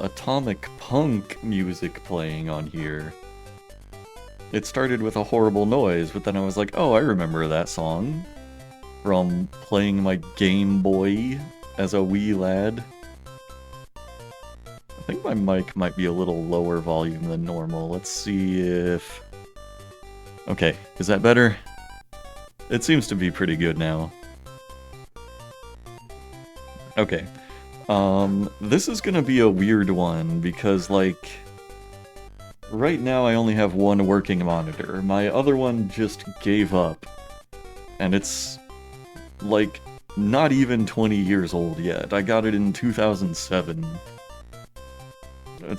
atomic punk music playing on here. It started with a horrible noise, but then I was like, oh, I remember that song from playing my Game Boy as a wee lad. I think my mic might be a little lower volume than normal. Let's see if... Okay, is that better? It seems to be pretty good now. Okay. This is gonna be a weird one because, like, right now I only have one working monitor. My other one just gave up. And it's, like, not even 20 years old yet. I got it in 2007. I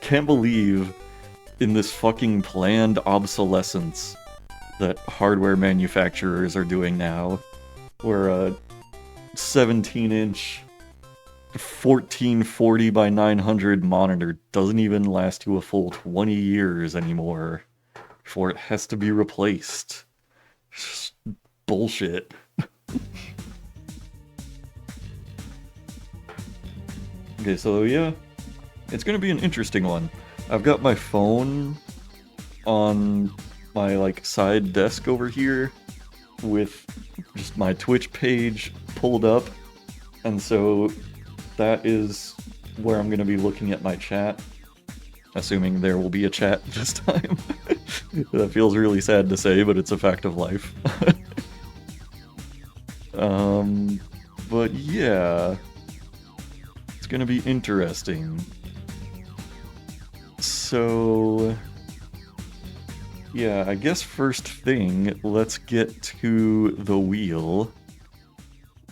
can't believe in this fucking planned obsolescence that hardware manufacturers are doing now, where a 17-inch 1440 by 900 monitor doesn't even last to a full 20 years anymore before it has to be replaced. Just bullshit. Okay, so yeah, it's gonna be an interesting one. I've got my phone on my, like, side desk over here with just my Twitch page pulled up, and so that is where I'm gonna be looking at my chat, assuming there will be a chat this time. That feels really sad to say, but it's a fact of life. But yeah, it's gonna be interesting. So yeah, I guess first thing, let's get to the wheel.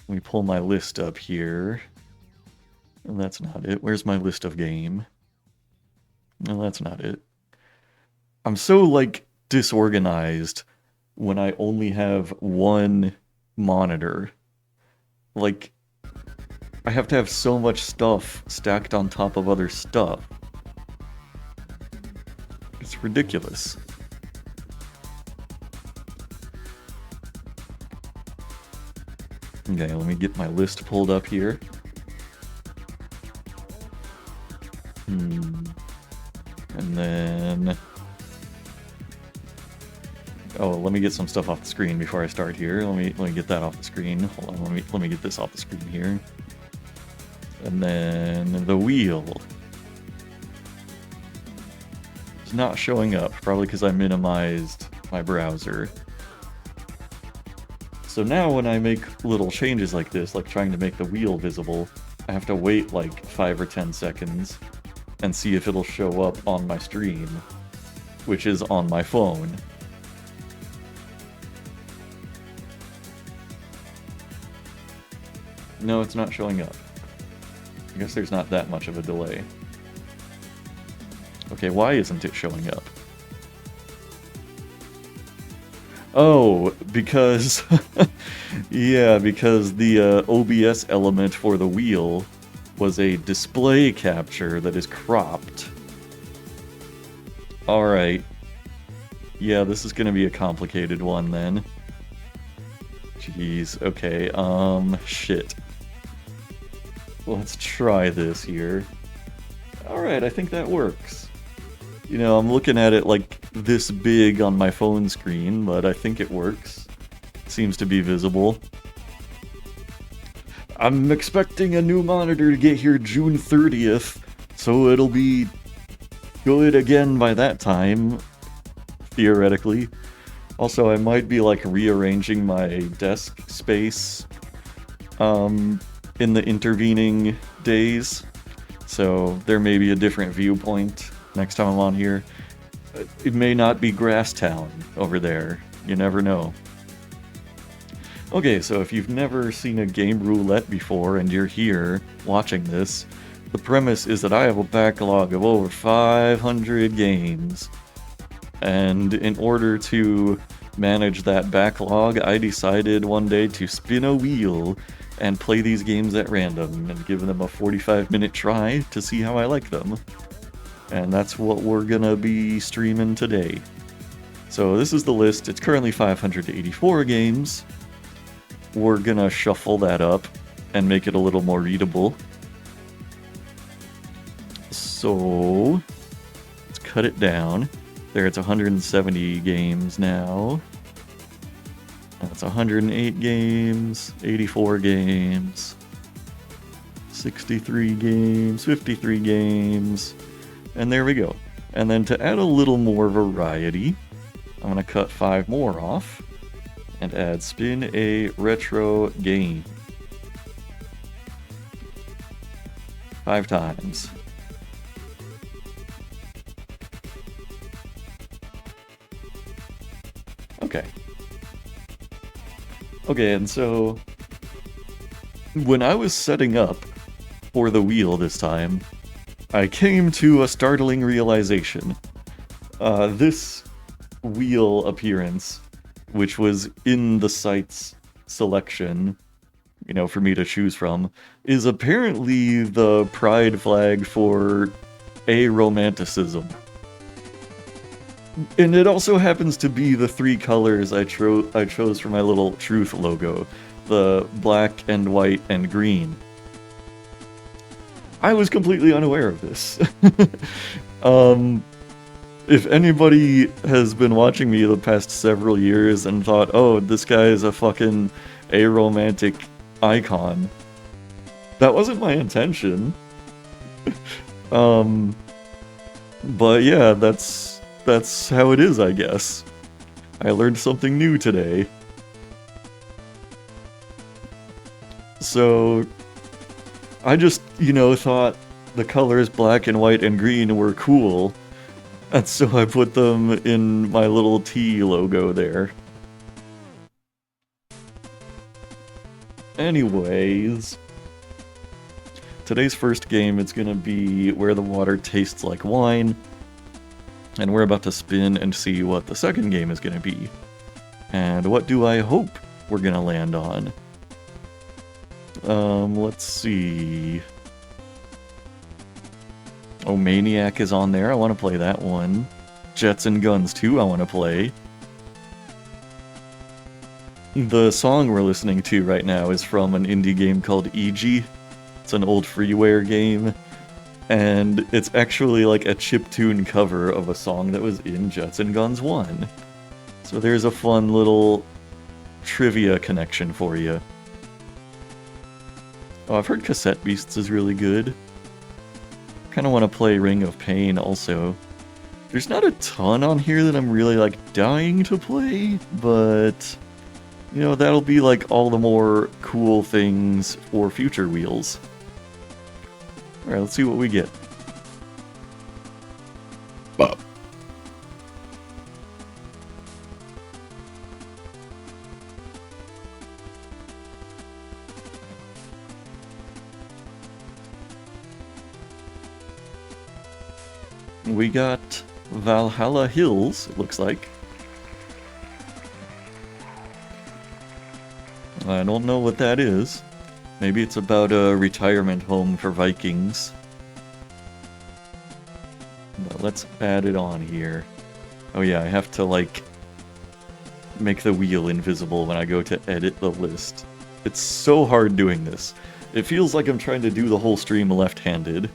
Let me pull my list up here. And that's not it. Where's my list of game? No, that's not it. I'm so, like, disorganized when I only have one monitor. Like, I have to have so much stuff stacked on top of other stuff. It's ridiculous. Okay, let me get my list pulled up here. And then... Oh, let me get some stuff off the screen before I start here. Let me get that off the screen. Hold on, let me get this off the screen here. And then the wheel. It's not showing up, probably because I minimized my browser. So now when I make little changes like this, like trying to make the wheel visible, I have to wait like 5 or 10 seconds and see if it'll show up on my stream, which is on my phone. No, it's not showing up. I guess there's not that much of a delay. Okay, why isn't it showing up? Oh, because... yeah, because the OBS element for the wheel was a display capture that is cropped. Alright. Yeah, this is gonna be a complicated one then. Jeez, okay, shit. Let's try this here. Alright, I think that works. You know, I'm looking at it like this big on my phone screen, but I think it works. Seems to be visible. I'm expecting a new monitor to get here June 30th, so it'll be good again by that time, theoretically. Also, I might be, like, rearranging my desk space in the intervening days, so there may be a different viewpoint next time I'm on here. It may not be Grasstown over there. You never know. Okay, so if you've never seen a game roulette before and you're here watching this, the premise is that I have a backlog of over 500 games. And in order to manage that backlog, I decided one day to spin a wheel and play these games at random and give them a 45-minute try to see how I like them. And that's what we're gonna be streaming today. So this is the list. It's currently 584 games. We're gonna shuffle that up and make it a little more readable. So let's cut it down. There, it's 170 games now. That's 108 games, 84 games, 63 games, 53 games, and there we go. And then to add a little more variety, I'm going to cut 5 more off and add spin a retro game. 5 times. Okay. Okay, and so when I was setting up for the wheel this time, I came to a startling realization. This wheel appearance, which was in the site's selection, you know, for me to choose from, is apparently the pride flag for aromanticism. And it also happens to be the 3 colors I chose for my little truth logo. The black and white and green. I was completely unaware of this. If anybody has been watching me the past several years and thought, oh, this guy is a fucking aromantic icon, that wasn't my intention. But yeah, that's how it is, I guess. I learned something new today. So, I just, you know, thought the colors black and white and green were cool, and so I put them in my little T logo there. Anyways, today's first game, it's gonna be Where the Water Tastes Like Wine, and we're about to spin and see what the second game is gonna be. And what do I hope we're gonna land on? Let's see. Oh, Maniac is on there. I want to play that one. Jets and Guns 2, I want to play. The song we're listening to right now is from an indie game called EG. It's an old freeware game. And it's actually like a chiptune cover of a song that was in Jets and Guns 1. So there's a fun little trivia connection for you. Oh, I've heard Cassette Beasts is really good. Kind of want to play Ring of Pain also. There's not a ton on here that I'm really like dying to play, but you know, that'll be like all the more cool things for future wheels. Alright, let's see what we get. Bob. We got Valhalla Hills, it looks like. I don't know what that is. Maybe it's about a retirement home for Vikings. But let's add it on here. Oh yeah, I have to, like, make the wheel invisible when I go to edit the list. It's so hard doing this. It feels like I'm trying to do the whole stream left-handed.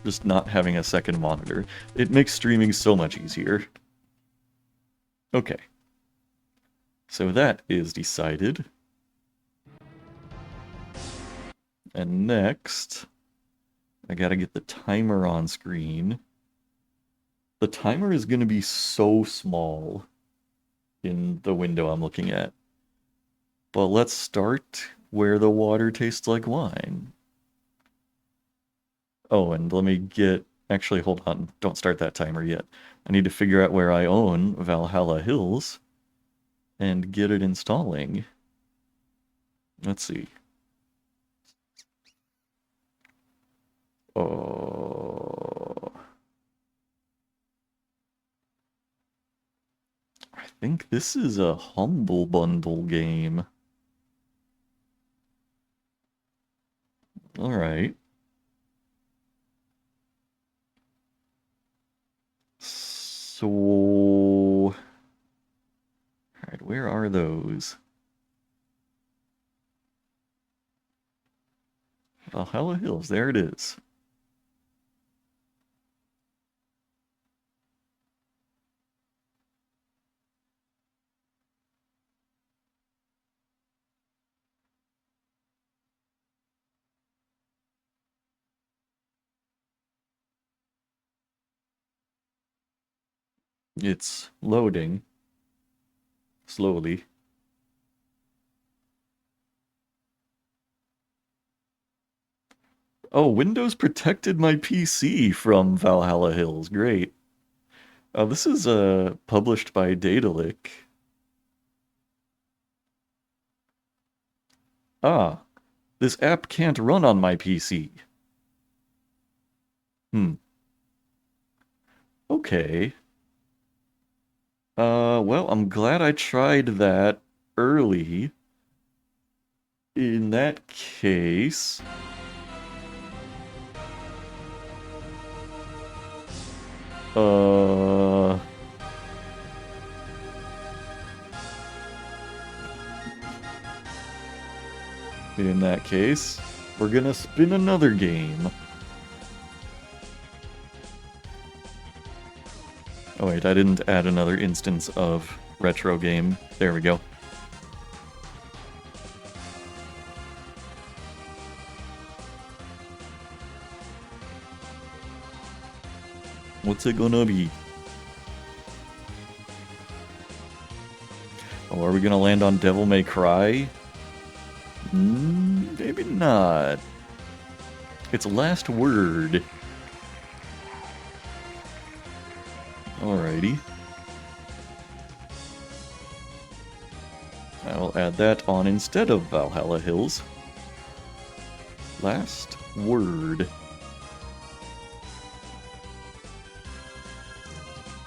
Just not having a second monitor. It makes streaming so much easier. Okay. So that is decided. And next, I gotta get the timer on screen. The timer is gonna be so small in the window I'm looking at. But let's start Where the Water Tastes Like Wine. Oh, and let me get... Actually, hold on. Don't start that timer yet. I need to figure out where I own Valhalla Hills and get it installing. Let's see. Oh... I think this is a Humble Bundle game. Alright. So... Alright, where are those? Valhalla Hills, there it is. It's loading. Slowly. Oh, Windows protected my PC from Valhalla Hills. Great. Oh, this is published by Daedalic. Ah, this app can't run on my PC. Hmm. Okay. Well, I'm glad I tried that early. In that case... In that case, we're gonna spin another game. Oh wait, I didn't add another instance of retro game. There we go. What's it gonna be? Oh, are we gonna land on Devil May Cry? Maybe not. It's Last Word. Alrighty. I'll add that on instead of Valhalla Hills. Last Word.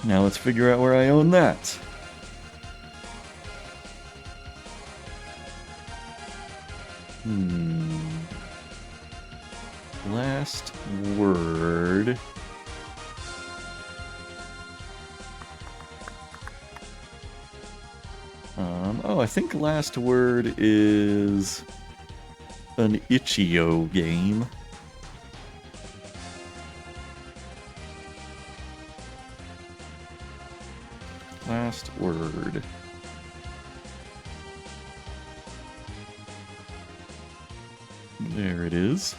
Now let's figure out where I own that. Last Word. Oh, I think Last Word is an itch.io game. Last Word. There it is.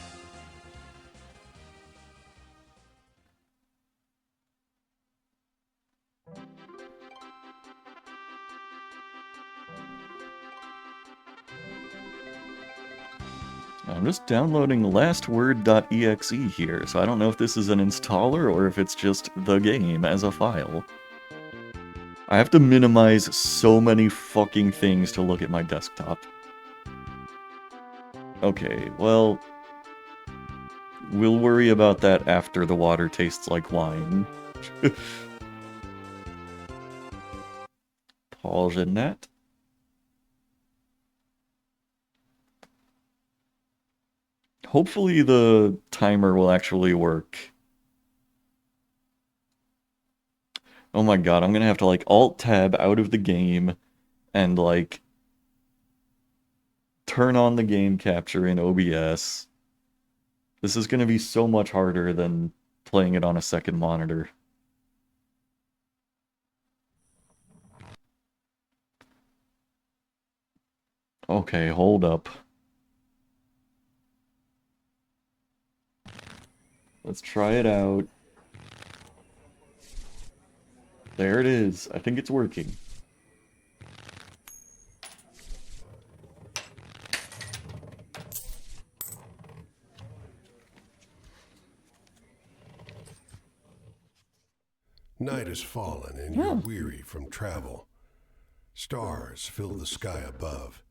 I'm just downloading lastword.exe here, so I don't know if this is an installer or if it's just the game as a file. I have to minimize so many fucking things to look at my desktop. Okay, well... we'll worry about that after the water tastes like wine. Pause in that. Hopefully the timer will actually work. Oh my god, I'm gonna have to like Alt-Tab out of the game and like turn on the game capture in OBS. This is gonna be so much harder than playing it on a second monitor. Okay, hold up. Let's try it out. There it is. I think it's working. Night has fallen and you're weary from travel. Stars fill the sky above,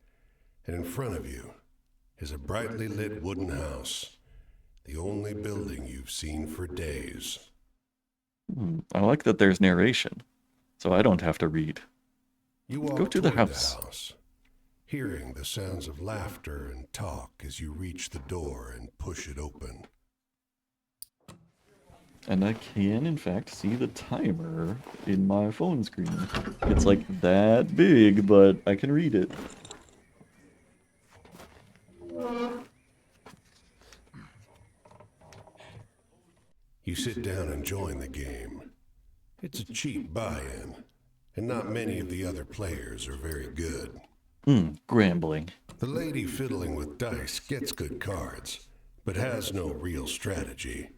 and in front of you is a brightly lit wooden house, the only building you've seen for days. I like that there's narration, so I don't have to read. You walk Go to the toward house. Hearing the sounds of laughter and talk as you reach the door and push it open. And I can, in fact, see the timer in my phone screen. It's like that big, but I can read it. You sit down and join the game. It's a cheap buy-in, and not many of the other players are very good. Grambling. The lady fiddling with dice gets good cards, but has no real strategy.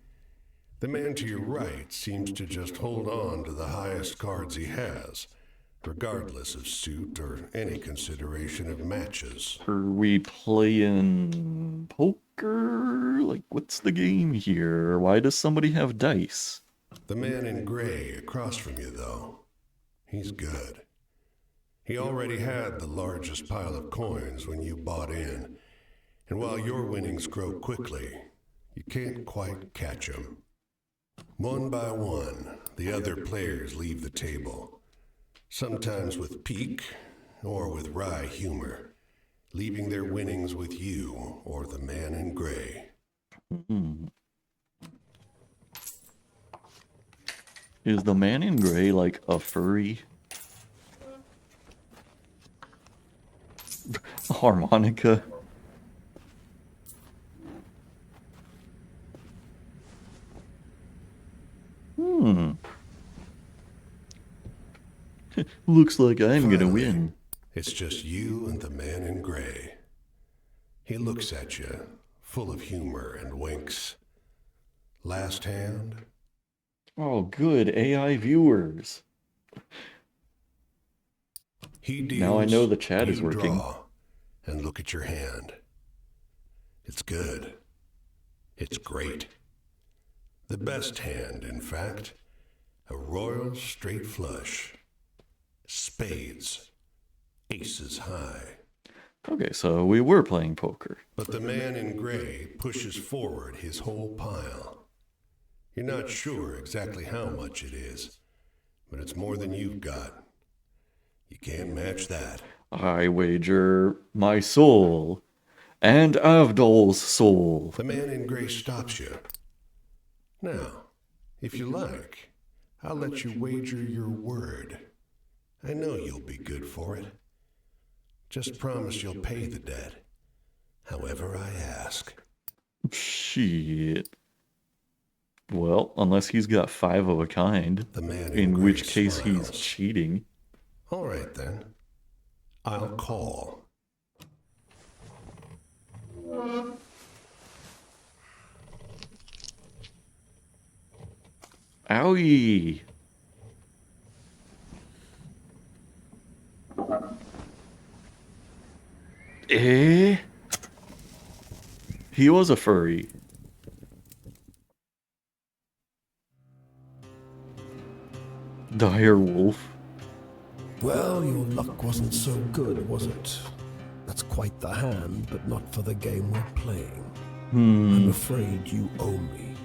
The man to your right seems to just hold on to the highest cards he has, regardless of suit or any consideration of matches. Are we playing poker? Like, what's the game here? Why does somebody have dice? The man in gray across from you, though, he's good. He already had the largest pile of coins when you bought in, and while your winnings grow quickly, you can't quite catch him. One by one, the other players leave the table, sometimes with pique or with wry humor, leaving their winnings with you or the man in gray. Is the man in gray like a furry? Harmonica. Looks like I'm gonna win. It's just you and the man in gray. He looks at you, full of humor, and winks. Last hand? Oh, good. AI viewers. He deals, Now I know the chat is you working. Draw and look at your hand. It's good. It's great. The best hand, in fact. A royal straight flush. Spades. Aces high. Okay, so we were playing poker. But the man in gray pushes forward his whole pile. You're not sure exactly how much it is, but it's more than you've got. You can't match that. I wager my soul and Avdol's soul. The man in gray stops you. Now, if you like, I'll let you wager your word. I know you'll be good for it. Just promise you'll pay the debt, however I ask. Shit. Well, unless he's got 5 of a kind, The man in gray which case smiles. he's cheating. All right, then. I'll call. Owie! Eh? He was a furry. Dire wolf. Well, your luck wasn't so good, was it? That's quite the hand, but not for the game we're playing. I'm afraid you owe me.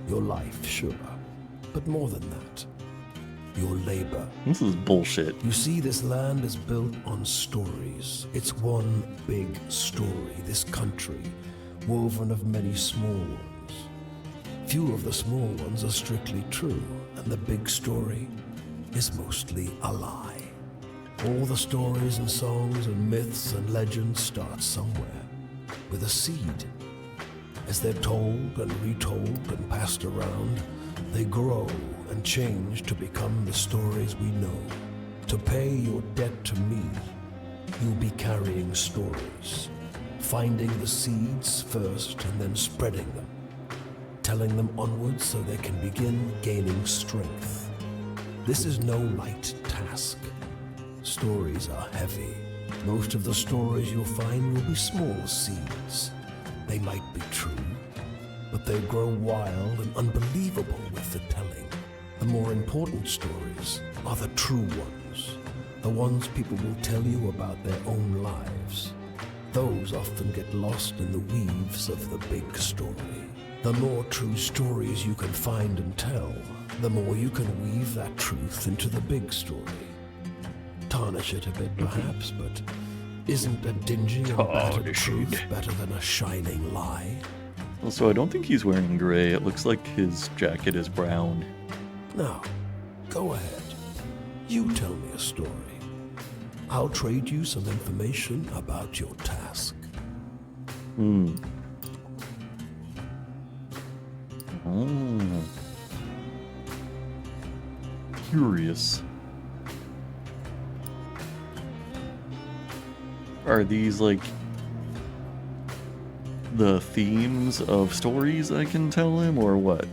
Your life, sure. But more than that, your labor. This is bullshit. You see, this land is built on stories. It's one big story, this country, woven of many small ones. Few of the small ones are strictly true, and the big story is mostly a lie. All the stories and songs and myths and legends start somewhere, with a seed. As they're told and retold and passed around, they grow and change to become the stories we know. To pay your debt to me, you'll be carrying stories, finding the seeds first and then spreading them, telling them onwards so they can begin gaining strength. This is no light task. Stories are heavy. Most of the stories you'll find will be small seeds. They might be true, but they grow wild and unbelievable with the telling. The more important stories are the true ones, the ones people will tell you about their own lives. Those often get lost in the weaves of the big story. The more true stories you can find and tell, the more you can weave that truth into the big story. Tarnish it a bit, perhaps, but isn't a dingy and battered truth better than a shining lie? Also, I don't think he's wearing gray. It looks like his jacket is brown. Now, go ahead. You tell me a story. I'll trade you some information about your task. Oh. Curious. Are these like the themes of stories I can tell him, or what?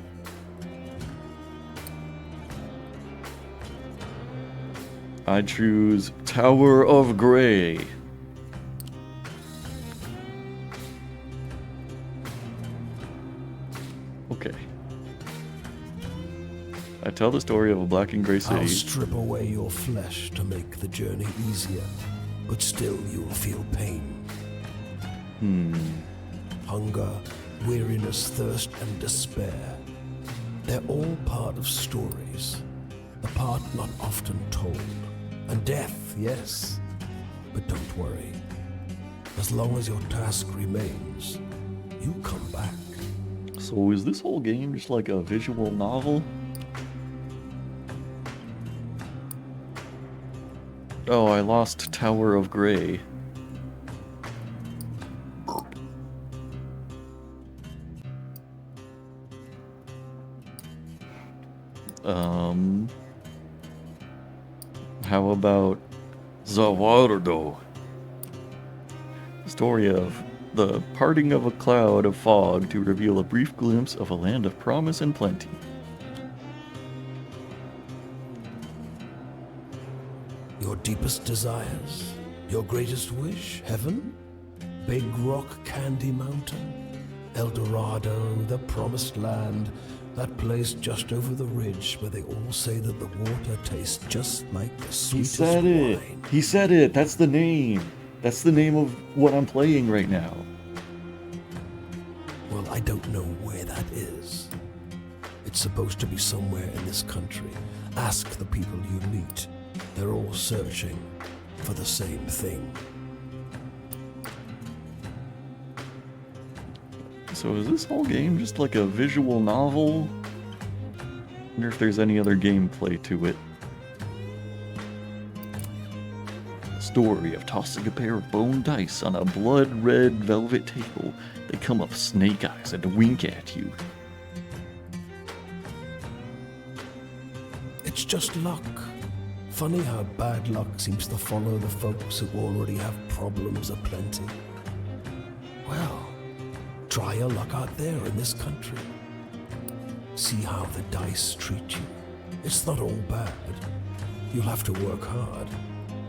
I choose Tower of Grey. Okay. I tell the story of a black and gray city. I'll strip away your flesh to make the journey easier, but still you'll feel pain. Hunger, weariness, thirst, and despair. They're all part of stories, a part not often told. And death, yes, but don't worry. As long as your task remains, you come back. So is this whole game just like a visual novel? Oh, I lost Tower of Grey. How about Zawardo? Story of the parting of a cloud of fog to reveal a brief glimpse of a land of promise and plenty. Your deepest desires, your greatest wish, heaven? Big Rock Candy Mountain? El Dorado, the promised land, that place just over the ridge where they all say that the water tastes just like the He sweetest said it! wine. He said it! That's the name! That's the name of what I'm playing right now. Well, I don't know where that is. It's supposed to be somewhere in this country. Ask the people you meet. They're all searching for the same thing. So is this whole game just like a visual novel? I wonder if there's any other gameplay to it. Story of tossing a pair of bone dice on a blood-red velvet table. They come up snake eyes and wink at you. It's just luck. Funny how bad luck seems to follow the folks who already have problems aplenty. Well, try your luck out there in this country. See how the dice treat you. It's not all bad. You'll have to work hard,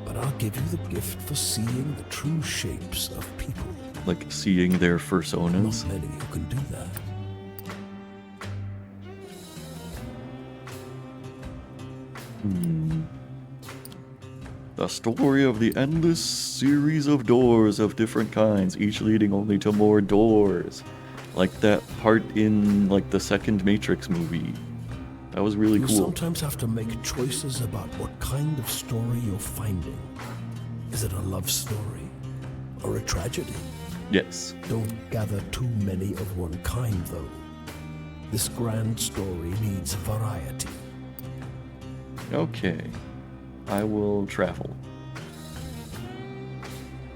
but I'll give you the gift for seeing the true shapes of people. Like seeing their personas. Not many who can do that. The story of the endless series of doors of different kinds, each leading only to more doors. Like that part in like the second Matrix movie. That was really You cool. sometimes have to make choices about what kind of story you're finding. Is it a love story or a tragedy? Yes. Don't gather too many of one kind, though. This grand story needs variety. Okay. I will travel.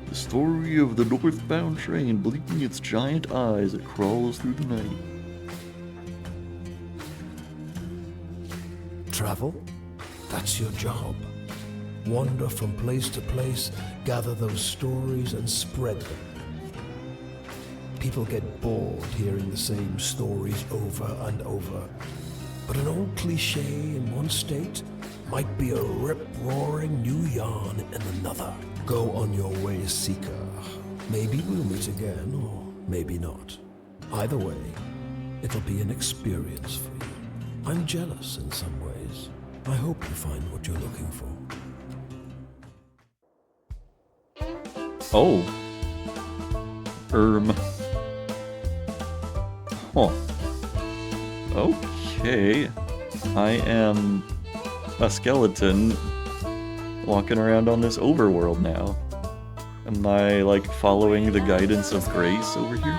The story of the northbound train blinking its giant eyes, it crawls through the night. Travel? That's your job. Wander from place to place, gather those stories and spread them. People get bored hearing the same stories over and over. But an old cliche in one state might be a rip-roaring new yarn in another. Go on your way, seeker. Maybe we'll meet again, or maybe not. Either way, it'll be an experience for you. I'm jealous in some ways. I hope you find what you're looking for. Oh. Huh. Okay. I am a skeleton walking around on this overworld now. Am I like following the guidance of grace over here?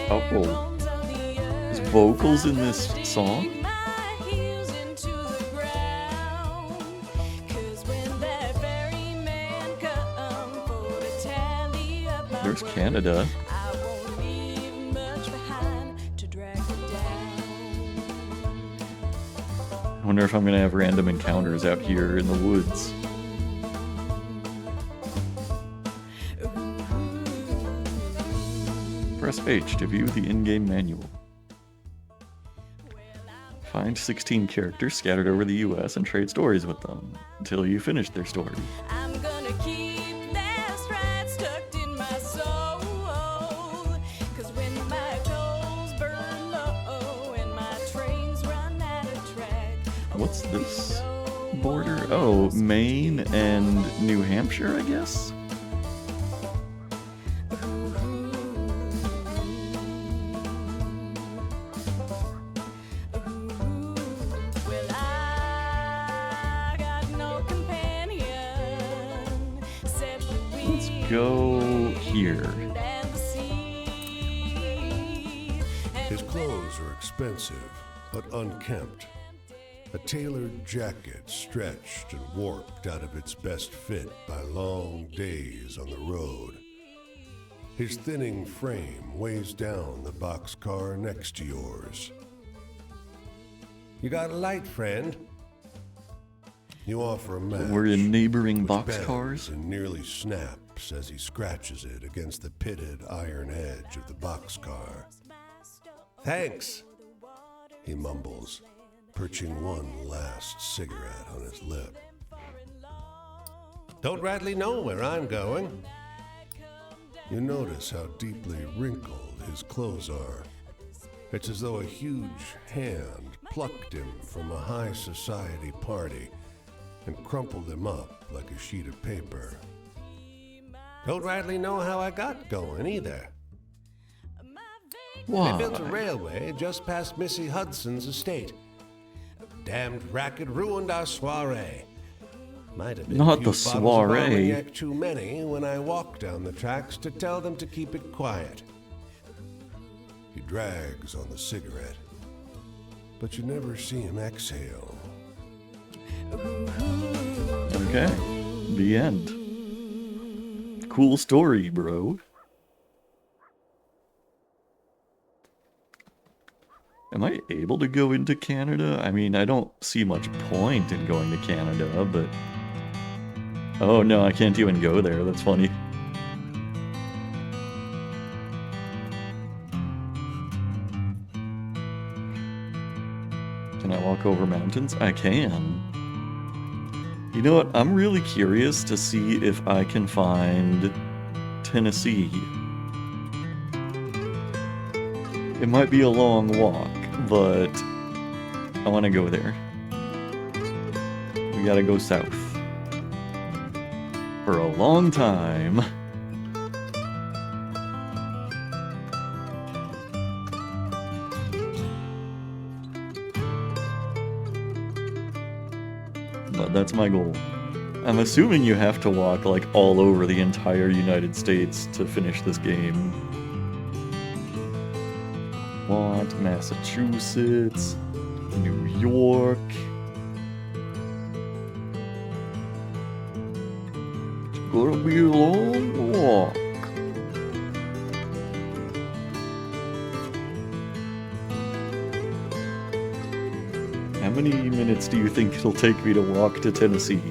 Oh. There's vocals in this song? There's Canada. wonder if I'm gonna have random encounters out here in the woods. Press H to view the in-game manual. Find 16 characters scattered over the US and trade stories with them until you finish their story. I'm gonna keep their strides tucked in my soul. 'Cause when my coals burn low and my trains run out of track. What's this border? Oh, Maine and New Hampshire, I guess? Well, I got no companion except the Let's go here. wind and the sea. His clothes are expensive, but unkempt. A tailored jacket stretched and warped out of its best fit by long days on the road. His thinning frame weighs down the boxcar next to yours. You got a light, friend? You offer a match. We're in neighboring which boxcars. bends and nearly snaps as he scratches it against the pitted iron edge of the boxcar. Thanks, he mumbles, perching one last cigarette on his lip. Don't rightly know where I'm going. You notice how deeply wrinkled his clothes are. It's as though a huge hand plucked him from a high society party and crumpled him up like a sheet of paper. Don't rightly know how I got going either. They built a Why? railway just past Missy Hudson's estate. Damned racket ruined our soiree. Might have been Not a the few bottles of soiree. Armagnac too many when I walked down the tracks to tell them to keep it quiet. He drags on the cigarette, but you never see him exhale. Okay. The end. Cool story, bro. Am I able to go into Canada? I mean, I don't see much point in going to Canada, but... Oh no, I can't even go there. That's funny. Can I walk over mountains? I can. You know what? I'm really curious to see if I can find Tennessee. It might be a long walk, but I want to go there. We gotta go south. For a long time. But that's my goal. I'm assuming you have to walk like all over the entire United States to finish this game. What? Massachusetts, New York. It's gonna be a long walk. How many minutes do you think it'll take me to walk to Tennessee?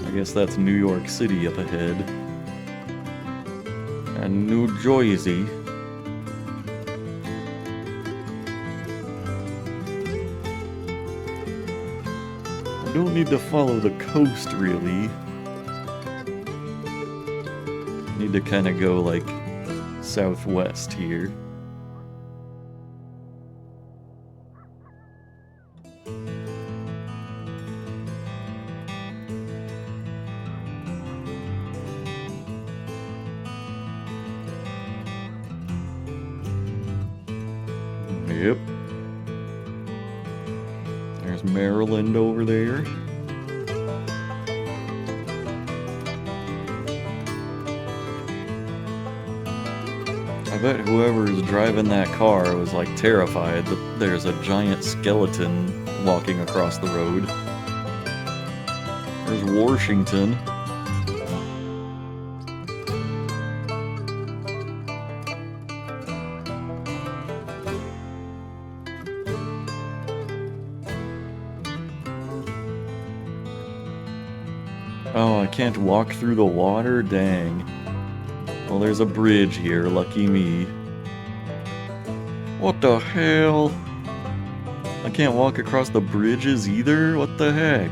I guess that's New York City up ahead. And New Jersey. I don't need to follow the coast, really. Need to kind of go, like, southwest here. Yep. There's Maryland over there. I bet whoever's driving that car was like terrified that there's a giant skeleton walking across the road. There's Washington. Oh, I can't walk through the water? Dang. Well, there's a bridge here, lucky me. What the hell? I can't walk across the bridges either? What the heck?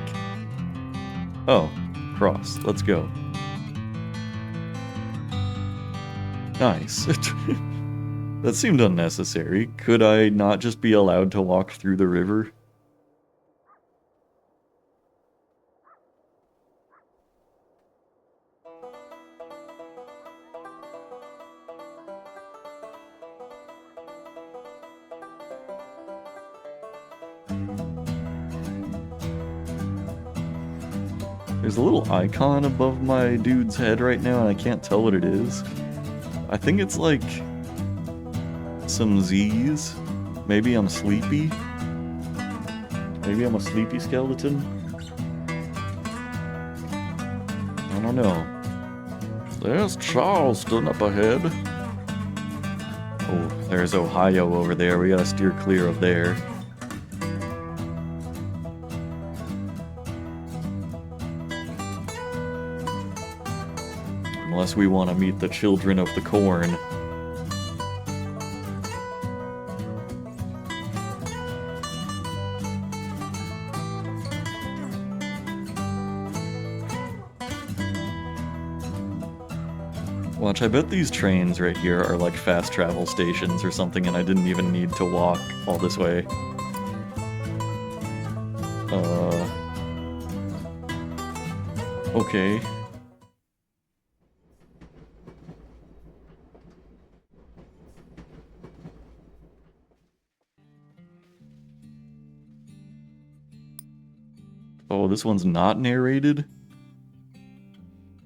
Oh, cross. Let's go. Nice. That seemed unnecessary. Could I not just be allowed to walk through the river? There's a little icon above my dude's head right now, and I can't tell what it is. I think it's like some Z's. Maybe I'm sleepy. Maybe I'm a sleepy skeleton. I don't know. There's Charleston up ahead. Oh, there's Ohio over there. We gotta steer clear of there. Unless we want to meet the children of the corn. Watch, I bet these trains right here are like fast travel stations or something, and I didn't even need to walk all this way. Okay. Oh, this one's not narrated?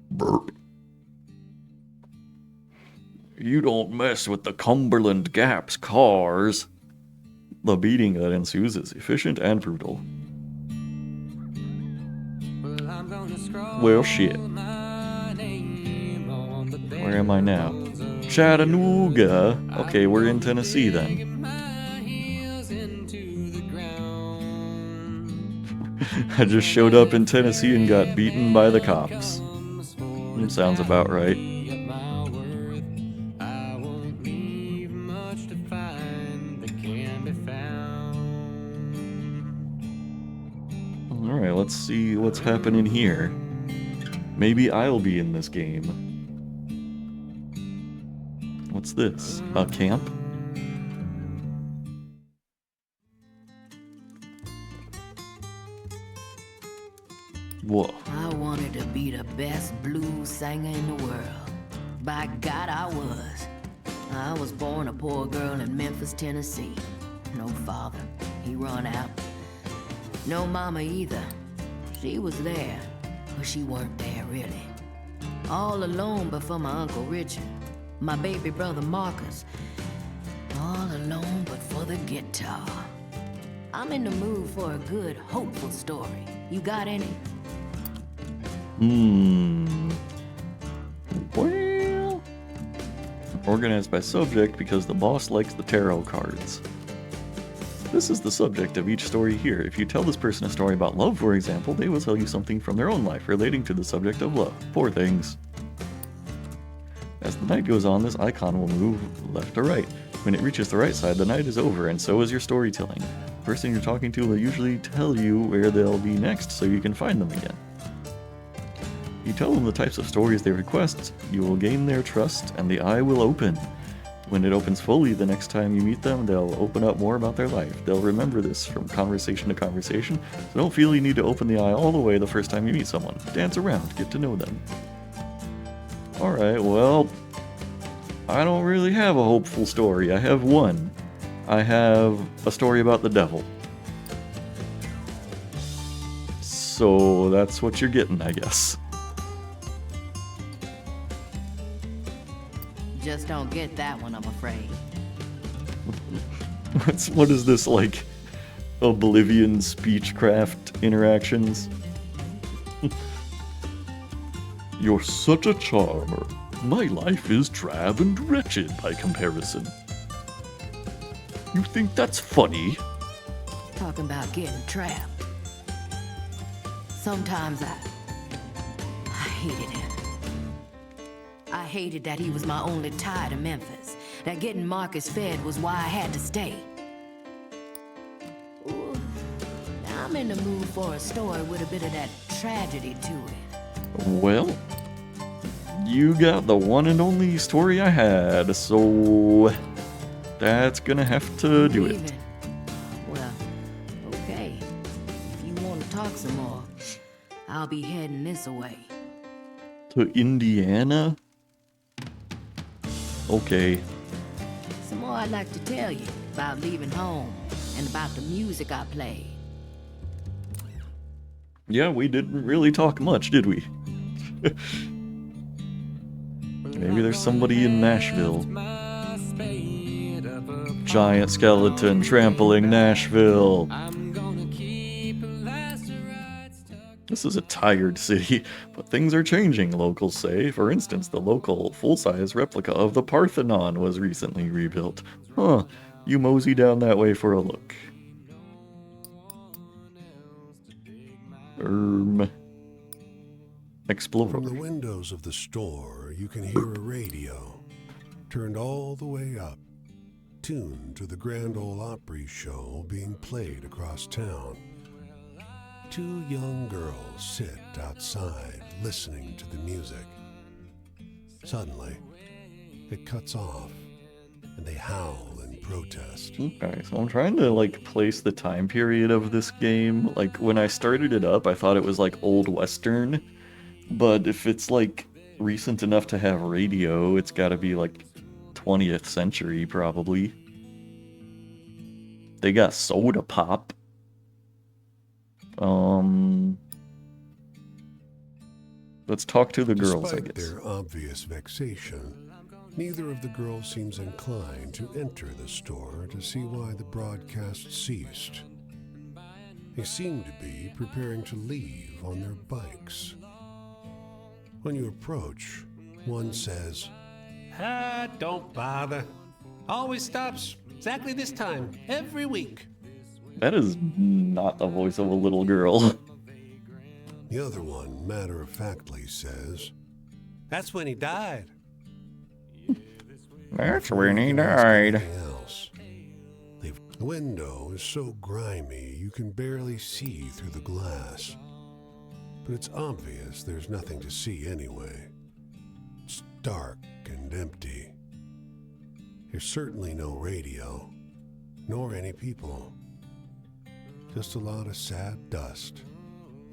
Burp. You don't mess with the Cumberland Gap's cars. The beating that ensues is efficient and brutal. Well, shit. Where am I now? Chattanooga. Okay, we're in Tennessee then. I just showed up in Tennessee and got beaten by the cops. Sounds about right. Alright, let's see what's happening here. Maybe I'll be in this game. What's this? A camp? Whoa. I wanted to be the best blues singer in the world. By God, I was. I was born a poor girl in Memphis, Tennessee. No father, he run out. No mama either. She was there, but she weren't there really. All alone but for my Uncle Richard, my baby brother Marcus. All alone but for the guitar. I'm in the mood for a good, hopeful story. You got any? Well, organized by subject because the boss likes the tarot cards. This is the subject of each story here. If you tell this person a story about love, for example, they will tell you something from their own life relating to the subject of love. Poor things. As the night goes on, this icon will move left to right. When it reaches the right side, the night is over, and so is your storytelling. The person you're talking to will usually tell you where they'll be next so you can find them again. You tell them the types of stories they request, you will gain their trust, and the eye will open. When it opens fully, the next time you meet them, they'll open up more about their life. They'll remember this from conversation to conversation, so don't feel you need to open the eye all the way the first time you meet someone. Dance around, get to know them. Alright, well, I don't really have a hopeful story. I have one. I have a story about the devil. So that's what you're getting, I guess. just don't get that one, I'm afraid. What is this, like, Oblivion speechcraft interactions? You're such a charmer. My life is drab and wretched by comparison. You think that's funny? Talking about getting trapped. Sometimes I hated him. I hated that he was my only tie to Memphis. That getting Marcus fed was why I had to stay. Ooh, now I'm in the mood for a story with a bit of that tragedy to it. Well, you got the one and only story I had, so that's gonna have to do it. Leaving. Well, okay. If you want to talk some more, I'll be heading this way. To Indiana? Okay. Some more I'd like to tell you about leaving home and about the music I played. Yeah, we didn't really talk much, did we? Maybe there's somebody in Nashville. Giant skeleton trampling Nashville. This is a tired city, but things are changing, locals say. For instance, the local full-size replica of the Parthenon was recently rebuilt. Huh, you mosey down that way for a look. Explore. From the windows of the store, you can hear a radio, turned all the way up, tuned to the Grand Ole Opry show being played across town. Two young girls sit outside listening to the music. Suddenly, it cuts off, and they howl in protest. Okay, so I'm trying to, like, place the time period of this game. Like, when I started it up, I thought it was, like, Old Western. But if it's, like, recent enough to have radio, it's gotta be, like, 20th century, probably. They got soda pop. Let's talk to the girls, I Despite guess. their obvious vexation, neither of the girls seems inclined to enter the store to see why the broadcast ceased. They seem to be preparing to leave on their bikes. When you approach, one says, Don't bother. Always stops exactly this time, every week. That is not the voice of a little girl. the other one matter-of-factly says, That's when he died. That's when he "Ask died. anything else." The window is so grimy you can barely see through the glass. But it's obvious there's nothing to see anyway. It's dark and empty. There's certainly no radio, nor any people. Just a lot of sad dust,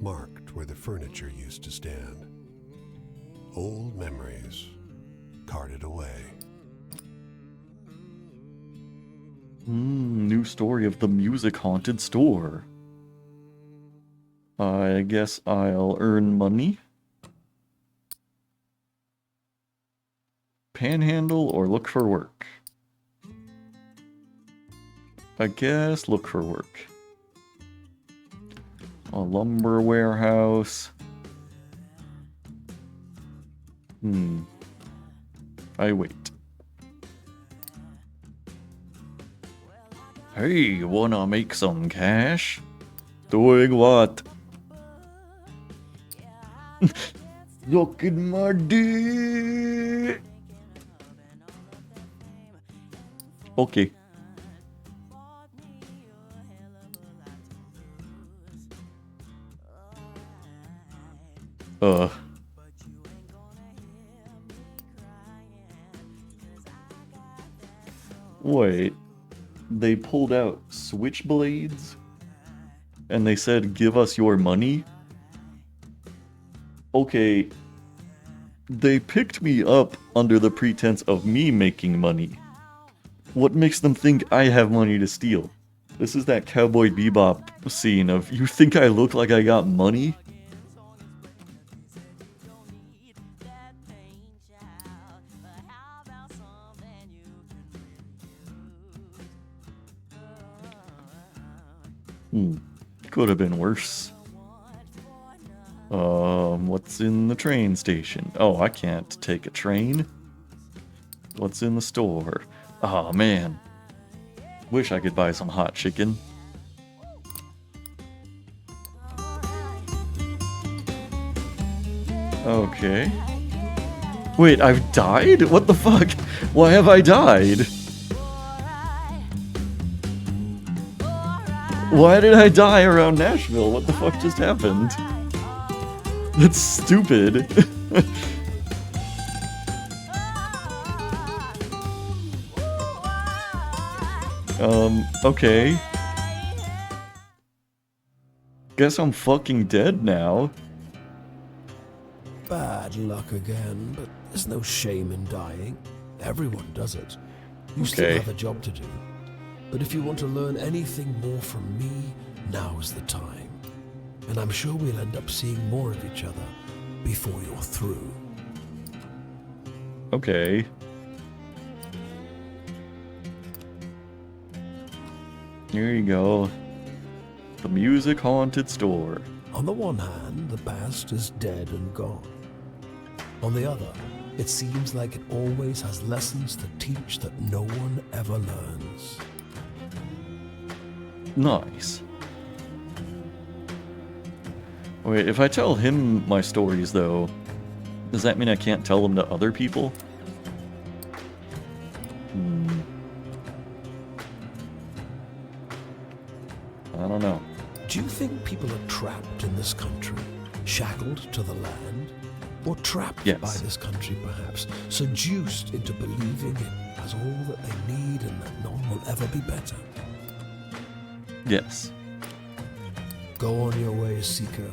marked where the furniture used to stand. Old memories, carted away. New story of the music-haunted store. I guess I'll earn money. Panhandle or look for work? I guess look for work. A lumber warehouse. I wait. Hey, wanna make some cash? Doing what? Look at my dick. Okay. Wait. They pulled out switchblades? And they said, give us your money? Okay. They picked me up under the pretense of me making money. What makes them think I have money to steal? This is that Cowboy Bebop scene of, you think I look like I got money? Could have been worse. What's in the train station? Oh, I can't take a train. What's in the store? Oh, man. Wish I could buy some hot chicken. Okay. Wait, I've died? What the fuck? Why have I died? Why did I die around Nashville? What the fuck just happened? That's stupid. Okay. Guess I'm fucking dead now. Bad luck again, but there's no shame in dying. Everyone does it. You still Okay. have a job to do. But if you want to learn anything more from me, now is the time. And I'm sure we'll end up seeing more of each other before you're through. Okay. Here you go. The music haunted store. On the one hand, the past is dead and gone. On the other, it seems like it always has lessons to teach that no one ever learns. Nice. Wait, if I tell him my stories, though, does that mean I can't tell them to other people? I don't know. Do you think people are trapped in this country, shackled to the land? Or trapped Yes. by this country, perhaps, seduced into believing it has all that they need and that none will ever be better? Yes. Go on your way, Seeker.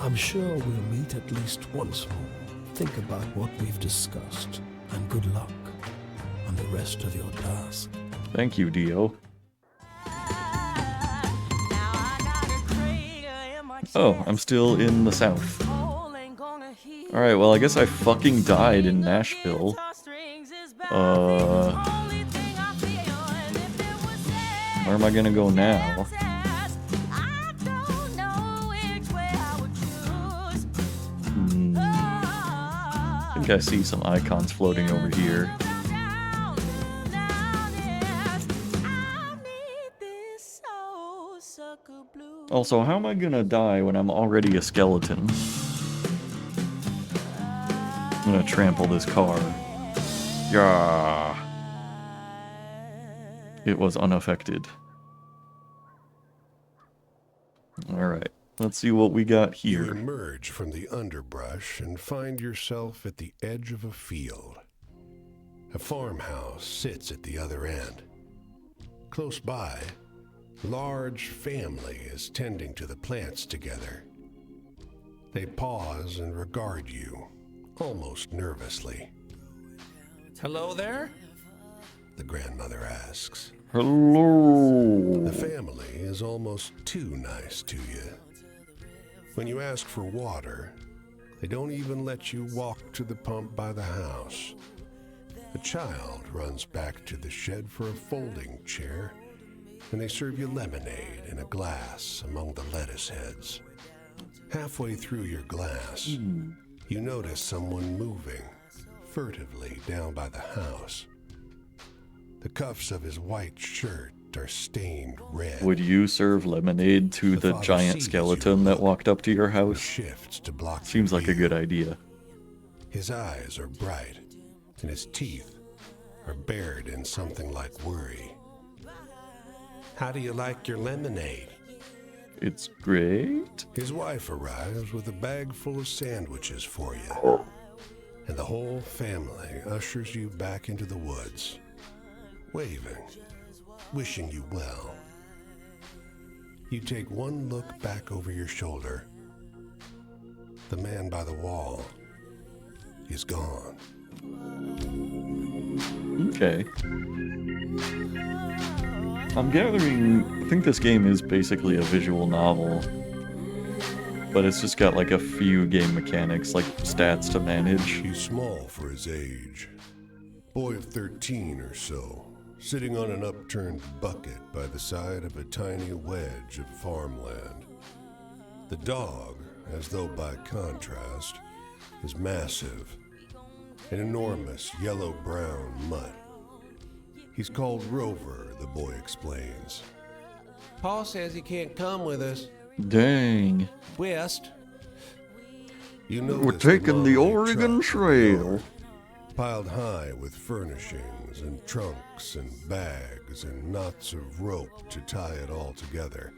I'm sure we'll meet at least once more. Think about what we've discussed, and good luck on the rest of your task. Thank you, Dio. Oh, I'm still in the South. Alright, well, I guess I fucking died in Nashville. Where am I gonna go now? I think I see some icons floating over here. Also, how am I gonna die when I'm already a skeleton? I'm gonna trample this car. Yeah. It was unaffected. Alright, let's see what we got You here. emerge from the underbrush and find yourself at the edge of a field. A farmhouse sits at the other end. Close by, a large family is tending to the plants together. They pause and regard you, almost nervously. Hello there? The grandmother asks. Hello. The family is almost too nice to you. When you ask for water, they don't even let you walk to the pump by the house. A child runs back to the shed for a folding chair, and they serve you lemonade in a glass among the lettuce heads. Halfway through your glass, you notice someone moving furtively down by the house. The cuffs of his white shirt are stained red. Would you serve lemonade to the father giant sees skeleton you that walked up to your He house? shifts to block Seems your like a view. good idea. His eyes are bright, and his teeth are bared in something like worry. How do you like your lemonade? It's great. His wife arrives with a bag full of sandwiches for you, and the whole family ushers you back into the woods, waving, wishing you well. You take one look back over your shoulder. The man by the wall is gone. Okay. I'm gathering, I think this game is basically a visual novel, but it's just got like a few game mechanics, like stats to manage. He's small for his age. Boy of 13 or so, sitting on an upturned bucket by the side of a tiny wedge of farmland. The dog, as though by contrast, is massive, an enormous yellow-brown mutt. He's called Rover, the boy explains. Pa says he can't come with us. Dang. West. You know We're taking the Oregon Trail. Piled high with furnishings and trunks and bags and knots of rope to tie it all together.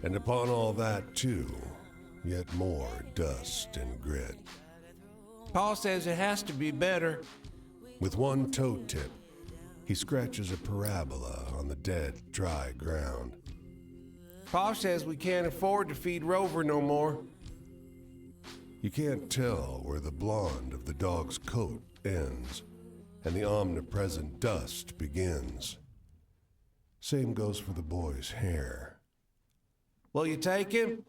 And upon all that, too, yet more dust and grit. Pa says it has to be better. With one toe tip, he scratches a parabola on the dead, dry ground. Pa says we can't afford to feed Rover no more. You can't tell where the blonde of the dog's coat ends and the omnipresent dust begins. Same goes for the boy's hair. Will you take him?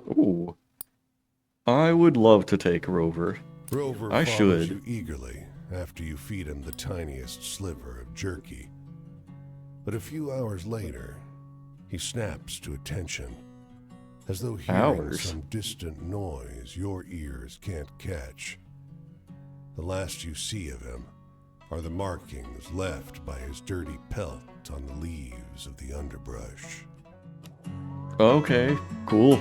Ooh. I would love to take Rover. Rover I follows should. you eagerly after you feed him the tiniest sliver of jerky. But a few hours later, he snaps to attention, as though hearing Hours? some distant noise your ears can't catch. The last you see of him are the markings left by his dirty pelt on the leaves of the underbrush. Okay, cool.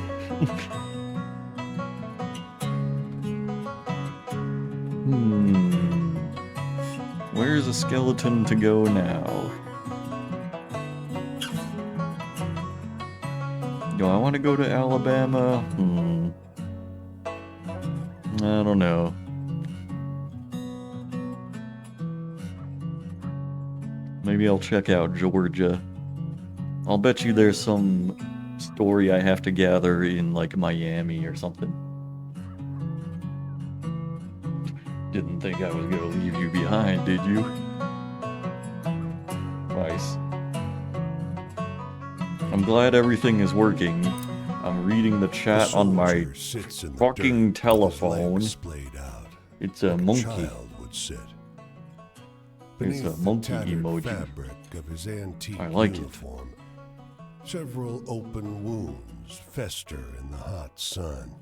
Where's a skeleton to go now? Do I want to go to Alabama? I don't know. Maybe I'll check out Georgia. I'll bet you there's some story I have to gather in, like, Miami or something. Didn't think I was gonna leave you behind, did you? Nice. I'm glad everything is working. I'm reading the chat on my soldier sits in the fucking dirt with his telephone. legs splayed out, It's a like monkey. child would sit. It's a Beneath the monkey tattered emoji. fabric of his antique I like it. uniform, several open wounds fester in the hot sun.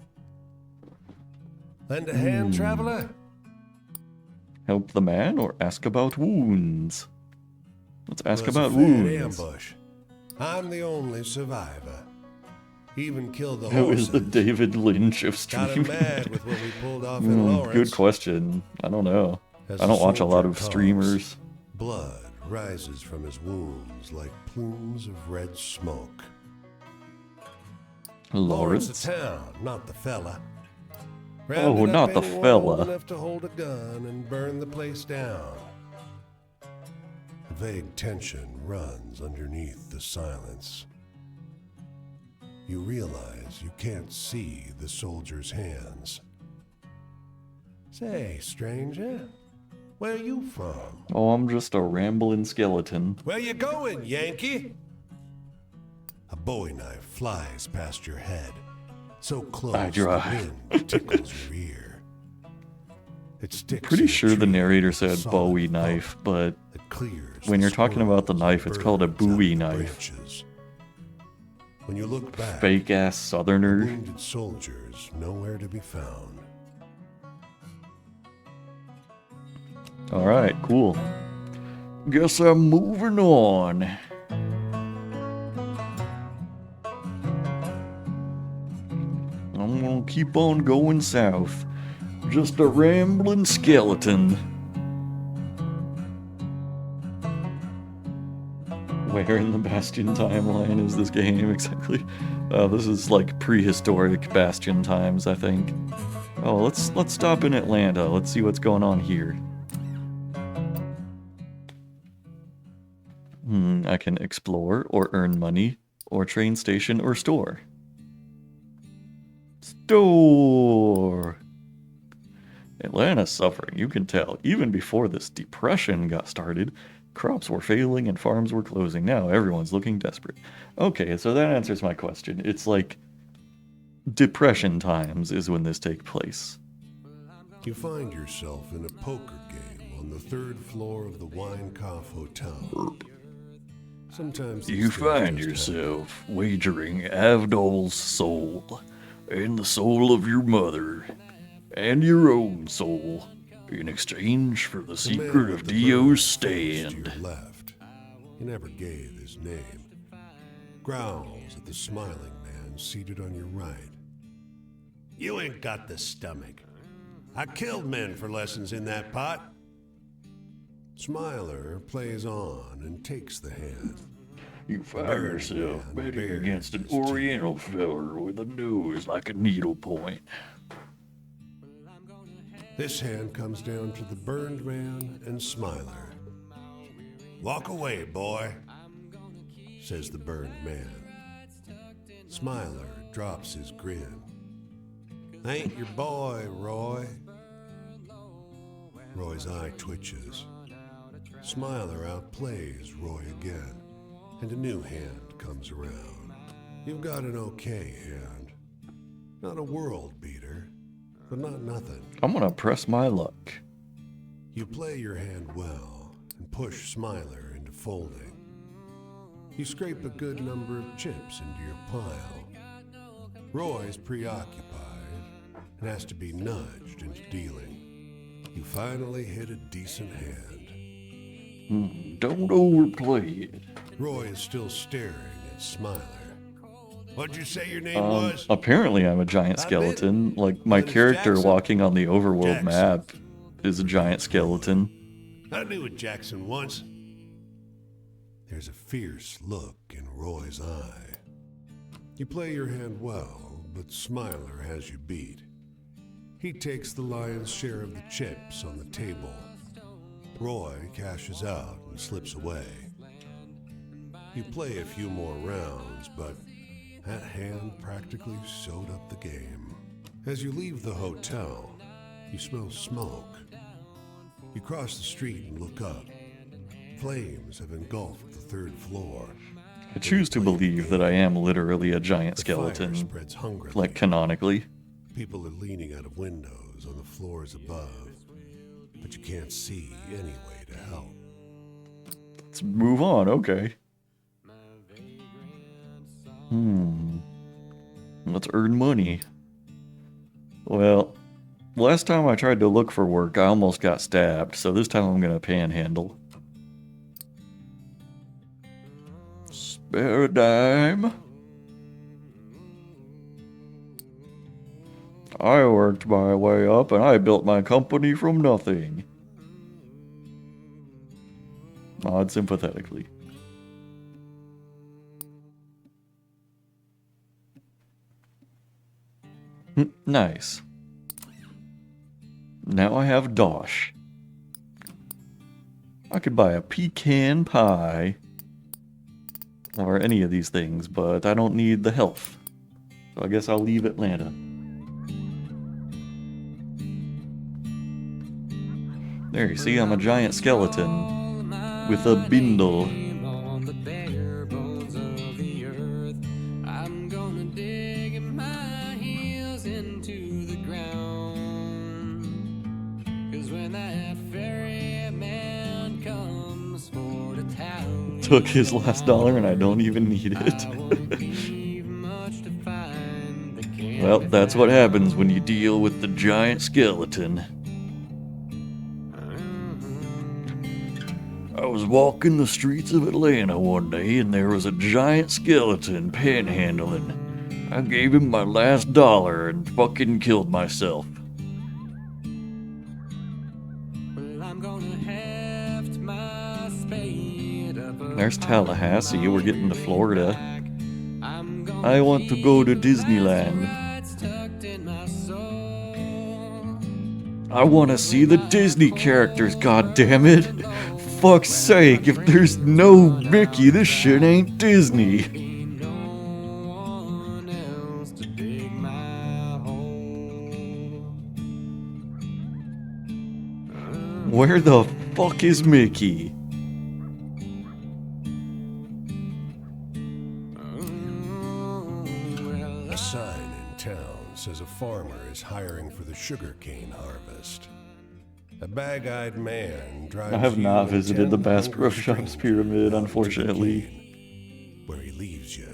Lend a hand, traveler? Help the man or ask about wounds? Let's ask Was a about fair wounds. ambush. I'm the only survivor. Even killed the Who horses. is the David Lynch of Got him streaming? mad with what we pulled off in Lawrence. Good question. I don't know. As I don't the watch a lot soldier of coughs, streamers. Blood rises from his wounds like plumes of red smoke. Lawrence? the town, not the fella. Oh, Rounded not up the anyone fella. old enough to hold a gun and burn the place down. A vague tension runs underneath the silence. You realize you can't see the soldier's hands. Say, stranger, where you from? Oh, I'm just a rambling skeleton. Where you going, Yankee? A bowie knife flies past your head, so close I the drive. wind tickles your ear. It sticks Pretty in a sure the tree narrator with a said solid Bowie thump knife, but that clears when the you're talking about the squirrels knife, and it's called a birds out Bowie of the knife. branches. When you look back, Fake ass the southerner. wounded soldiers nowhere to be found. Alright, cool. Guess I'm moving on. I'm gonna keep on going south. Just a rambling skeleton. Where in the Bastion timeline is this game exactly? This is like prehistoric Bastion times, I think. Oh, let's stop in Atlanta. Let's see what's going on here. I can explore or earn money or train station or store. Store. Atlanta's suffering, you can tell. Even before this depression got started, crops were failing and farms were closing. Now everyone's looking desperate. Okay, so that answers my question. It's like depression times is when this takes place. You find yourself in a poker game on the 3rd floor of the Winecoff Hotel. Sometimes these You things find just yourself wagering Avdol's soul and the soul of your mother and your own soul in exchange for the The secret man of with the Dio's burned face stand. To your left. He never gave his name. Growls at the smiling man seated on your right. You ain't got the stomach. I killed men for lessons in that pot. Smiler plays on and takes the hand. You find Burn yourself man betting bares against an his teeth. oriental feller with a nose like a needlepoint. This hand comes down to the burned man and Smiler. Walk away, boy, says the burned man. Smiler drops his grin. Ain't your boy, Roy. Roy's eye twitches. Smiler outplays Roy again, and a new hand comes around. You've got an okay hand. Not a world beater, but not nothing. I'm gonna press my luck. You play your hand well and push Smiler into folding. You scrape a good number of chips into your pile. Roy's preoccupied and has to be nudged into dealing. You finally hit a decent hand. Don't overplay it. Roy is still staring at Smiler. What'd you say your name was? Apparently I'm a giant I skeleton. Like, my That is character Jackson. walking on the overworld Jackson. map is a giant skeleton. I knew a Jackson once. There's a fierce look in Roy's eye. You play your hand well, but Smiler has you beat. He takes the lion's share of the chips on the table. Roy cashes out and slips away. You play a few more rounds, but that hand practically sewed up the game. As you leave the hotel, you smell smoke. You cross the street and look up. Flames have engulfed the 3rd floor. I choose to believe that I am literally a giant The fire skeleton, spreads hungrily. like canonically. People are leaning out of windows on the floors above, but you can't see any way to help. Let's move on, okay. Let's earn money. Well, last time I tried to look for work, I almost got stabbed, so this time I'm gonna panhandle. Spare a dime. I worked my way up and I built my company from nothing. Nod sympathetically. Nice. Now I have dosh. I could buy a pecan pie. Or any of these things, but I don't need the health. So I guess I'll leave Atlanta. There, you see, I'm a giant skeleton with a bindle. On the bare bones of the earth, I'm gonna dig my heels into the ground. 'Cause when that ferryman comes for the town, Took his last dollar and I don't even need it. leave much to find. They can't Well, be that's what happens when you deal with the giant skeleton. I was walking the streets of Atlanta one day and there was a giant skeleton panhandling. I gave him my last dollar and fucking killed myself. Well, I'm gonna heft my spade up There's Tallahassee, we're getting to Florida. I'm gonna I want to go to Disneyland. rights tucked in my soul. I want to see the Disney characters, goddammit. Fuck's sake, if there's no Mickey, this shit ain't Disney. Ain't no one else to dig my hole. Where the fuck is Mickey? A sign in town says a farmer is hiring for the sugarcane harvest. A bag-eyed man drives I have you not and visited the 10 Bass hungry Pro Shops strangers pyramid, out into the unfortunately. cane, where he leaves you.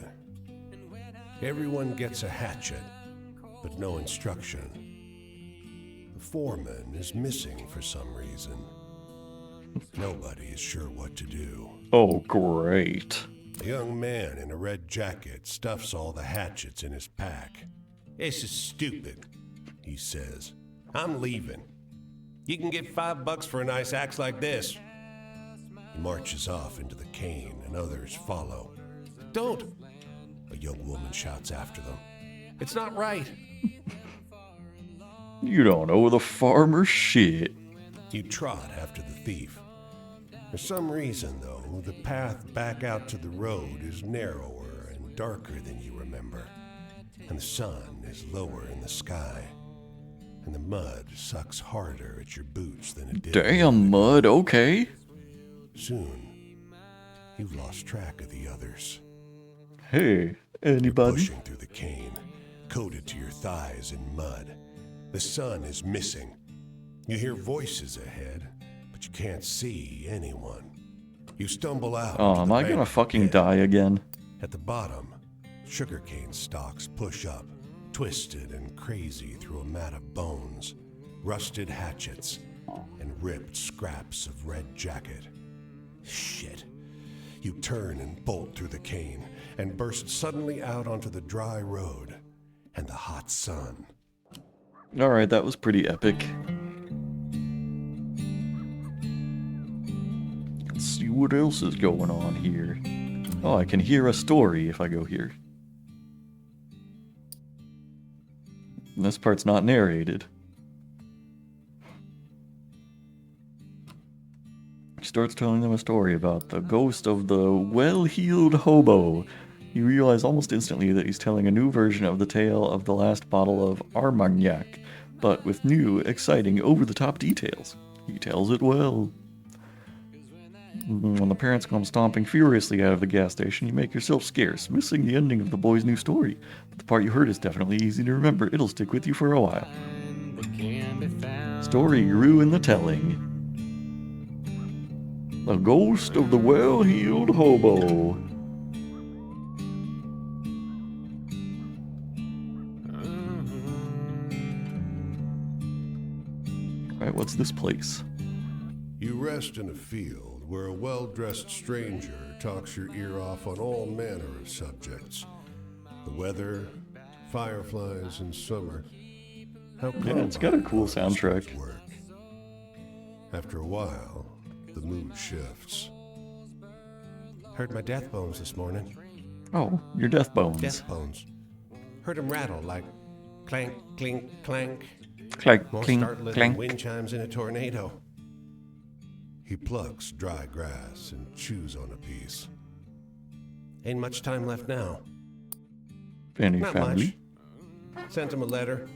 Everyone gets a hatchet, but no instruction. The foreman is missing for some reason. Nobody is sure what to do. Oh, great. A young man in a red jacket stuffs all the hatchets in his pack. This is stupid, he says. I'm leaving. You can get $5 for a nice axe like this. He marches off into the cane and others follow. Don't! A young woman shouts after them. It's not right. You don't know the farmer shit. You trot after the thief. For some reason, though, the path back out to the road is narrower and darker than you remember. And the sun is lower in the sky. And the mud sucks harder at your boots than it did. Damn, mud, okay. Soon, you've lost track of the others. Hey, You're anybody? pushing through the cane, coated to your thighs in mud. The sun is missing. You hear voices ahead, but you can't see anyone. You stumble out. Oh, onto am the I gonna bank fucking ahead. die again? At the bottom, sugarcane stalks push up, twisted and crazy through a mat of bones, rusted hatchets, and ripped scraps of red jacket. Shit. You turn and bolt through the cane and burst suddenly out onto the dry road and the hot sun. Alright, that was pretty epic. Let's see what else is going on here. Oh, I can hear a story if I go here. And this part's not narrated. He starts telling them a story about the ghost of the well-heeled hobo. You realize almost instantly that he's telling a new version of the tale of the last bottle of Armagnac, but with new, exciting, over-the-top details. He tells it well. When the parents come stomping furiously out of the gas station, you make yourself scarce, missing the ending of the boy's new story. But the part you heard is definitely easy to remember. It'll stick with you for a while. Story grew in the telling. The ghost of the well-heeled hobo. Alright, what's this place? You rest in a field where a well-dressed stranger talks your ear off on all manner of subjects. The weather, fireflies in summer. How Yeah, it's got a cool soundtrack. Work. After a while, the mood shifts. Heard my death bones this morning. Oh, your death bones. Death bones. Heard them rattle like clank, clink, clank. Clank, More clink, startling than clank. wind chimes in a tornado. He plucks dry grass and chews on a piece. Ain't much time left now. Any Not family? much. Sent him a letter,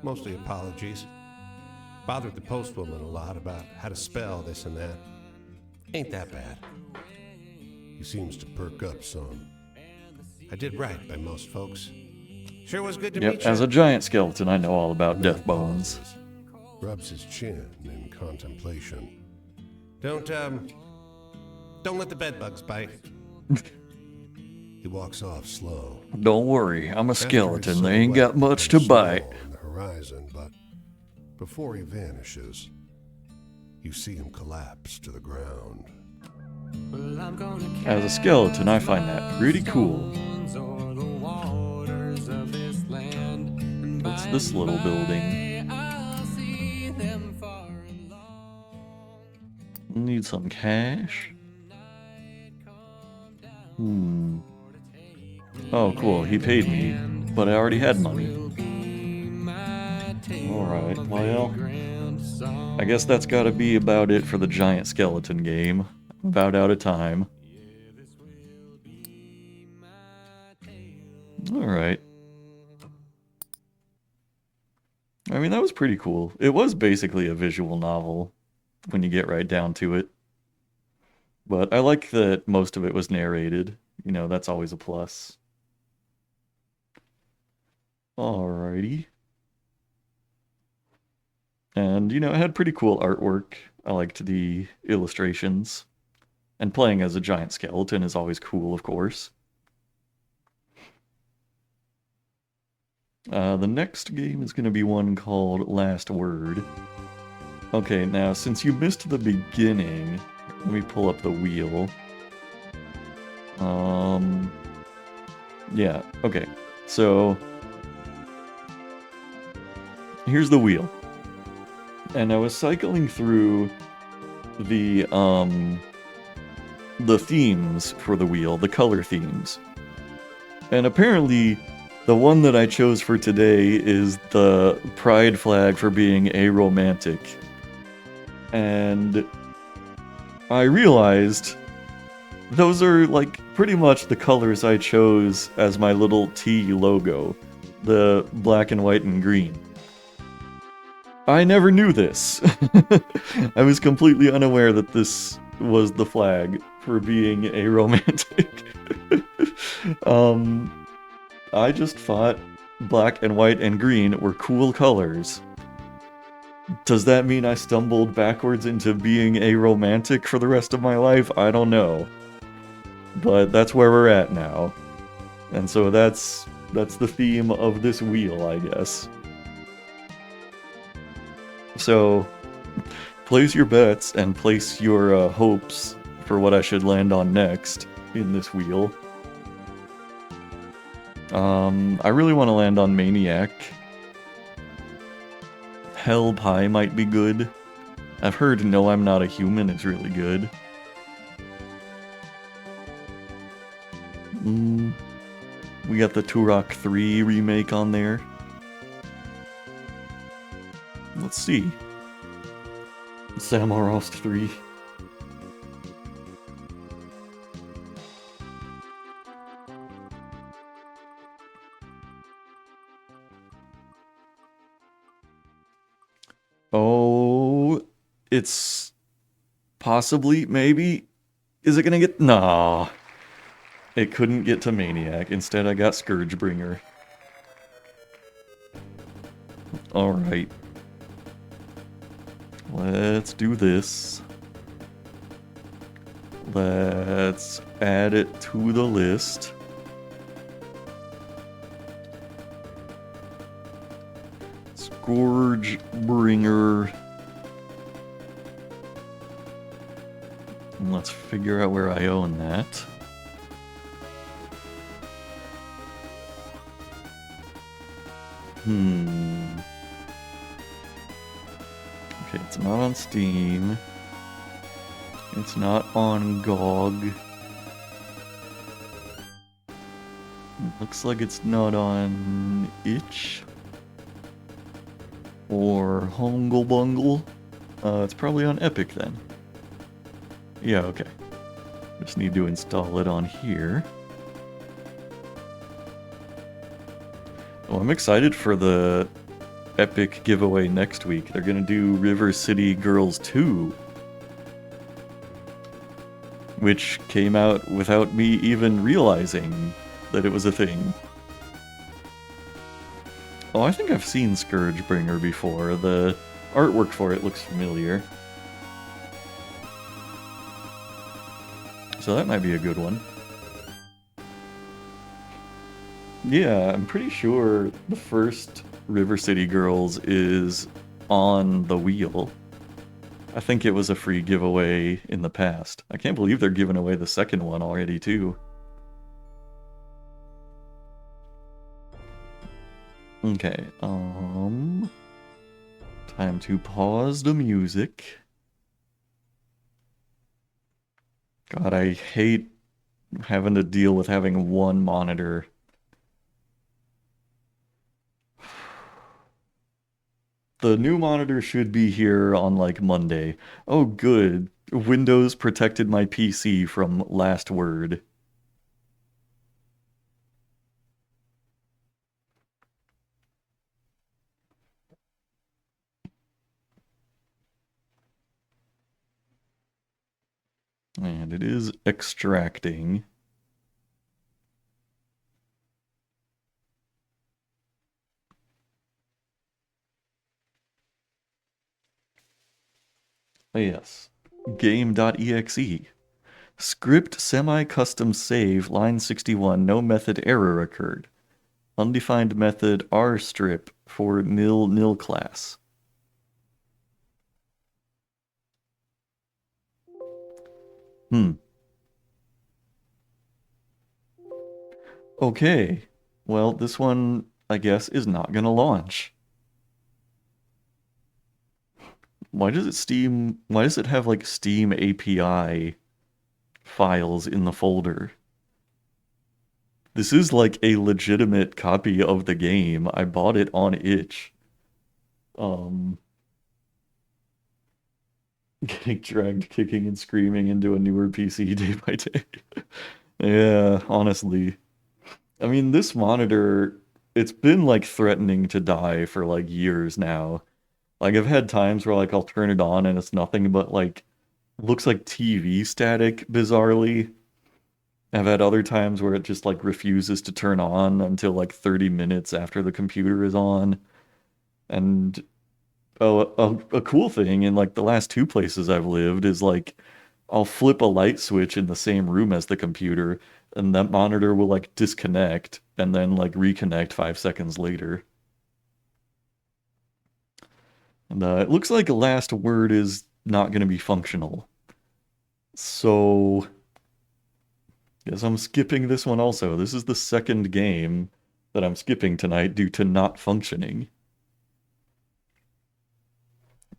mostly apologies. Bothered the postwoman a lot about how to spell this and that. Ain't that bad. He seems to perk up some. I did right by most folks. Sure was good to meet Yep, you. as a giant skeleton, I know all about death bones. Rubs his chin in contemplation. Don't let the bedbugs bite. He walks off slow. Don't worry, I'm a After skeleton. his They ain't got silhouette much to becomes bite. small on the horizon, but before he vanishes, you see him collapse to the ground. As a skeleton, I find that pretty cool. What's this little building? Need some cash? Oh, cool. He paid me, but I already had money. Alright, well, I guess that's gotta be about it for the giant skeleton game. I'm about out of time. Alright. I mean, that was pretty cool. It was basically a visual novel when you get right down to it. But I like that most of it was narrated. You know, that's always a plus. Alrighty. And, you know, it had pretty cool artwork. I liked the illustrations. And playing as a giant skeleton is always cool, of course. The next game is going to be one called Last Word. Okay, now, since you missed the beginning, let me pull up the wheel. Yeah, okay. So, here's the wheel. And I was cycling through the themes for the wheel, the color themes. And apparently, the one that I chose for today is the pride flag for being aromantic. And I realized those are like pretty much the colors I chose as my little T logo, the black and white and green. I never knew this. I was completely unaware that this was the flag for being aromantic. I just thought black and white and green were cool colors. Does that mean I stumbled backwards into being aromantic for the rest of my life? I don't know. But that's where we're at now. And so that's the theme of this wheel, I guess. So, place your bets and place your hopes for what I should land on next in this wheel. I really want to land on Maniac. Hell Pie might be good. I've heard No I'm Not a Human is really good. We got the Turok 3 remake on there. Let's see. Samorost 3. Oh, it's possibly, maybe. Is it gonna get... Nah. It couldn't get to Maniac. Instead, I got Scourgebringer. Alright. Let's do this. Let's add it to the list. Scourgebringer. And let's figure out where I own that. Okay, it's not on Steam. It's not on GOG. Looks like it's not on Itch. Or Hungle Bungle. It's probably on Epic then. Yeah, okay. Just need to install it on here. Well, I'm excited for the Epic giveaway next week. They're gonna do River City Girls 2. Which came out without me even realizing that it was a thing. Oh, I think I've seen Scourgebringer before. The artwork for it looks familiar. So that might be a good one. Yeah, I'm pretty sure the first River City Girls is on the wheel. I think it was a free giveaway in the past. I can't believe they're giving away the second one already, too. Okay, time to pause the music. God, I hate having to deal with having one monitor. The new monitor should be here on, like, Monday. Oh, good. Windows protected my PC from Last Word. And it is extracting. Oh, yes. Game.exe. Script semi-custom save, line 61, no method error occurred. Undefined method rstrip for nil class. Okay. Well, this one, I guess, is not gonna launch. Why does it have like Steam API files in the folder? This is like a legitimate copy of the game. I bought it on itch. Getting dragged kicking and screaming into a newer PC day by day. Yeah, honestly. I mean, this monitor, it's been like threatening to die for like years now. Like I've had times where like I'll turn it on and it's nothing but like looks like TV static bizarrely. I've had other times where it just like refuses to turn on until like 30 minutes after the computer is on. And a cool thing in like the last two places I've lived is like I'll flip a light switch in the same room as the computer and that monitor will like disconnect and then like reconnect 5 seconds later. And it looks like last word is not going to be functional. So, guess I'm skipping this one also. This is the second game that I'm skipping tonight due to not functioning.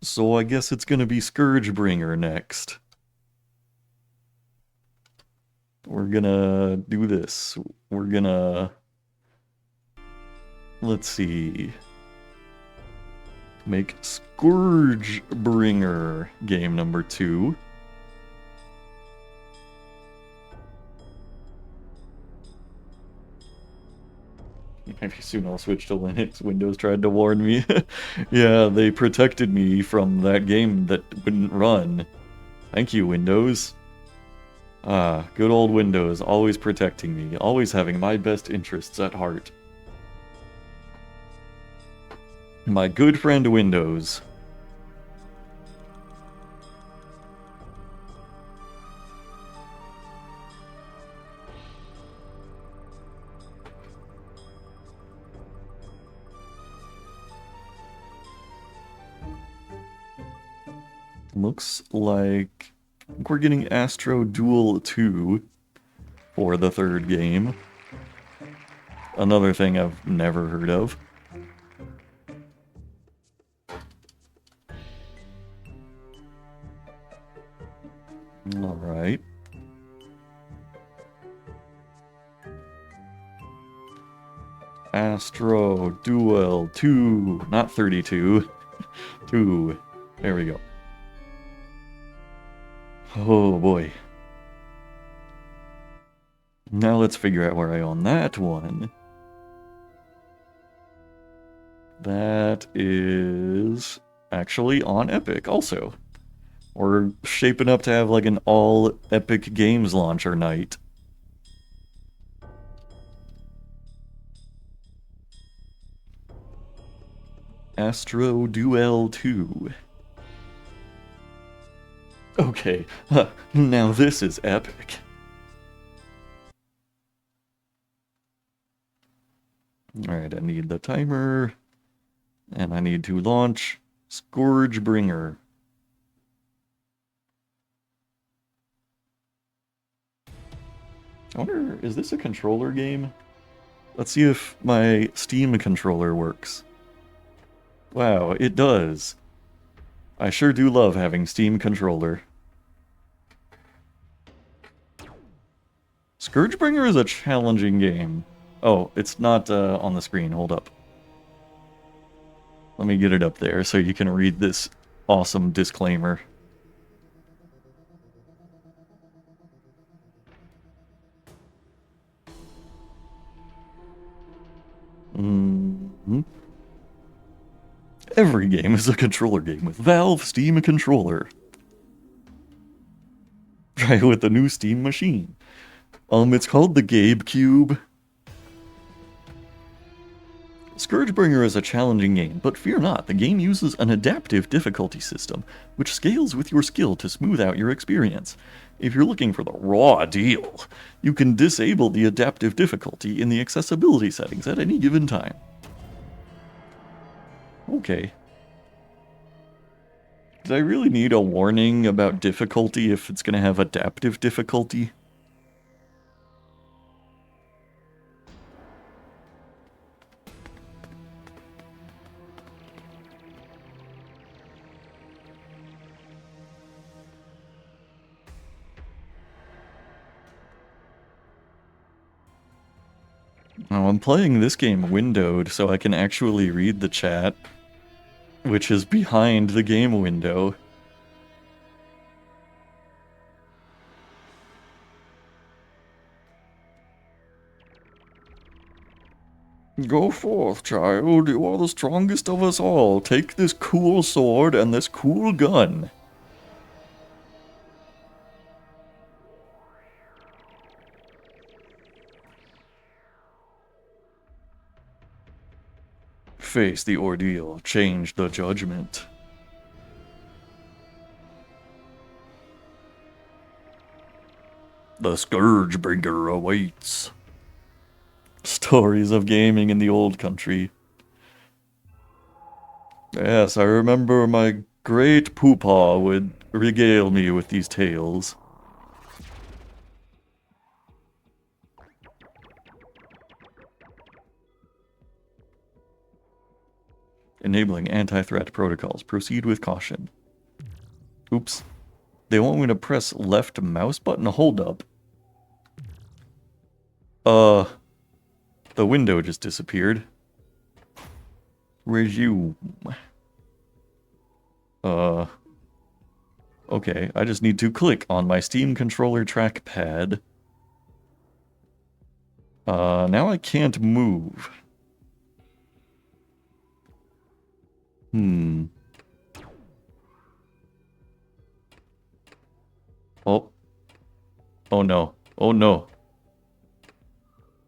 So I guess it's going to be Scourgebringer next. We're gonna do this. We're gonna... Let's see... Make Scourgebringer game number 2. Maybe soon I'll switch to Linux. Windows tried to warn me. Yeah, they protected me from that game that wouldn't run. Thank you, Windows. Ah, good old Windows, always protecting me, always having my best interests at heart. My good friend Windows. Looks like we're getting Astro Duel 2 for the third game. Another thing I've never heard of. Alright. Astro Duel 2, not 32. 2. There we go. Oh boy. Now let's figure out where I own that one. That is actually on Epic also. We're shaping up to have like an all Epic Games launcher night. Astro Duel 2. Okay, now this is epic. Alright, I need the timer. And I need to launch Scourgebringer. I wonder, is this a controller game? Let's see if my Steam controller works. Wow, it does. I sure do love having Steam controller. Scourgebringer is a challenging game. Oh, it's not on the screen. Hold up. Let me get it up there so you can read this awesome disclaimer. Every game is a controller game with Valve Steam Controller. Try it with the new Steam machine. It's called the Gabe Cube. Scourgebringer is a challenging game, but fear not, the game uses an adaptive difficulty system, which scales with your skill to smooth out your experience. If you're looking for the raw deal, you can disable the adaptive difficulty in the accessibility settings at any given time. Okay. Did I really need a warning about difficulty if it's going to have adaptive difficulty? Oh, I'm playing this game windowed so I can actually read the chat, which is behind the game window. Go forth, child. You are the strongest of us all. Take this cool sword and this cool gun. Face the ordeal. Change the judgment. The Scourgebringer awaits. Stories of gaming in the old country. Yes, I remember my great Poopaw would regale me with these tales. Enabling anti-threat protocols. Proceed with caution. Oops. They want me to press left mouse button? Hold up. The window just disappeared. Resume. Okay, I just need to click on my Steam controller trackpad. Now I can't move. Oh. Oh no. Oh no.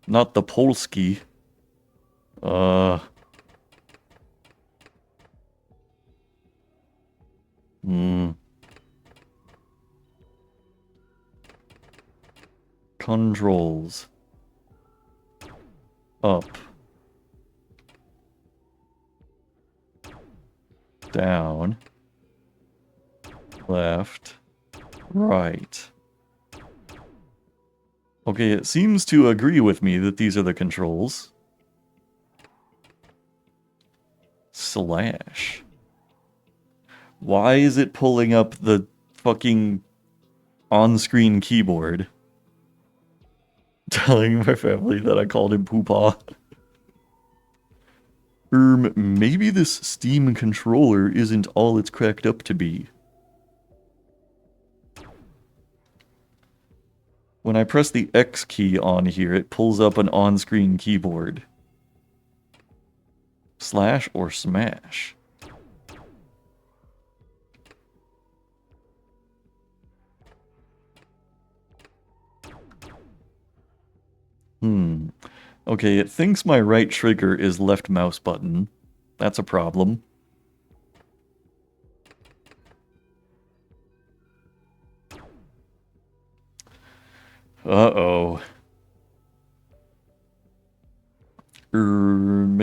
Not the Polski. Controls. Up. Down. Left. Right. Okay, it seems to agree with me that these are the controls. Slash. Why is it pulling up the fucking on-screen keyboard? Telling my family that I called him Poopaw. Maybe this Steam controller isn't all it's cracked up to be. When I press the X key on here, it pulls up an on-screen keyboard. Slash or smash? Okay, it thinks my right trigger is left mouse button. That's a problem. Uh-oh.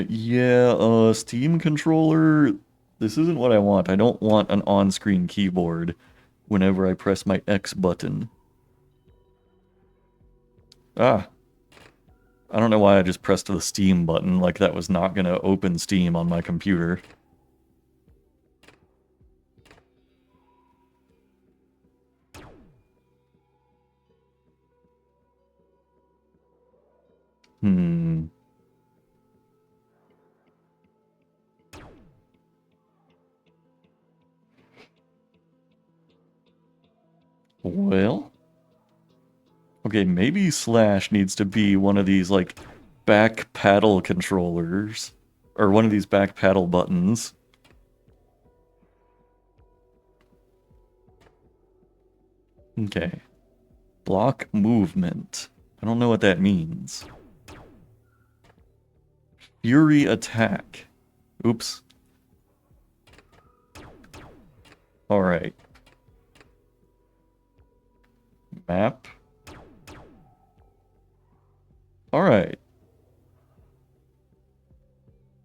Yeah, Steam controller. This isn't what I want. I don't want an on-screen keyboard whenever I press my X button. Ah. I don't know why I just pressed the Steam button, like that was not gonna open Steam on my computer. Well... Okay, maybe slash needs to be one of these, like, back paddle controllers. Or one of these back paddle buttons. Okay. Block movement. I don't know what that means. Fury attack. Oops. Alright. Map. Alright.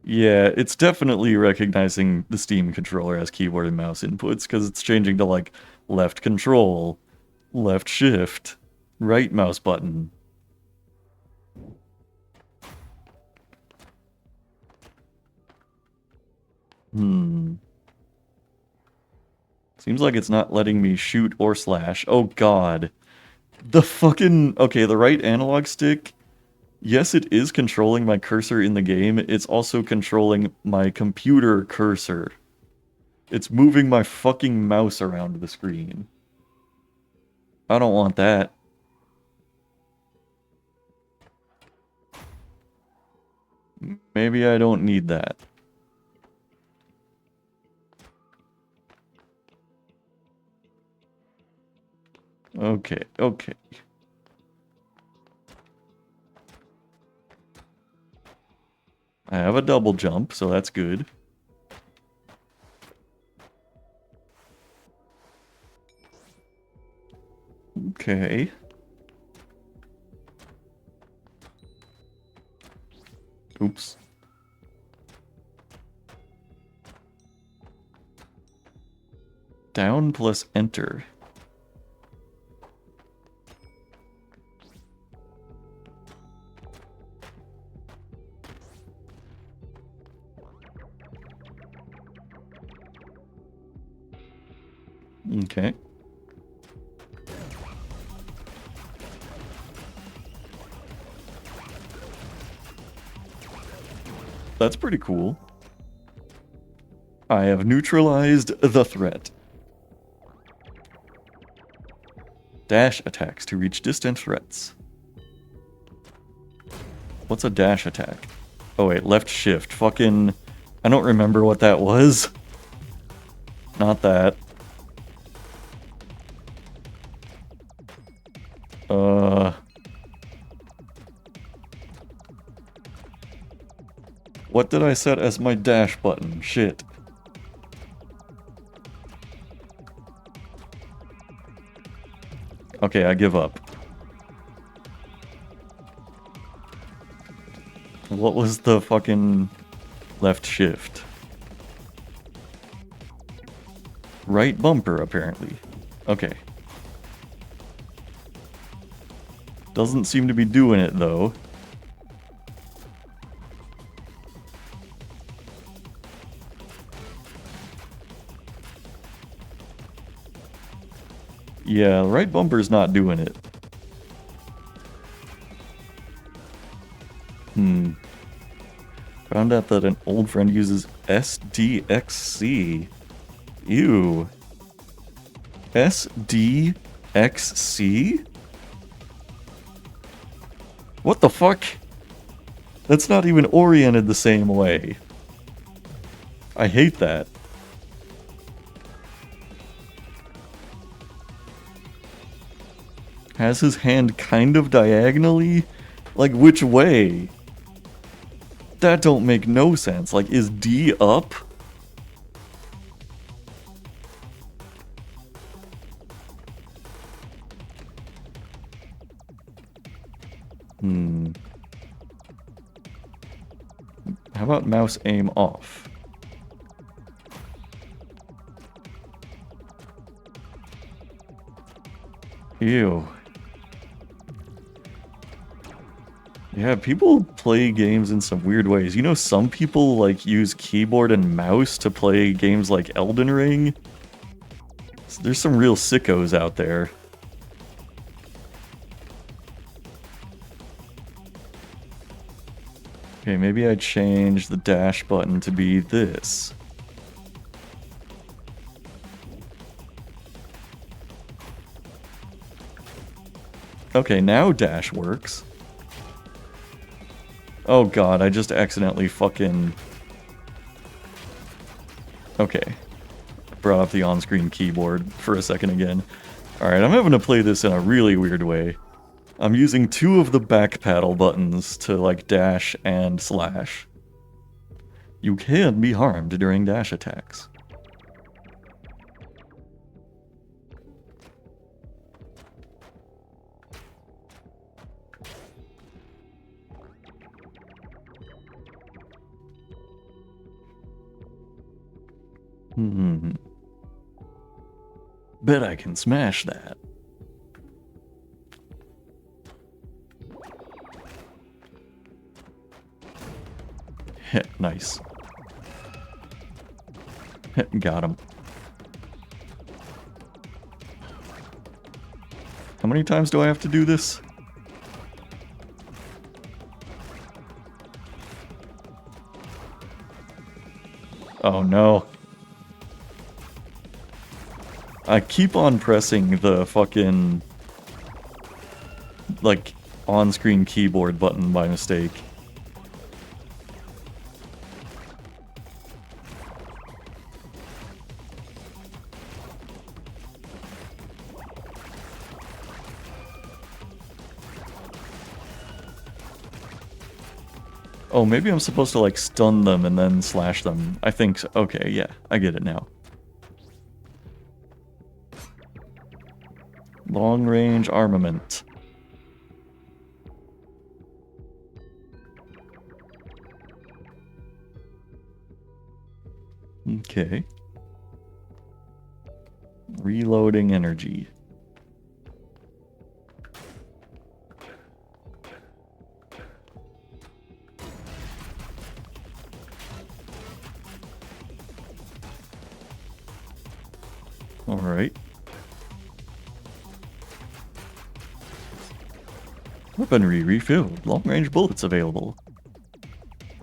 Yeah, it's definitely recognizing the Steam controller as keyboard and mouse inputs, because it's changing to, like, left control, left shift, right mouse button. Seems like it's not letting me shoot or slash. Oh god. The fucking... Okay, the right analog stick... Yes, it is controlling my cursor in the game. It's also controlling my computer cursor. It's moving my fucking mouse around the screen. I don't want that. Maybe I don't need that. Okay, okay. I have a double jump, so that's good. Okay. Oops. Down plus enter. Okay. That's pretty cool. I have neutralized the threat. Dash attacks to reach distant threats. What's a dash attack? Oh wait, left shift. Fucking... I don't remember what that was. Not that. What did I set as my dash button? Shit. Okay, I give up. What was the fucking left shift? Right bumper, apparently. Okay. Doesn't seem to be doing it, though. Yeah, right bumper's not doing it. Found out that an old friend uses SDXC. Ew. SDXC? What the fuck? That's not even oriented the same way. I hate that. Has his hand kind of diagonally? Like, which way? That don't make no sense. Like, is D up? How about mouse aim off? Ew. Yeah, people play games in some weird ways. You know, some people, like, use keyboard and mouse to play games like Elden Ring. There's some real sickos out there. Okay, maybe I change the dash button to be this. Okay, now dash works. Oh god, I just accidentally fucking... Okay. Brought up the on-screen keyboard for a second again. Alright, I'm having to play this in a really weird way. I'm using two of the back paddle buttons to, like, dash and slash. You can be harmed during dash attacks. Bet I can smash that. Heh, nice. Heh, got him. How many times do I have to do this? Oh no. I keep on pressing the fucking, like, on-screen keyboard button by mistake. Oh, maybe I'm supposed to, like, stun them and then slash them. I think so. Okay, yeah, I get it now. Long-range armament. Okay. Reloading energy. All right. Weaponry refilled. Long-range bullets available.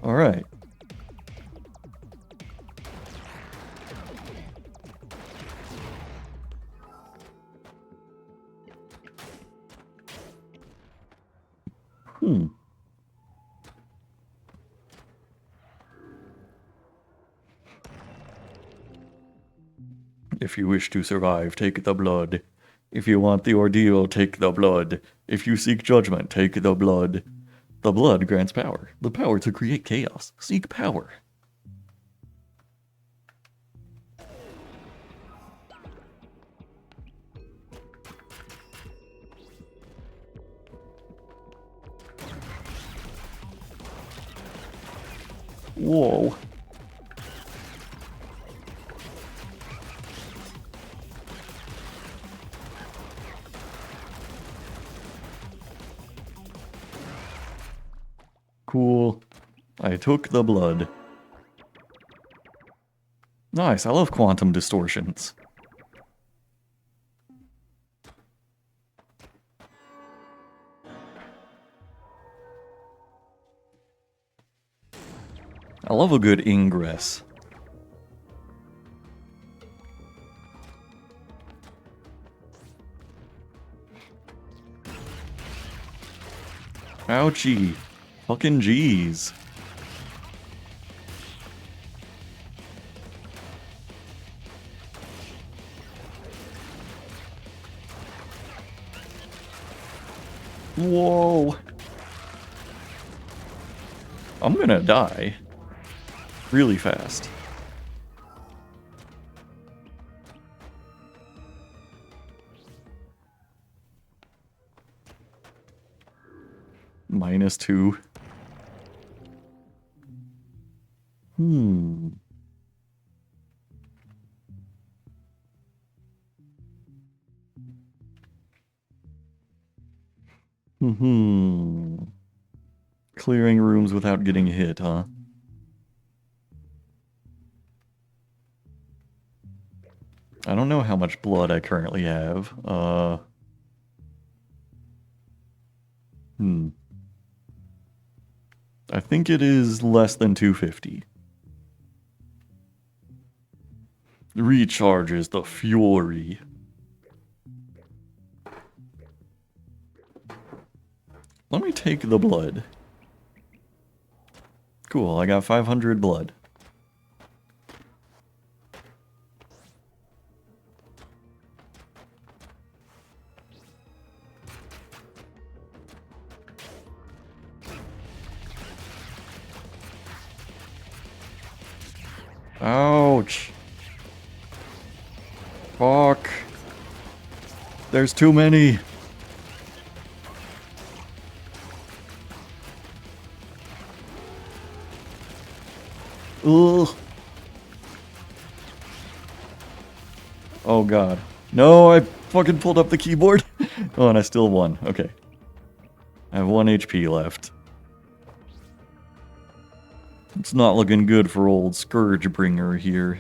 All right. If you wish to survive, take the blood. If you want the ordeal, take the blood. If you seek judgment, take the blood. The blood grants power. The power to create chaos. Seek power. Whoa. Cool. I took the blood. Nice, I love quantum distortions. I love a good ingress. Ouchie. Fucking G's. Whoa. I'm gonna die. Really fast. -2. Clearing rooms without getting hit, huh? I don't know how much blood I currently have. I think it is less than 250. Recharges the fury. Let me take the blood. Cool, I got 500 blood. Ouch. Fuck. There's too many. Ugh. Oh god. No, I fucking pulled up the keyboard. Oh, and I still won. Okay. I have 1 HP left. It's not looking good for old Scourgebringer here.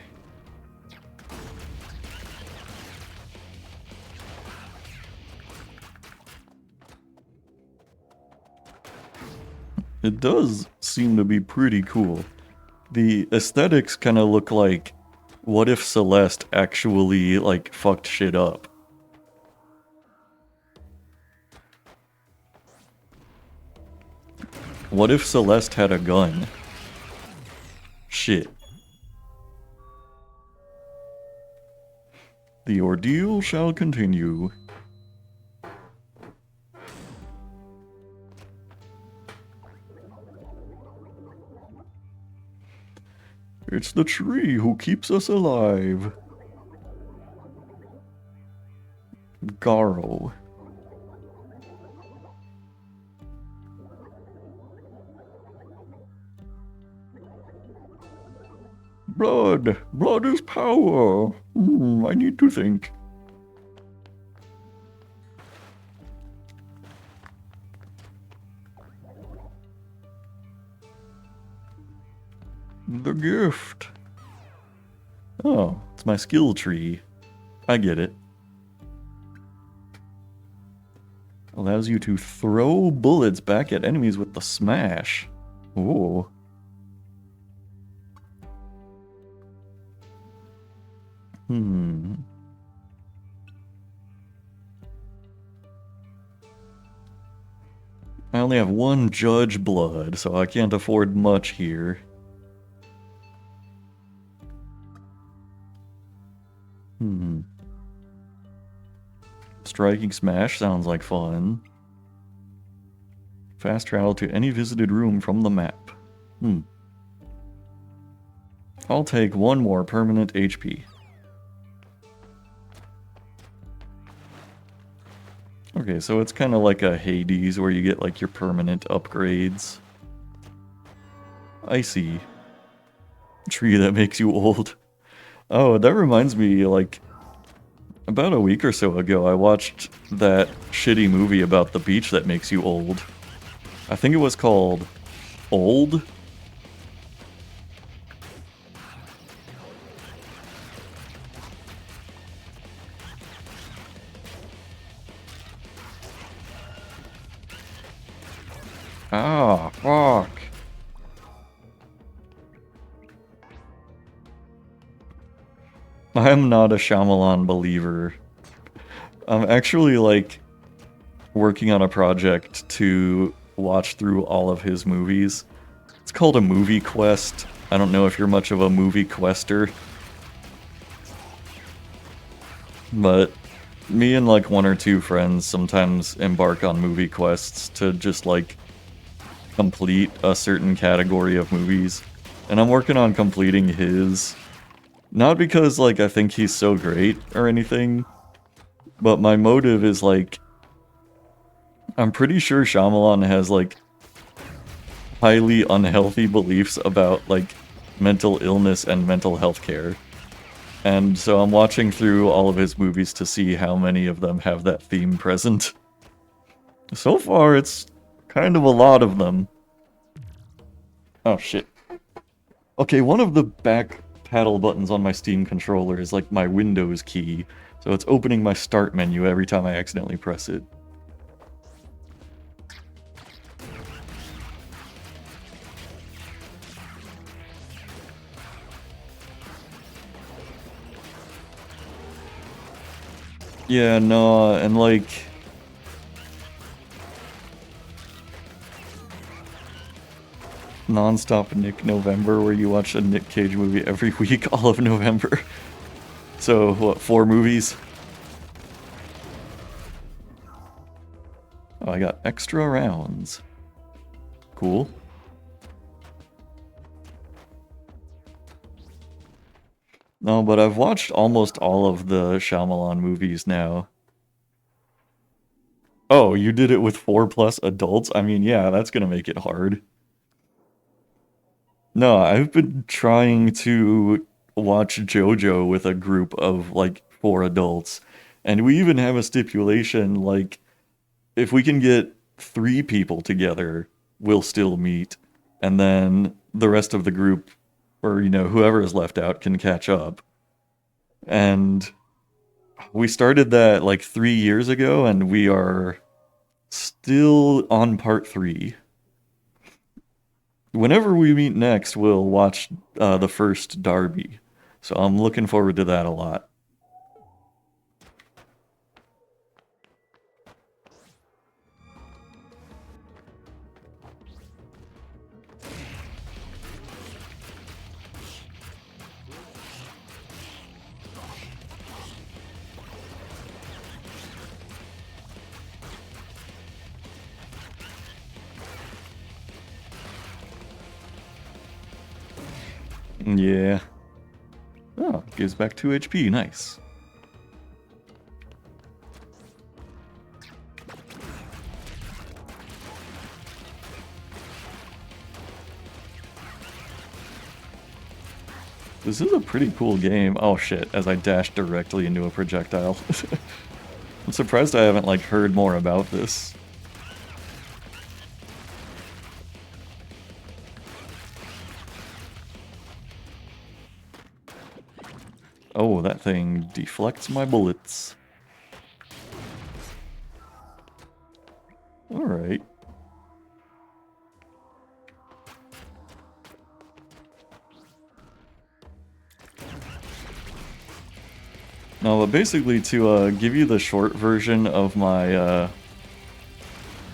It does seem to be pretty cool. The aesthetics kind of look like, what if Celeste actually, like, fucked shit up? What if Celeste had a gun? Shit. The ordeal shall continue. It's the tree who keeps us alive. Garo. Blood! Blood is power! I need to think. The gift. Oh, it's my skill tree. I get it. Allows you to throw bullets back at enemies with the smash. Ooh. I only have 1 judge blood, so I can't afford much here. Striking smash sounds like fun. Fast travel to any visited room from the map. I'll take 1 more permanent HP. Okay, so it's kind of like a Hades where you get like your permanent upgrades. I see. Tree that makes you old. Oh, that reminds me, like, about a week or so ago, I watched that shitty movie about the beach that makes you old. I think it was called Old. Ah, fuck. I'm not a Shyamalan believer. I'm actually, like, working on a project to watch through all of his movies. It's called a movie quest. I don't know if you're much of a movie quester. But me and, like, 1 or 2 friends sometimes embark on movie quests to just, like, complete a certain category of movies. And I'm working on completing his. Not because, like, I think he's so great or anything, but my motive is, like, I'm pretty sure Shyamalan has, like, highly unhealthy beliefs about, like, mental illness and mental health care. And so I'm watching through all of his movies to see how many of them have that theme present. So far, it's kind of a lot of them. Oh, shit. Okay, one of the back paddle buttons on my Steam controller is like my Windows key, so it's opening my start menu every time I accidentally press it. Yeah, no, and like... Non-stop Nick November, where you watch a Nick Cage movie every week, all of November. So, what, 4 movies? Oh, I got extra rounds. Cool. No, but I've watched almost all of the Shyamalan movies now. Oh, you did it with 4+ adults? I mean, yeah, that's gonna make it hard. No, I've been trying to watch JoJo with a group of like 4 adults. And we even have a stipulation like if we can get 3 people together, we'll still meet. And then the rest of the group, or whoever is left out, can catch up. And we started that like 3 years ago, and we are still on part 3. Whenever we meet next, we'll watch the first Derby. So I'm looking forward to that a lot. Yeah. Oh, gives back 2 HP. Nice. This is a pretty cool game. Oh shit, as I dash directly into a projectile. I'm surprised I haven't like heard more about this. Oh, that thing deflects my bullets. Alright. No, but basically to give you the short version of my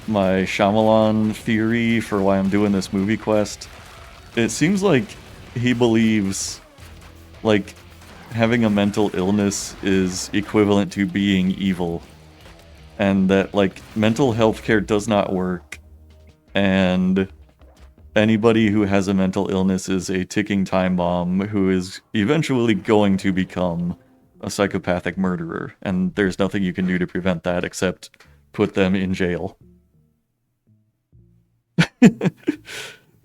my Shyamalan theory for why I'm doing this movie quest, it seems like he believes like having a mental illness is equivalent to being evil, and that like mental health care does not work, and anybody who has a mental illness is a ticking time bomb who is eventually going to become a psychopathic murderer, and there's nothing you can do to prevent that except put them in jail.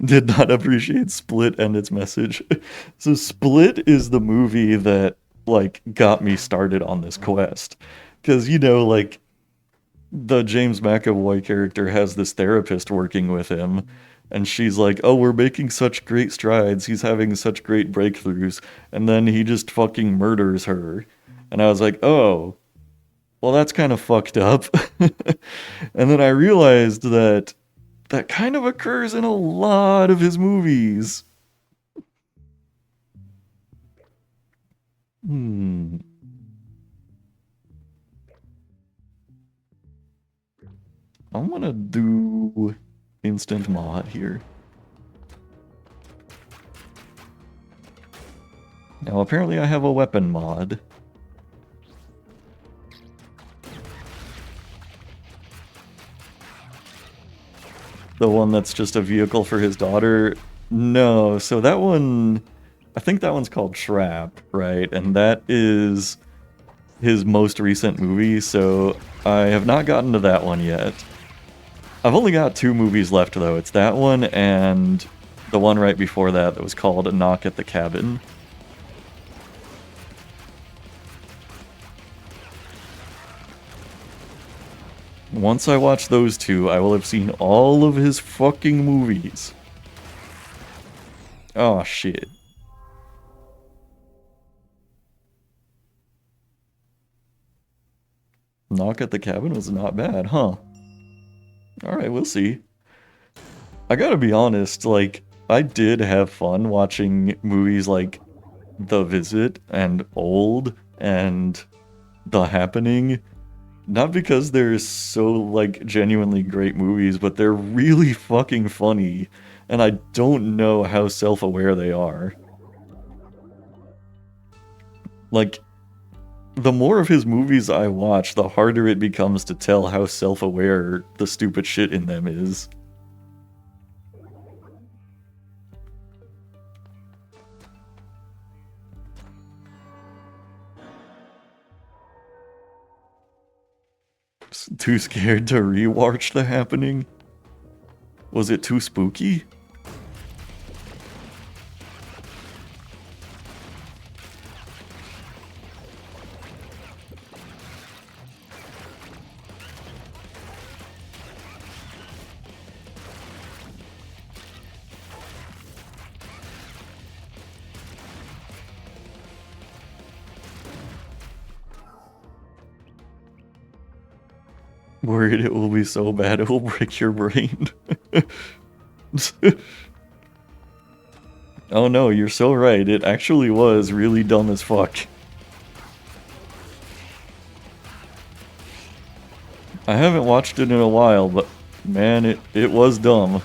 Did not appreciate Split and its message. So Split is the movie that like got me started on this quest. Cause like the James McAvoy character has this therapist working with him, and she's like, oh, we're making such great strides, he's having such great breakthroughs, and then he just fucking murders her. And I was like, oh, well, that's kind of fucked up. And then I realized that that kind of occurs in a lot of his movies. I'm gonna do instant mod here. Now apparently I have a weapon mod. The one that's just a vehicle for his daughter? No, so that one, I think that one's called Trap, right? And that is his most recent movie, so I have not gotten to that one yet. I've only got 2 movies left though. It's that one and the one right before that was called A Knock at the Cabin. Once I watch those 2, I will have seen all of his fucking movies. Oh, shit. Knock at the Cabin was not bad, huh? Alright, we'll see. I gotta be honest, like, I did have fun watching movies like The Visit and Old and The Happening. Not because they're so, like, genuinely great movies, but they're really fucking funny, and I don't know how self-aware they are. Like, the more of his movies I watch, the harder it becomes to tell how self-aware the stupid shit in them is. Too scared to rewatch the happening? Was it too spooky? Worried it will be so bad it will break your brain. Oh no, you're so right. It actually was really dumb as fuck. I haven't watched it in a while, but man, it was dumb.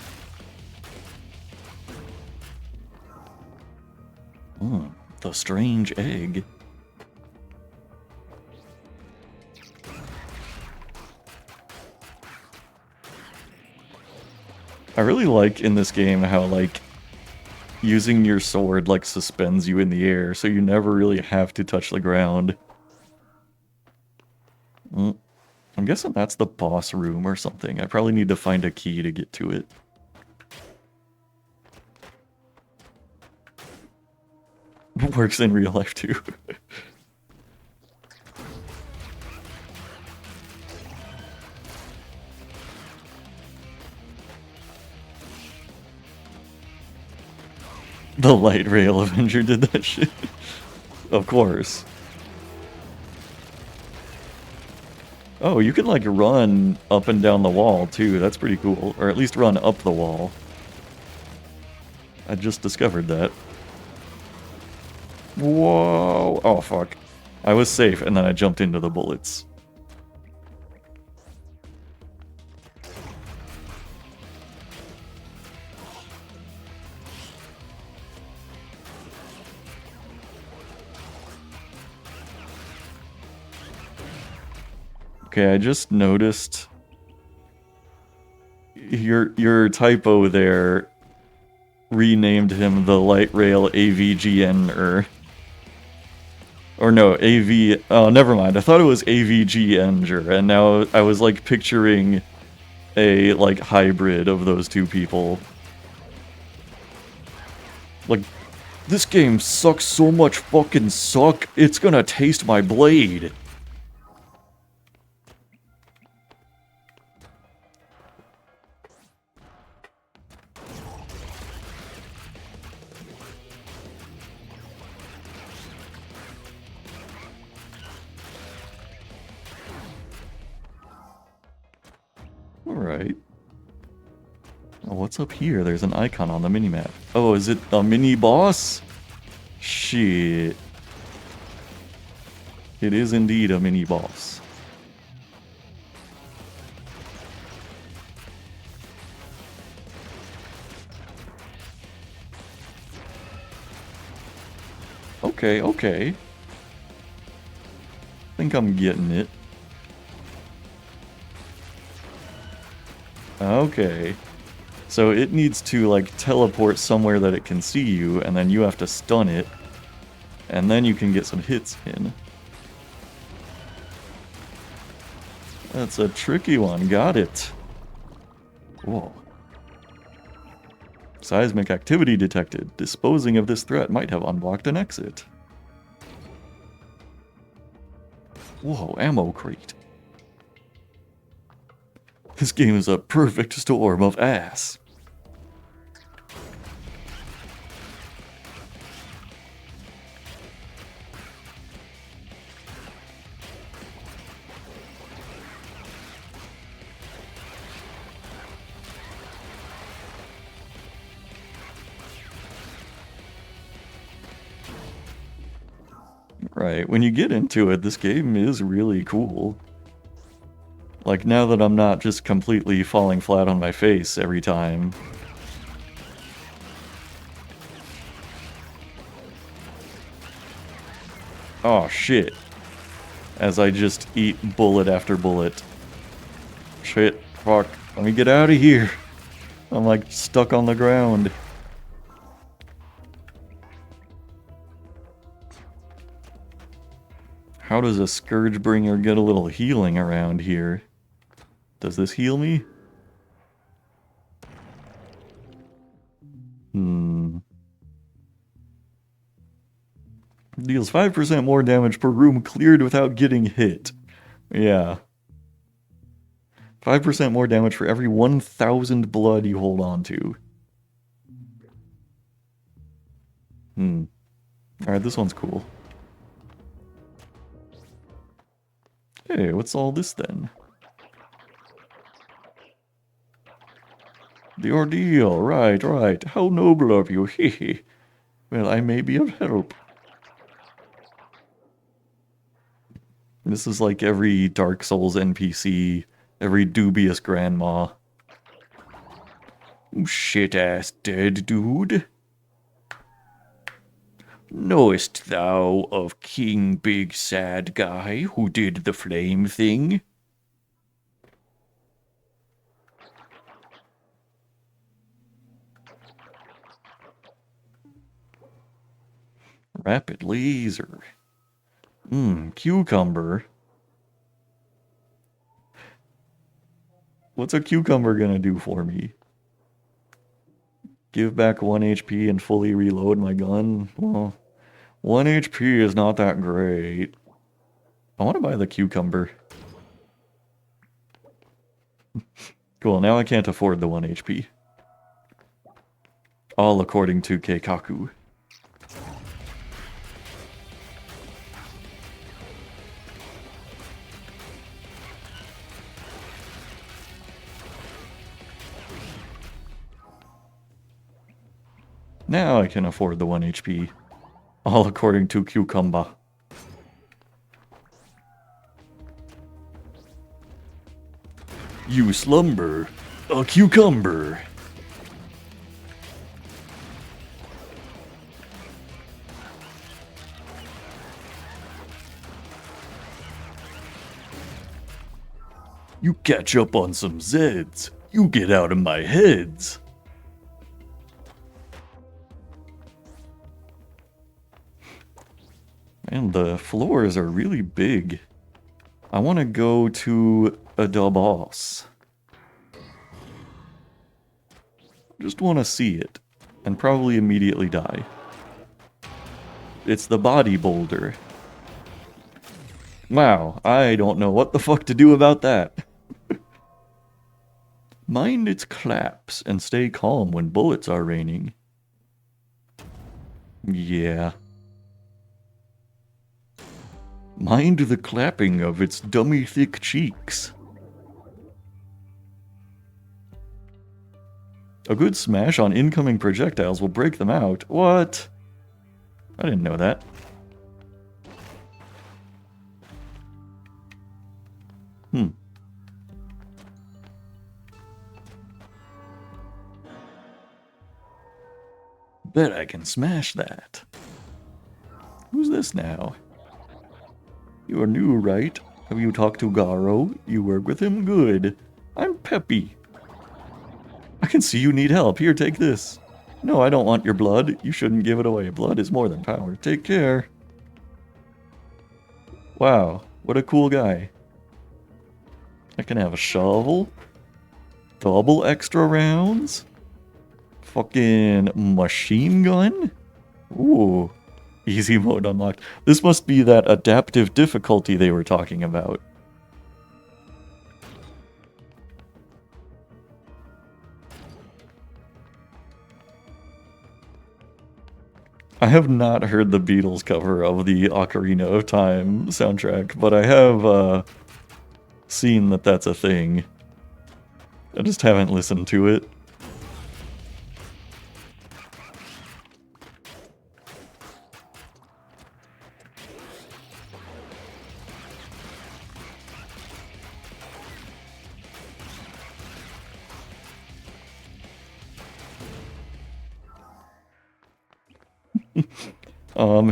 The strange egg. I really like in this game how, like, using your sword, like, suspends you in the air, so you never really have to touch the ground. I'm guessing that's the boss room or something. I probably need to find a key to get to it. Works in real life, too. The light rail Avenger did that shit. Of course. Oh, you can like run up and down the wall too. That's pretty cool. Or at least run up the wall. I just discovered that. Whoa. Oh, fuck. I was safe and then I jumped into the bullets. Okay, I just noticed your typo there renamed him the Light Rail AVGN or no, AV, oh, never mind. I thought it was AVG-Enger, and now I was like picturing a like hybrid of those two people. Like, this game sucks so much fucking suck, it's gonna taste my blade. Alright. Oh, what's up here? There's an icon on the minimap. Oh, is it a mini boss? Shit. It is indeed a mini boss. Okay, okay. I think I'm getting it. Okay. So it needs to, like, teleport somewhere that it can see you, and then you have to stun it. And then you can get some hits in. That's a tricky one. Got it. Whoa. Seismic activity detected. Disposing of this threat might have unblocked an exit. Whoa, ammo crate. This game is a perfect storm of ass. Right, when you get into it, this game is really cool. Like, now that I'm not just completely falling flat on my face every time. Oh, shit. As I just eat bullet after bullet. Shit, fuck. Let me get out of here. I'm, like, stuck on the ground. How does a Scourgebringer get a little healing around here? Does this heal me? Deals 5% more damage per room cleared without getting hit. Yeah. 5% more damage for every 1,000 blood you hold on to. Alright, this one's cool. Hey, what's all this then? The ordeal, right. How noble of you, hehe. Well, I may be of help. This is like every Dark Souls NPC, every dubious grandma. Shit-ass dead dude. Knowest thou of King Big Sad Guy who did the flame thing? Rapid laser. Cucumber. What's a cucumber gonna do for me? Give back 1 HP and fully reload my gun? Well, 1 HP is not that great. I want to buy the cucumber. Cool, now I can't afford the 1 HP. All according to Keikaku. Now I can afford the 1 HP. All according to Cucumber. You slumber, a cucumber. You catch up on some Zeds. You get out of my heads. And the floors are really big. I want to go to a boss. Just want to see it. And probably immediately die. It's the body boulder. Wow, I don't know what the fuck to do about that. Mind its claps and stay calm when bullets are raining. Yeah. Mind the clapping of its dummy thick cheeks. A good smash on incoming projectiles will break them out. What? I didn't know that. Bet I can smash that. Who's this now? You are new, right? Have you talked to Garo? You work with him? Good. I'm Peppy. I can see you need help. Here, take this. No, I don't want your blood. You shouldn't give it away. Blood is more than power. Take care. Wow, what a cool guy. I can have a shovel. Double extra rounds. Fucking machine gun? Ooh. Easy mode unlocked. This must be that adaptive difficulty they were talking about. I have not heard the Beatles cover of the Ocarina of Time soundtrack, but I have seen that that's a thing. I just haven't listened to it.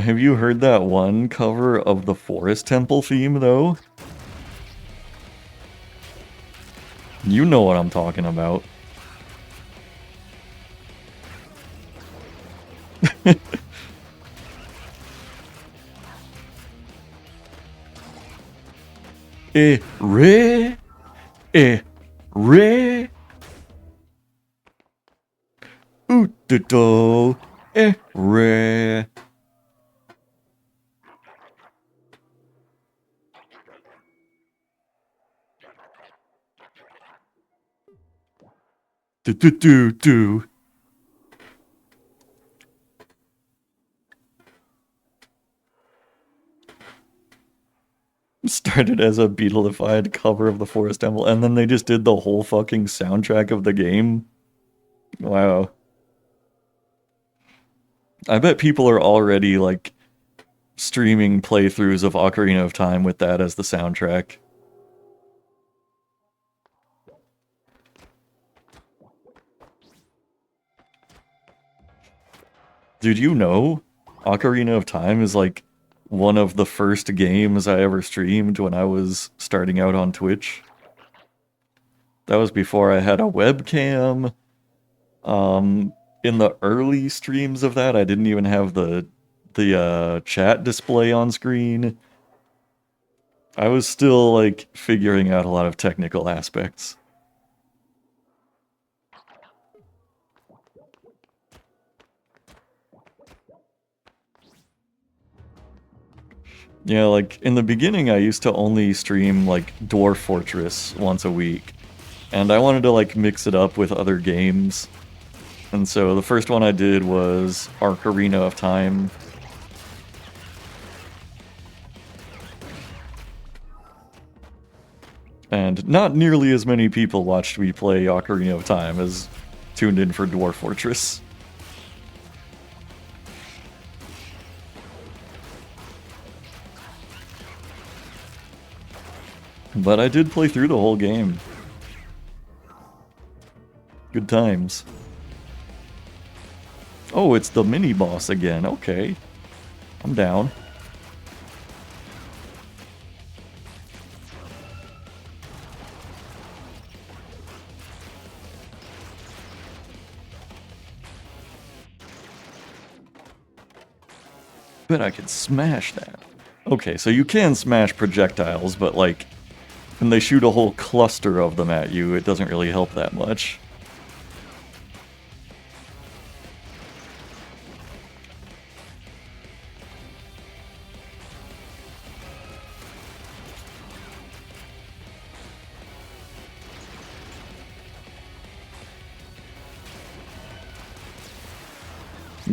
Have you heard that one cover of the Forest Temple theme, though? You know what I'm talking about. Ooh-do-do. Re. Do-do-do-do. Started as a Beatleified cover of the Forest Temple, and then they just did the whole fucking soundtrack of the game. Wow. I bet people are already, like, streaming playthroughs of Ocarina of Time with that as the soundtrack. Did you know Ocarina of Time is, like, one of the first games I ever streamed when I was starting out on Twitch? That was before I had a webcam. In the early streams of that, I didn't even have the chat display on screen. I was still, like, figuring out a lot of technical aspects. Yeah, like, in the beginning I used to only stream, like, Dwarf Fortress once a week. And I wanted to, like, mix it up with other games. And so the first one I did was Ocarina of Time. And not nearly as many people watched me play Ocarina of Time as tuned in for Dwarf Fortress. But I did play through the whole game. Good times. Oh, it's the mini-boss again. Okay. I'm down. Bet I could smash that. Okay, so you can smash projectiles, but, like, when they shoot a whole cluster of them at you, it doesn't really help that much.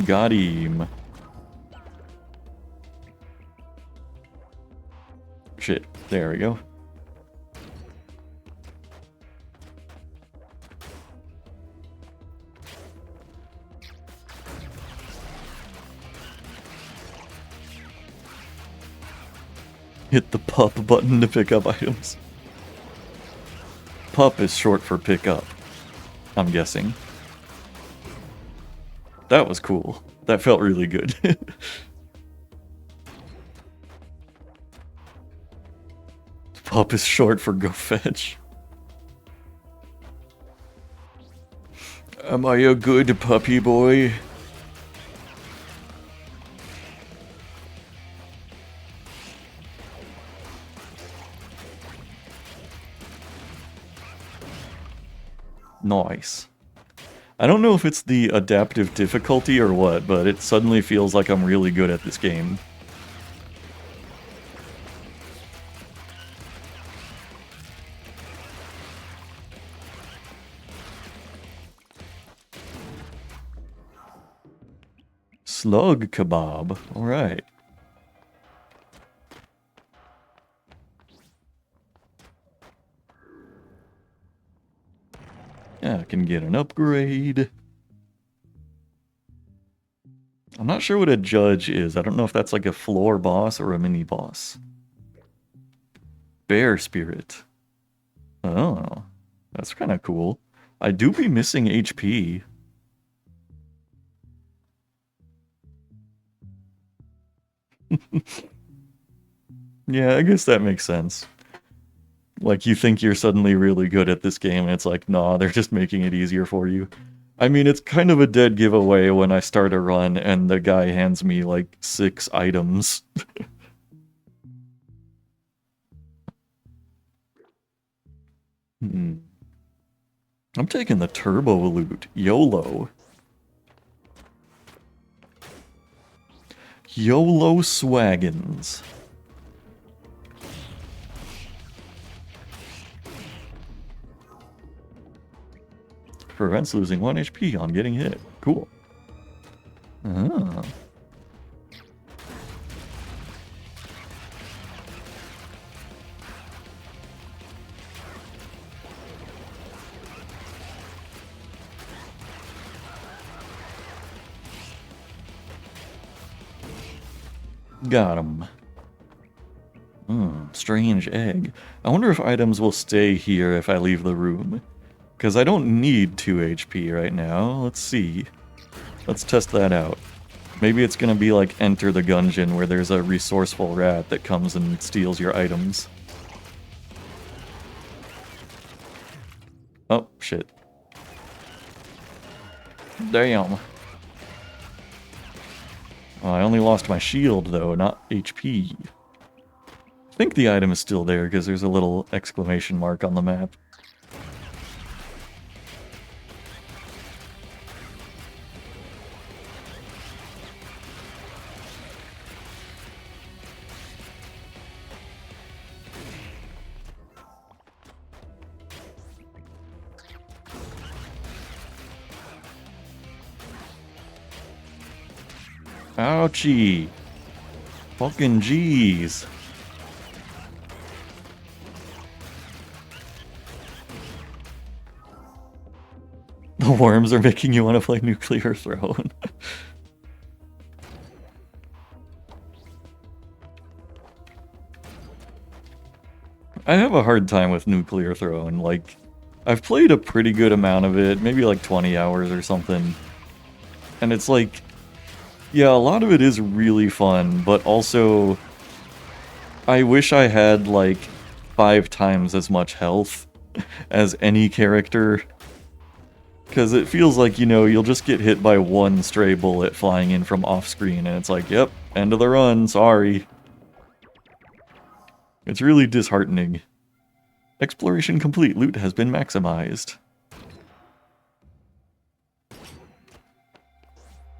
Got him. Shit, there we go. Hit the pup button to pick up items. Pup is short for pick up, I'm guessing. That was cool. That felt really good. Pup is short for go fetch. Am I a good puppy boy? Nice. I don't know if it's the adaptive difficulty or what, but it suddenly feels like I'm really good at this game. Slug kebab. Alright. Yeah, I can get an upgrade. I'm not sure what a judge is. I don't know if that's like a floor boss or a mini boss. Bear spirit. Oh, that's kind of cool. I do be missing HP. Yeah, I guess that makes sense. Like, you think you're suddenly really good at this game, and it's like, nah, they're just making it easier for you. I mean, it's kind of a dead giveaway when I start a run and the guy hands me, like, 6 items. I'm taking the turbo loot. YOLO. YOLO Swaggins. Prevents losing 1 HP on getting hit. Cool. Ah. Got him. Strange egg. I wonder if items will stay here if I leave the room. Because I don't need 2 HP right now. Let's see. Let's test that out. Maybe it's going to be like Enter the Gungeon, where there's a resourceful rat that comes and steals your items. Oh, shit. Damn. Oh, I only lost my shield, though, not HP. I think the item is still there, because there's a little exclamation mark on the map. Ouchie. Fucking jeez. The worms are making you want to play Nuclear Throne. I have a hard time with Nuclear Throne. Like, I've played a pretty good amount of it, maybe like 20 hours or something. And it's like, yeah, a lot of it is really fun, but also I wish I had like 5 times as much health as any character. Because it feels like, you know, you'll just get hit by one stray bullet flying in from off-screen, and it's like, yep, end of the run, sorry. It's really disheartening. Exploration complete, loot has been maximized.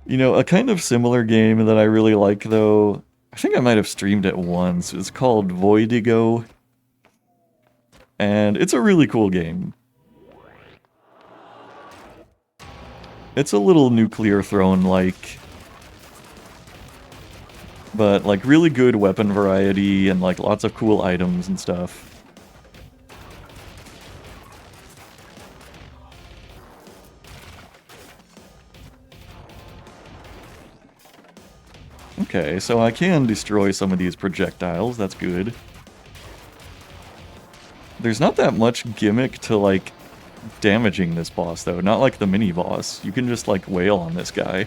You know, a kind of similar game that I really like, though, I think I might have streamed it once, it's called Voidigo. And it's a really cool game. It's a little Nuclear Throne-like, but like really good weapon variety and like lots of cool items and stuff. Okay, so I can destroy some of these projectiles, that's good. There's not that much gimmick to like damaging this boss, though. Not like the mini-boss. You can just, like, wail on this guy.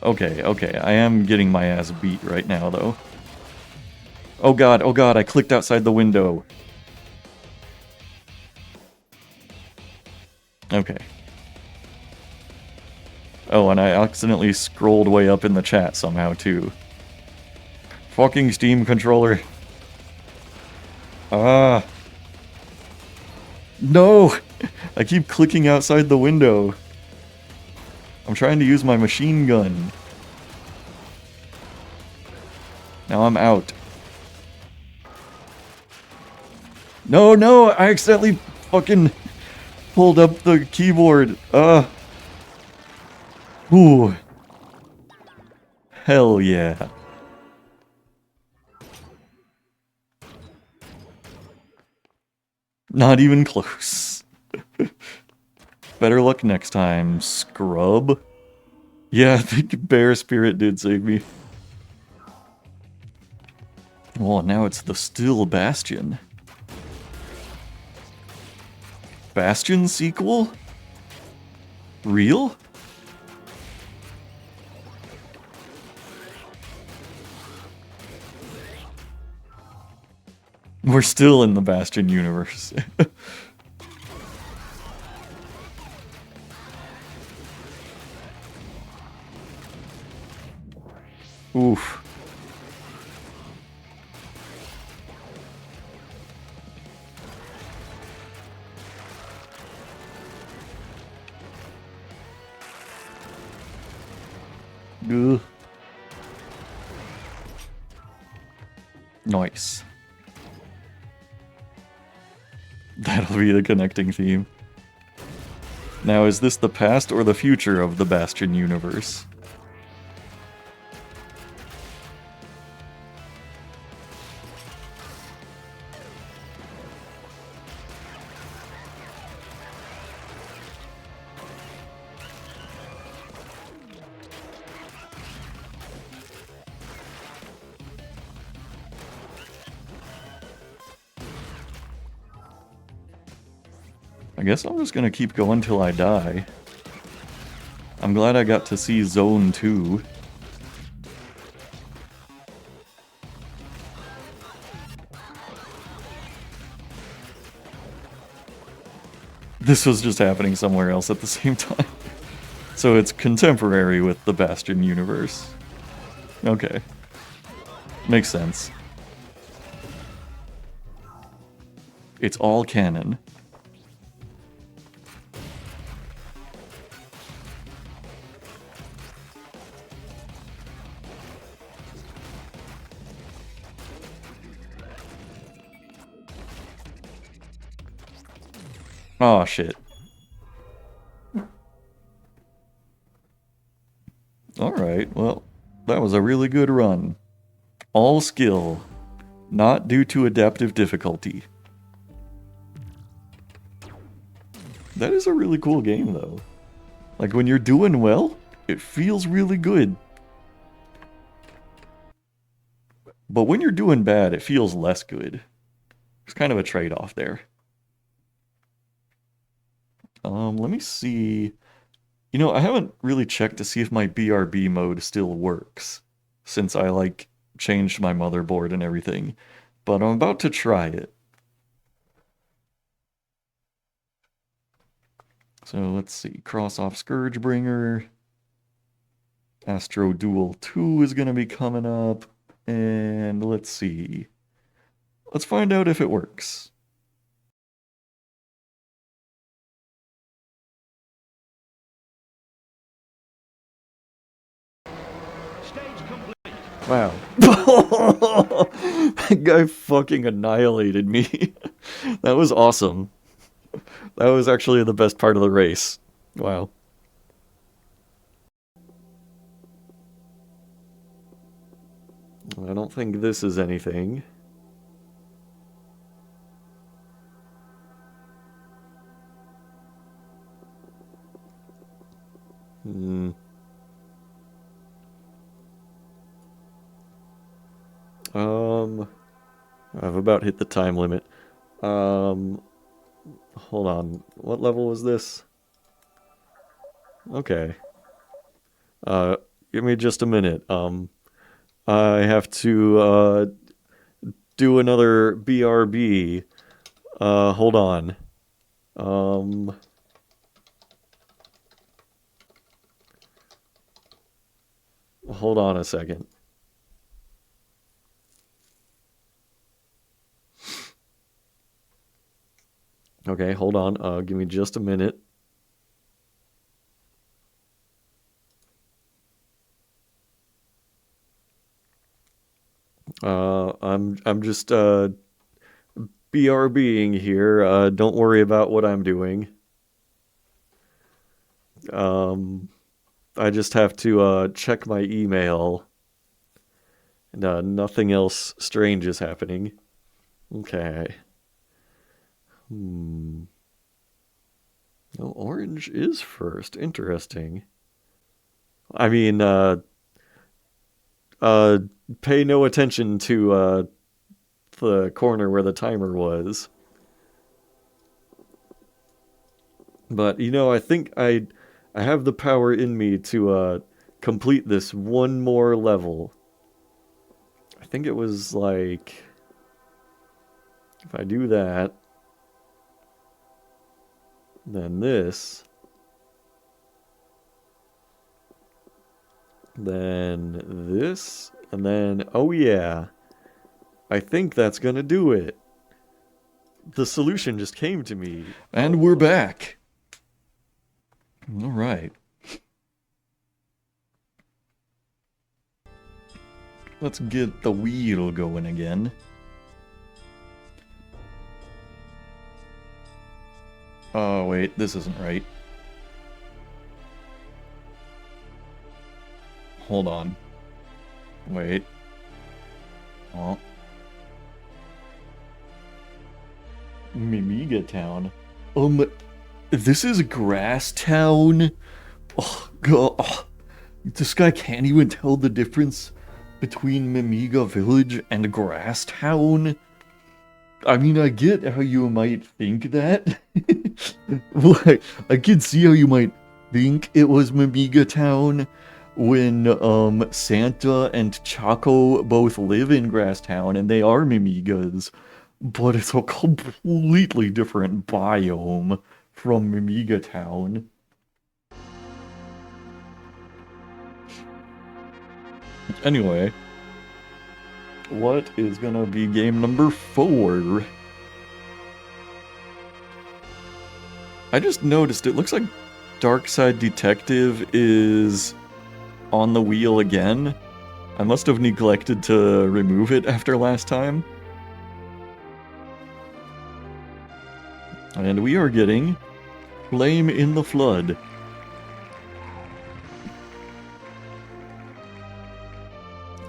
Okay, okay. I am getting my ass beat right now, though. Oh god, I clicked outside the window. Okay. Oh, and I accidentally scrolled way up in the chat somehow, too. Fucking Steam controller. Ah. No! I keep clicking outside the window. I'm trying to use my machine gun. Now I'm out. No, no! I accidentally fucking pulled up the keyboard. Ooh. Hell yeah. Not even close. Better luck next time, scrub. Yeah, I think Bear Spirit did save me. Well, now it's the Still Bastion. Bastion sequel? Real? We're still in the Bastion universe. Oof. Ugh. Nice. That'll be the connecting theme. Now, is this the past or the future of the Bastion universe? I guess I'm just gonna keep going till I die. I'm glad I got to see Zone 2. This was just happening somewhere else at the same time. So it's contemporary with the Bastion universe. Okay. Makes sense. It's all canon. Oh shit. Alright, well, that was a really good run. All skill, not due to adaptive difficulty. That is a really cool game, though. Like, when you're doing well, it feels really good. But when you're doing bad, it feels less good. There's kind of a trade-off there. Let me see. You know, I haven't really checked to see if my BRB mode still works, since I, like, changed my motherboard and everything. But I'm about to try it. So let's see. Cross off Scourgebringer. Astro Duel 2 is going to be coming up. And let's see. Let's find out if it works. Wow. That guy fucking annihilated me. That was awesome. That was actually the best part of the race. Wow. I don't think this is anything. I've about hit the time limit. Hold on. What level was this? Okay. Give me just a minute. I have to, do another BRB. Hold on. Hold on a second. Okay, hold on. Give me just a minute. I'm just BRBing here. Don't worry about what I'm doing. I just have to check my email. And nothing else strange is happening. Okay. No, orange is first. Interesting. I mean, pay no attention to the corner where the timer was. But, you know, I think I have the power in me to complete this one more level. I think it was like, if I do that, then this, then this, and then, oh yeah, I think that's gonna do it. The solution just came to me. And we're back. All right. Let's get the wheel going again. Oh, wait, this isn't right. Hold on. Wait. Oh. Mimiga Town. This is Grass Town? Oh, God. Oh, this guy can't even tell the difference between Mimiga Village and Grass Town? I mean, I get how you might think that. Well, I can see how you might think it was Mimiga Town when Santa and Choco both live in Grass Town and they are Mimigas. But it's a completely different biome from Mimiga Town. Anyway, what is gonna be game number 4? I just noticed it looks like Darkside Detective is on the wheel again. I must have neglected to remove it after last time. And we are getting Flame in the Flood.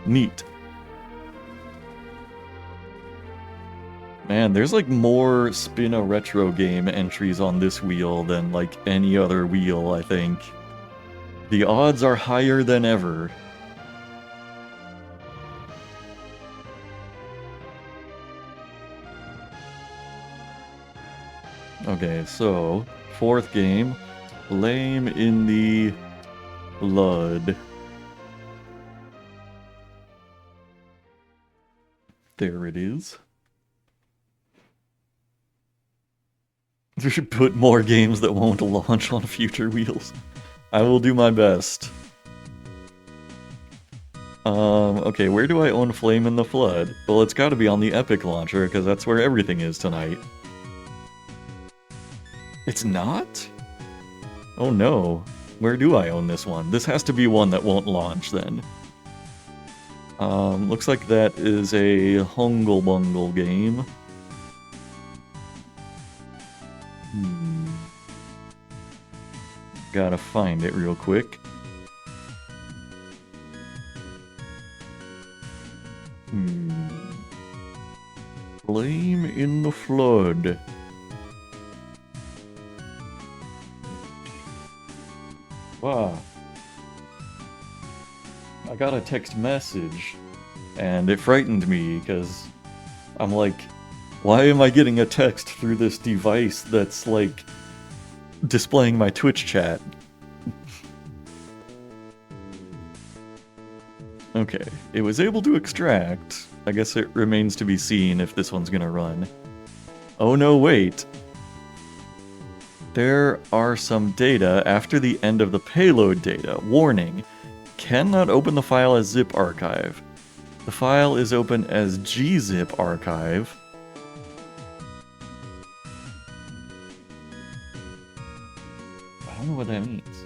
Neat. Man, there's like more Spin a Retro Game entries on this wheel than like any other wheel, I think. The odds are higher than ever. Okay, so, 4th game, Flame in the Flood. There it is. We should put more games that won't launch on future wheels. I will do my best. Okay, where do I own Flame in the Flood? Well, it's gotta be on the Epic launcher, because that's where everything is tonight. It's not? Oh no. Where do I own this one? This has to be one that won't launch then. Looks like that is a Hungle Bungle game. Gotta find it real quick. Flame in the Flood. Wow. I got a text message, and it frightened me, because I'm like, why am I getting a text through this device that's, like, displaying my Twitch chat? Okay, it was able to extract. I guess it remains to be seen if this one's gonna run. Oh no, wait. There are some data after the end of the payload data. Warning. Cannot open the file as zip archive. The file is open as gzip archive. I don't know what that means.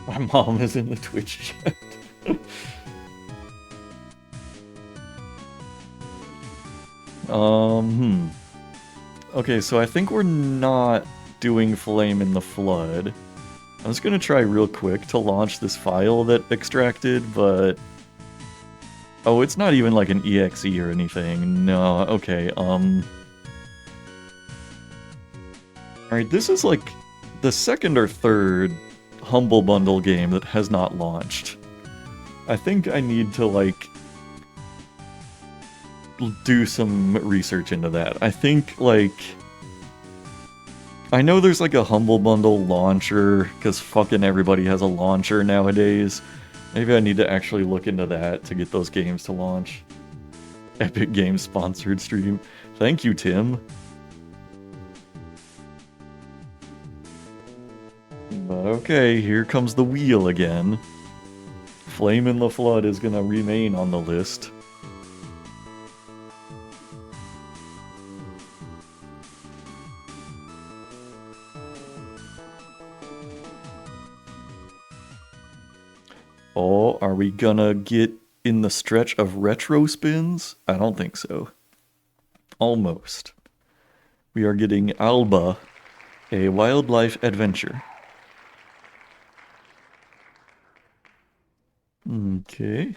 My mom is in the Twitch chat. Okay, so I think we're not doing Flame in the Flood. I was gonna try real quick to launch this file that extracted, but... Oh, it's not even like an exe or anything. No, okay, Alright, this is like the second or third Humble Bundle game that has not launched. I think I need to, like, do some research into that. I think, like... I know there's like a Humble Bundle launcher, because fucking everybody has a launcher nowadays. Maybe I need to actually look into that to get those games to launch. Epic Games sponsored stream. Thank you, Tim. But okay, here comes the wheel again. Flame in the Flood is gonna remain on the list. Oh, are we gonna get in the stretch of retro spins? I don't think so. Almost. We are getting Alba, a wildlife adventure. Okay.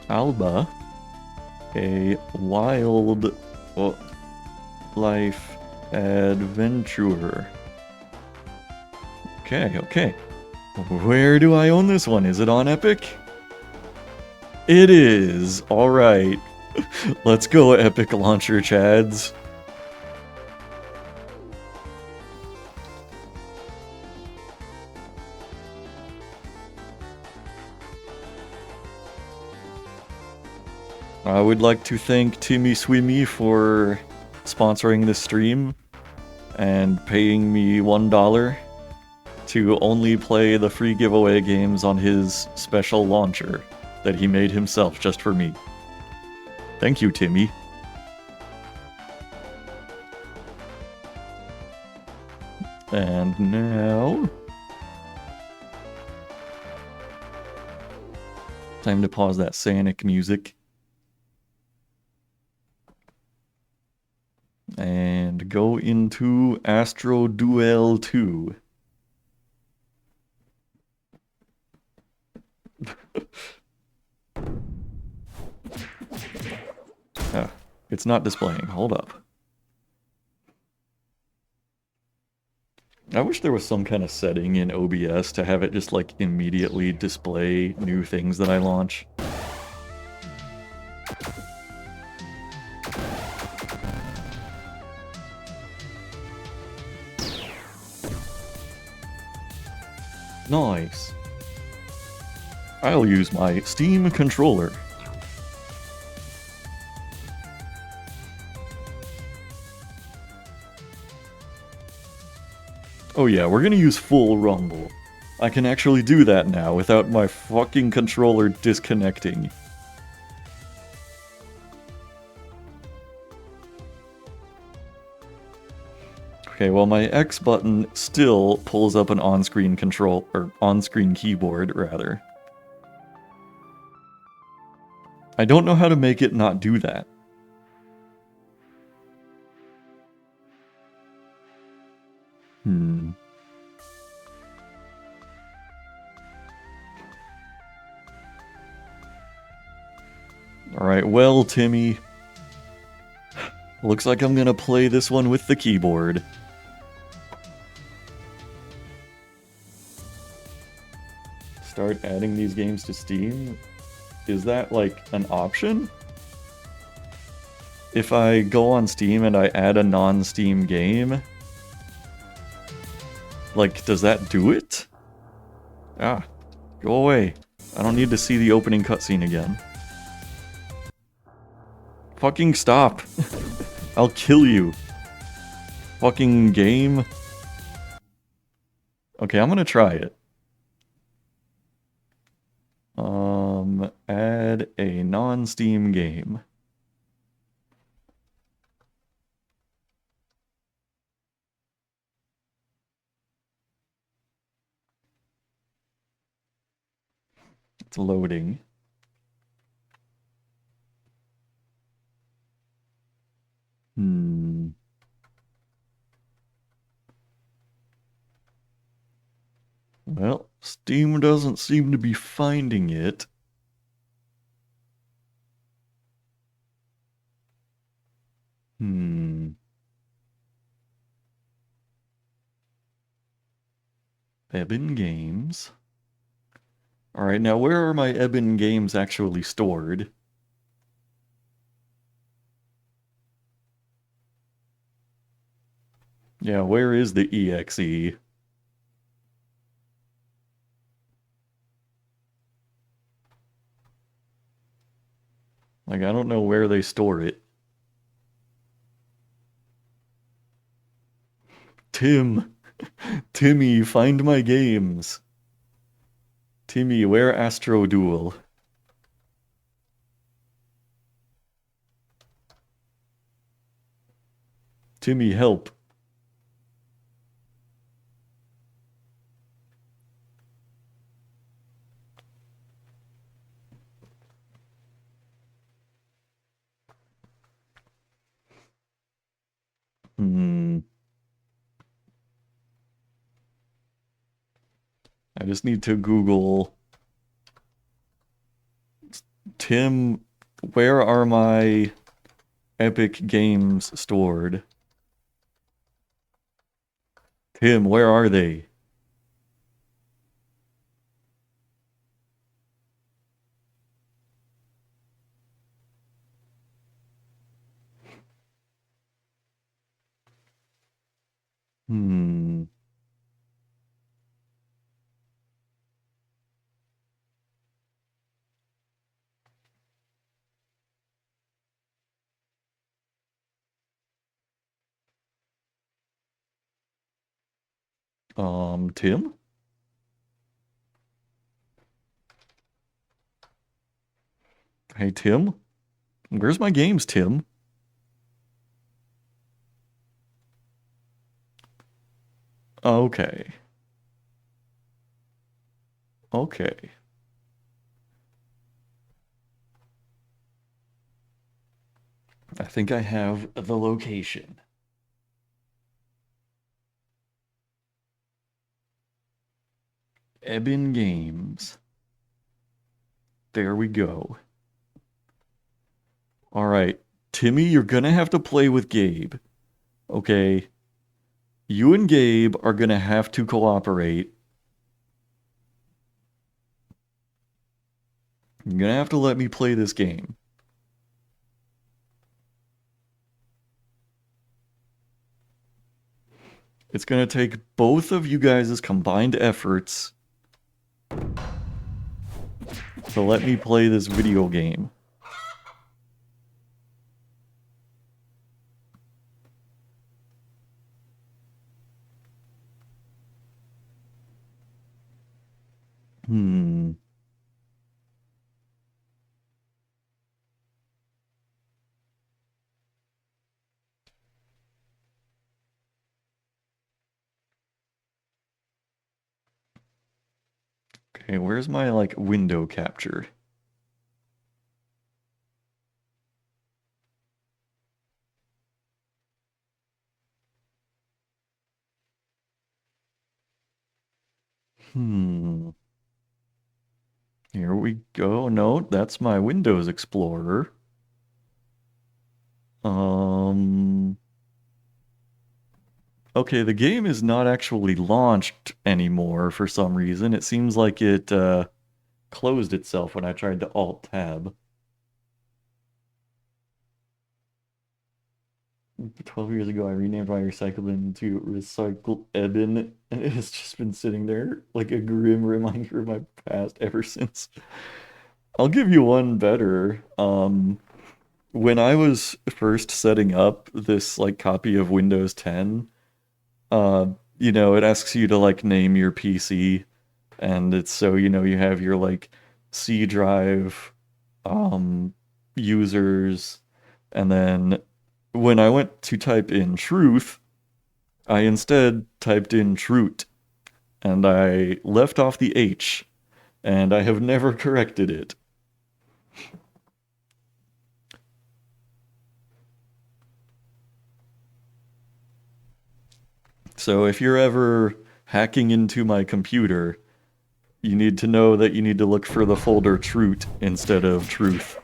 Alba, a wild life adventurer. Okay, okay. Where do I own this one? Is it on Epic? It is. All right. Let's go, Epic Launcher Chads. I would like to thank Timmy Swimmy for sponsoring this stream and paying me $1 to only play the free giveaway games on his special launcher that he made himself just for me. Thank you, Timmy. And now... time to pause that Sonic music. And go into Astro Duel 2. It's not displaying. Hold up. I wish there was some kind of setting in OBS to have it just like immediately display new things that I launch. Nice. I'll use my Steam controller. Oh yeah, we're gonna use full rumble. I can actually do that now without my fucking controller disconnecting. Okay, well my X button still pulls up an on-screen control, or on-screen keyboard, rather. I don't know how to make it not do that. Alright, well, Timmy. Looks like I'm gonna play this one with the keyboard. Start adding these games to Steam? Is that, like, an option? If I go on Steam and I add a non-Steam game... like, does that do it? Ah, go away. I don't need to see the opening cutscene again. Fucking stop. I'll kill you. Fucking game. Okay, I'm gonna try it. Add a non-Steam game. It's loading. Well, Steam doesn't seem to be finding it. Ebon Games. Alright, now where are my Ebon games actually stored? Yeah, where is the EXE? Like, I don't know where they store it. Timmy, find my games. Timmy, where Astro Duel? Timmy, help. I just need to Google Tim, where are my Epic Games stored? Tim, where are they? Hmm. Tim? Hey, Tim? Where's my games, Tim? Okay. Okay. I think I have the location. Eben Games. There we go. All right. Timmy, you're gonna have to play with Gabe. Okay? You and Gabe are gonna have to cooperate. You're gonna have to let me play this game. It's gonna take both of you guys' combined efforts to let me play this video game. Hmm. Okay, where's my, like, window capture? Hmm. Here we go. No, that's my Windows Explorer. Okay, the game is not actually launched anymore for some reason. It seems like it closed itself when I tried to Alt-Tab. 12 years ago, I renamed my recycle bin to Recycle Eben, and it has just been sitting there like a grim reminder of my past ever since. I'll give you one better. When I was first setting up this like copy of Windows 10, uh, it asks you to like name your PC, and it's so you have your like C drive, users, and then when I went to type in truth, I instead typed in trut, and I left off the H, and I have never corrected it. So if you're ever hacking into my computer, you need to know that you need to look for the folder trut instead of truth.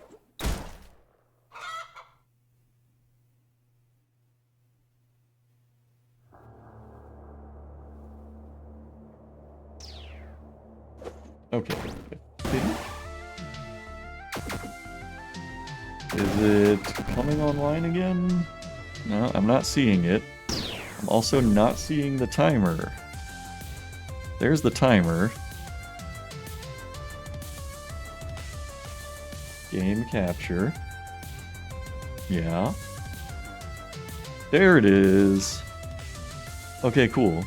Okay. Is it coming online again? No, I'm not seeing it. I'm also not seeing the timer. There's the timer. Game capture. Yeah. There it is. Okay, cool.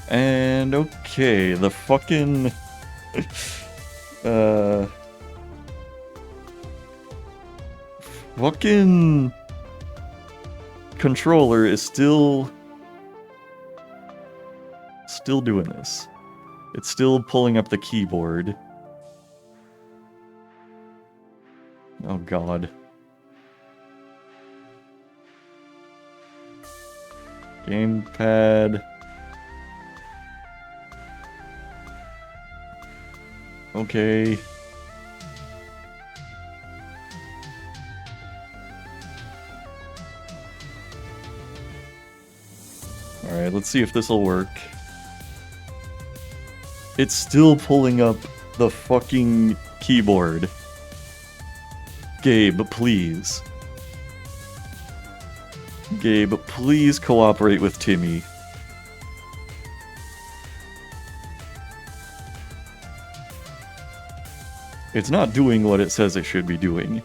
And okay, the fucking fucking controller is still doing this. It's still pulling up the keyboard. Oh god. Gamepad. Okay. Alright, let's see if this'll work. It's still pulling up the fucking keyboard. Gabe, please. Gabe, please cooperate with Timmy. It's not doing what it says it should be doing.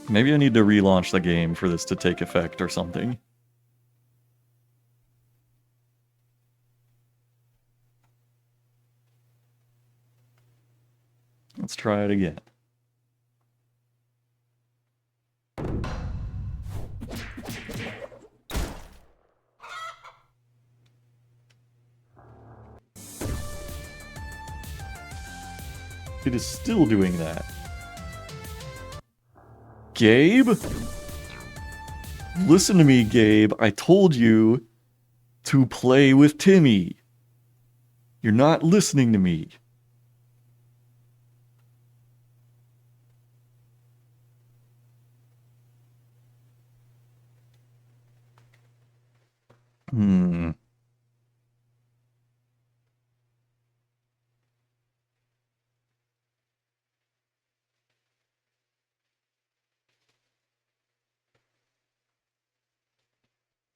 Maybe I need to relaunch the game for this to take effect or something. Let's try it again. It is still doing that. Gabe? Listen to me, Gabe. I told you to play with Timmy. You're not listening to me.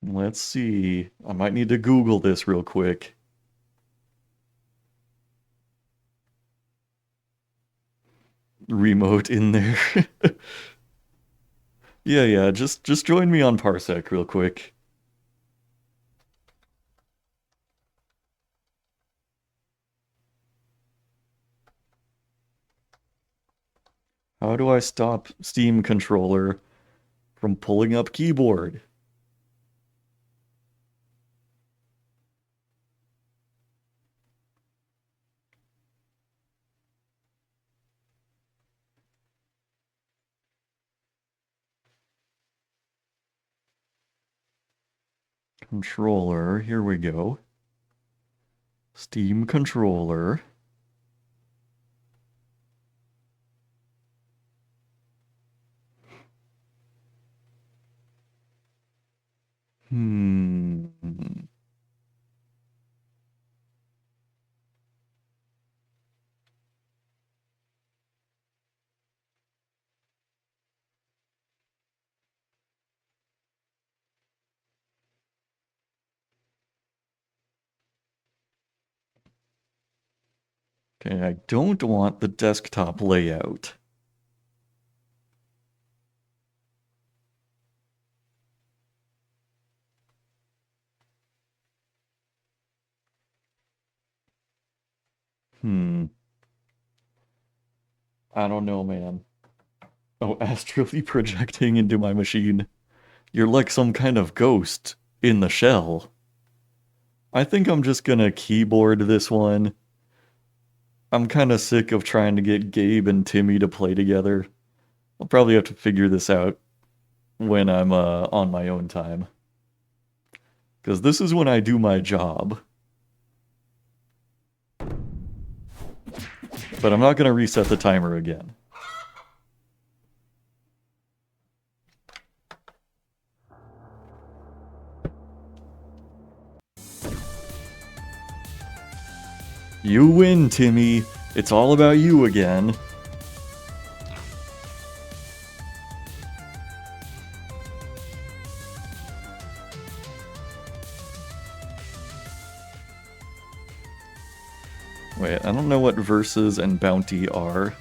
Let's see. I might need to Google this real quick. Remote in there. Yeah, just join me on Parsec real quick. How do I stop Steam controller from pulling up keyboard? Controller, here we go. Steam controller. Okay, I don't want the desktop layout. I don't know, man. Oh, astrally projecting into my machine. You're like some kind of ghost in the shell. I think I'm just gonna keyboard this one. I'm kind of sick of trying to get Gabe and Timmy to play together. I'll probably have to figure this out when I'm on my own time. Because this is when I do my job. But I'm not going to reset the timer again. You win, Timmy. It's all about you again. Wait, I don't know what Versus and Bounty are.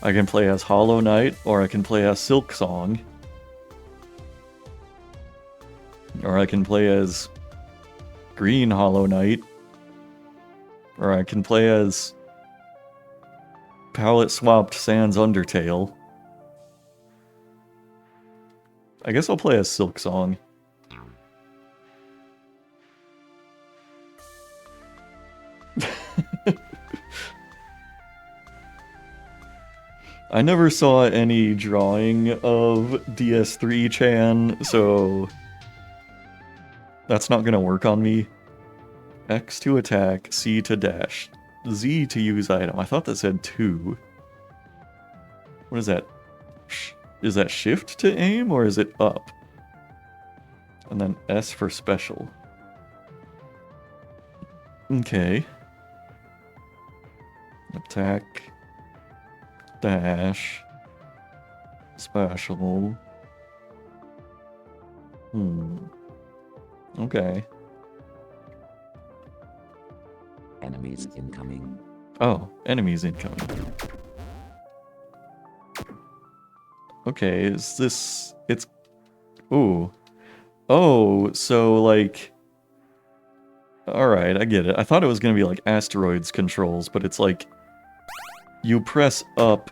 I can play as Hollow Knight, or I can play as Silk Song. Or I can play as Green Hollow Knight. Or I can play as Palette Swapped Sans Undertale. I guess I'll play as Silk Song. I never saw any drawing of DS3 Chan, so That's not gonna work on me. X to attack, C to dash, Z to use item. I thought that said 2. What is that? Is that shift to aim, or is it up? And then S for special. Okay. Attack, dash, special. Okay. Enemies incoming. Oh, enemies incoming. Okay, is this... It's... Ooh. Oh, so, like... Alright, I get it. I thought it was gonna be like asteroids controls, but it's like... You press up,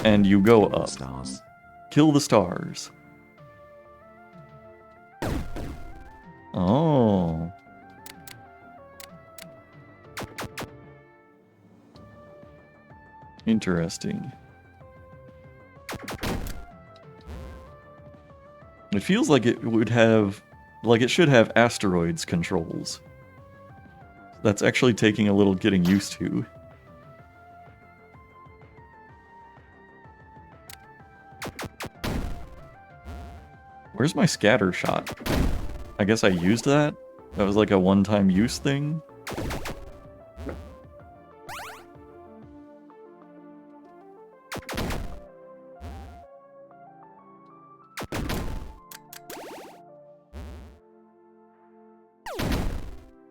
and you go up. Stars. Kill the stars. Oh. Interesting. It feels like it would have... Like it should have asteroids controls. That's actually taking a little getting used to. Where's my scatter shot? I guess I used that? That was like a one-time use thing?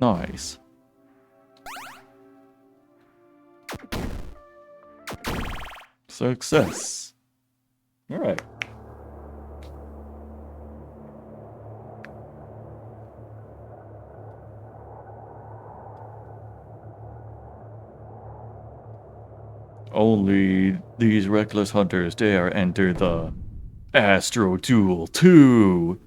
Nice. Success. Alright. Only these reckless hunters dare enter the Astro Duel 2.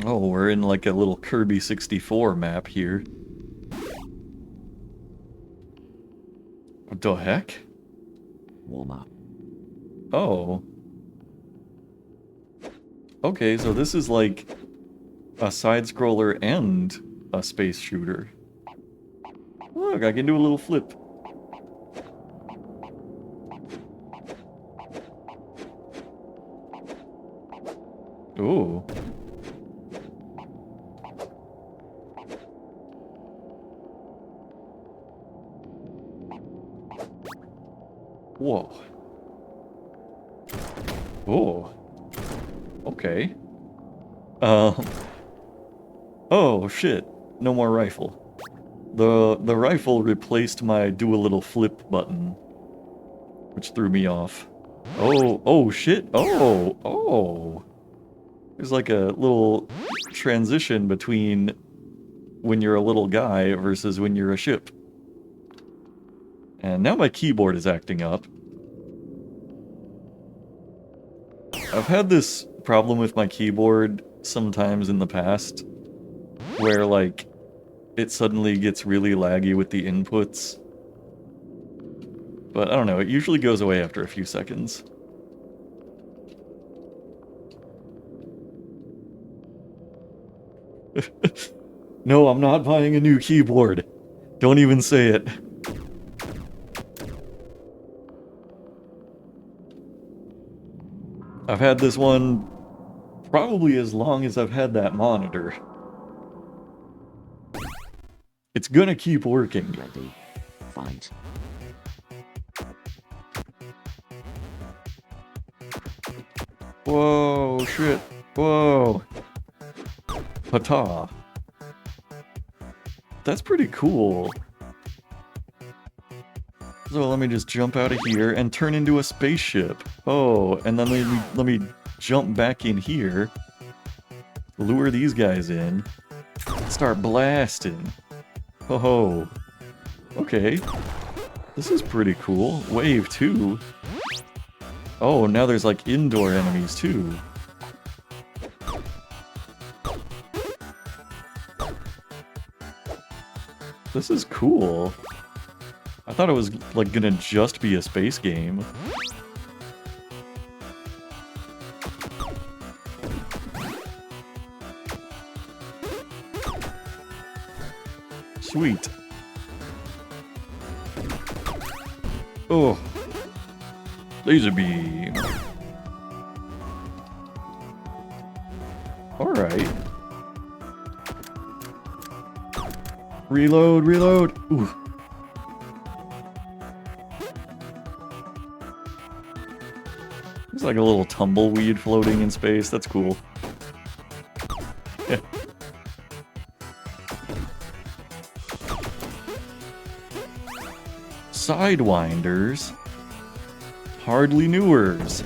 Oh, we're in like a little Kirby 64 map here. What the heck? Warm up. Oh. Okay, so this is like a side-scroller and a space shooter. Look, I can do a little flip. Ooh. Whoa. Oh. Okay. Oh, shit. No more rifle. The rifle replaced my do a little flip button, which threw me off. Oh, shit. Oh. There's like a little transition between when you're a little guy versus when you're a ship. And now my keyboard is acting up. I've had this problem with my keyboard sometimes in the past, where like, it suddenly gets really laggy with the inputs. But I don't know, it usually goes away after a few seconds. No, I'm not buying a new keyboard. Don't even say it. I've had this one probably as long as I've had that monitor. It's gonna keep working. Ready. Fight. Whoa, shit. Whoa. Pata. That's pretty cool. So let me just jump out of here and turn into a spaceship. Oh, and then let me jump back in here. Lure these guys in. Start blasting. Oh, okay. This is pretty cool. Wave 2. Oh, now there's like indoor enemies too. This is cool. I thought it was like gonna just be a space game. Sweet. Oh. Laser beam. Alright. Reload, reload. Ooh. It's like a little tumbleweed floating in space. That's cool. Yeah. Sidewinders. Hardly newers.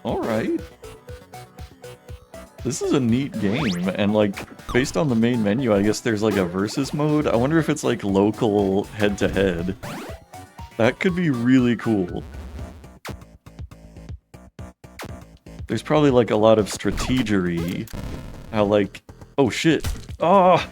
Alright. This is a neat game, and like, based on the main menu, I guess there's like a versus mode. I wonder if it's like local head-to-head. That could be really cool. There's probably like a lot of strategery. How like, oh shit. Oh!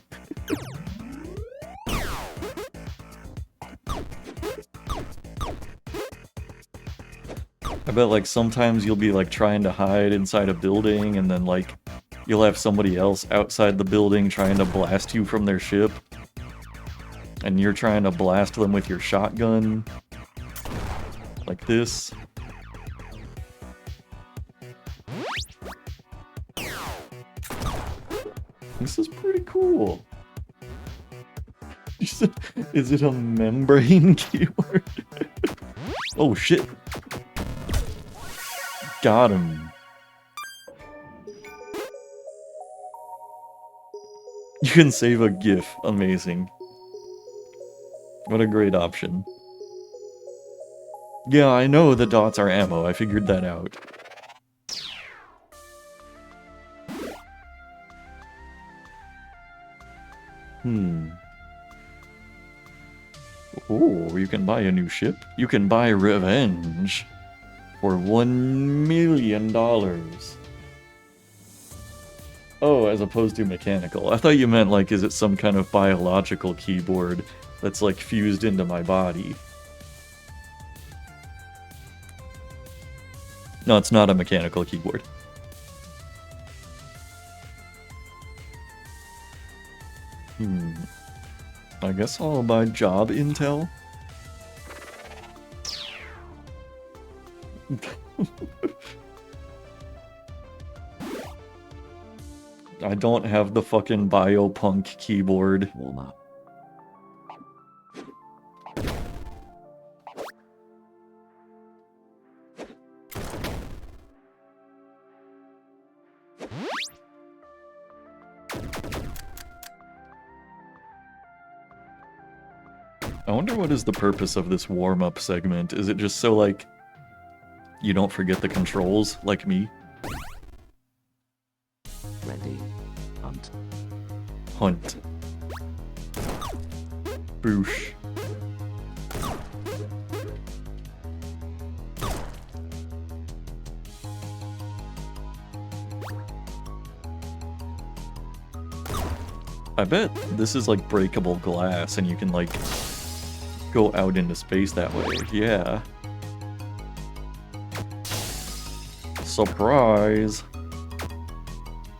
I bet like sometimes you'll be like trying to hide inside a building and then like you'll have somebody else outside the building trying to blast you from their ship. And you're trying to blast them with your shotgun. Like this. This is pretty cool. Is it a membrane keyword? Oh shit. Got him. You can save a GIF. Amazing. What a great option. Yeah, I know the dots are ammo. I figured that out. Oh, you can buy a new ship. You can buy revenge for $1 million. Oh, as opposed to mechanical. I thought you meant like, is it some kind of biological keyboard that's like fused into my body? No, it's not a mechanical keyboard. I guess I'll buy job intel. I don't have the fucking biopunk keyboard. Warm up. I wonder what is the purpose of this warm-up segment. Is it just so, like, you don't forget the controls, like me? Ready. Hunt. Hunt. Boosh. I bet this is like breakable glass and you can like go out into space that way. Yeah. Surprise.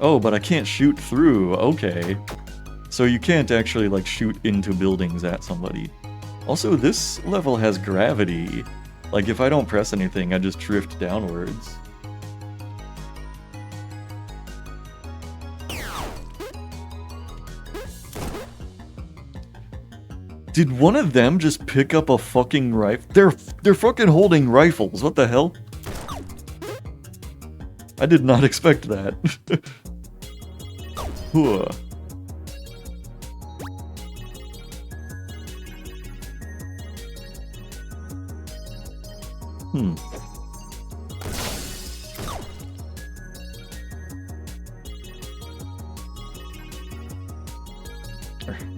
Oh, but I can't shoot through. Okay. So you can't actually like shoot into buildings at somebody. Also, this level has gravity. Like if I don't press anything, I just drift downwards. Did one of them just pick up a fucking rifle? They're fucking holding rifles. What the hell? I did not expect that. Huh.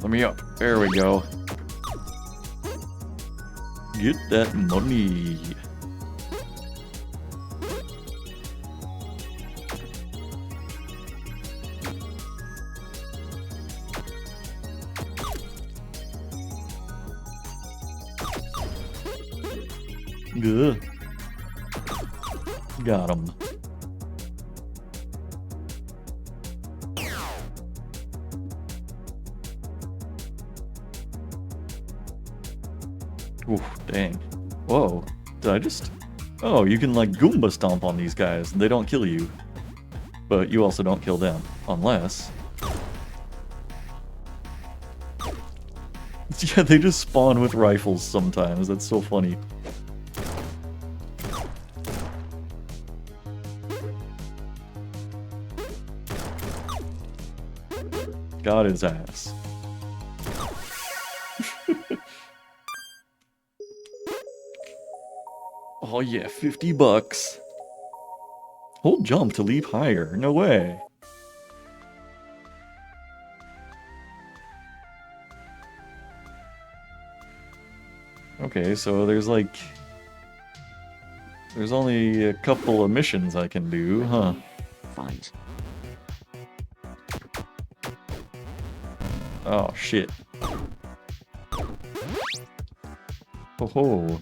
Let me up. There we go. Get that money. Good. Got him. Oof, dang. Whoa. Did I just... Oh, you can like Goomba stomp on these guys and they don't kill you. But you also don't kill them. Unless... Yeah, they just spawn with rifles sometimes. That's so funny. Got his ass. Oh yeah, 50 bucks. Hold jump to leap higher. No way. Okay, so there's like... There's only a couple of missions I can do, huh? Fight. Oh, shit. Ho ho.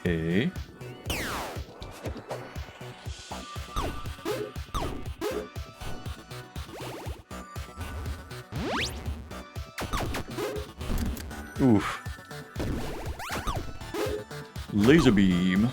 Okay. Oof. Laser beam.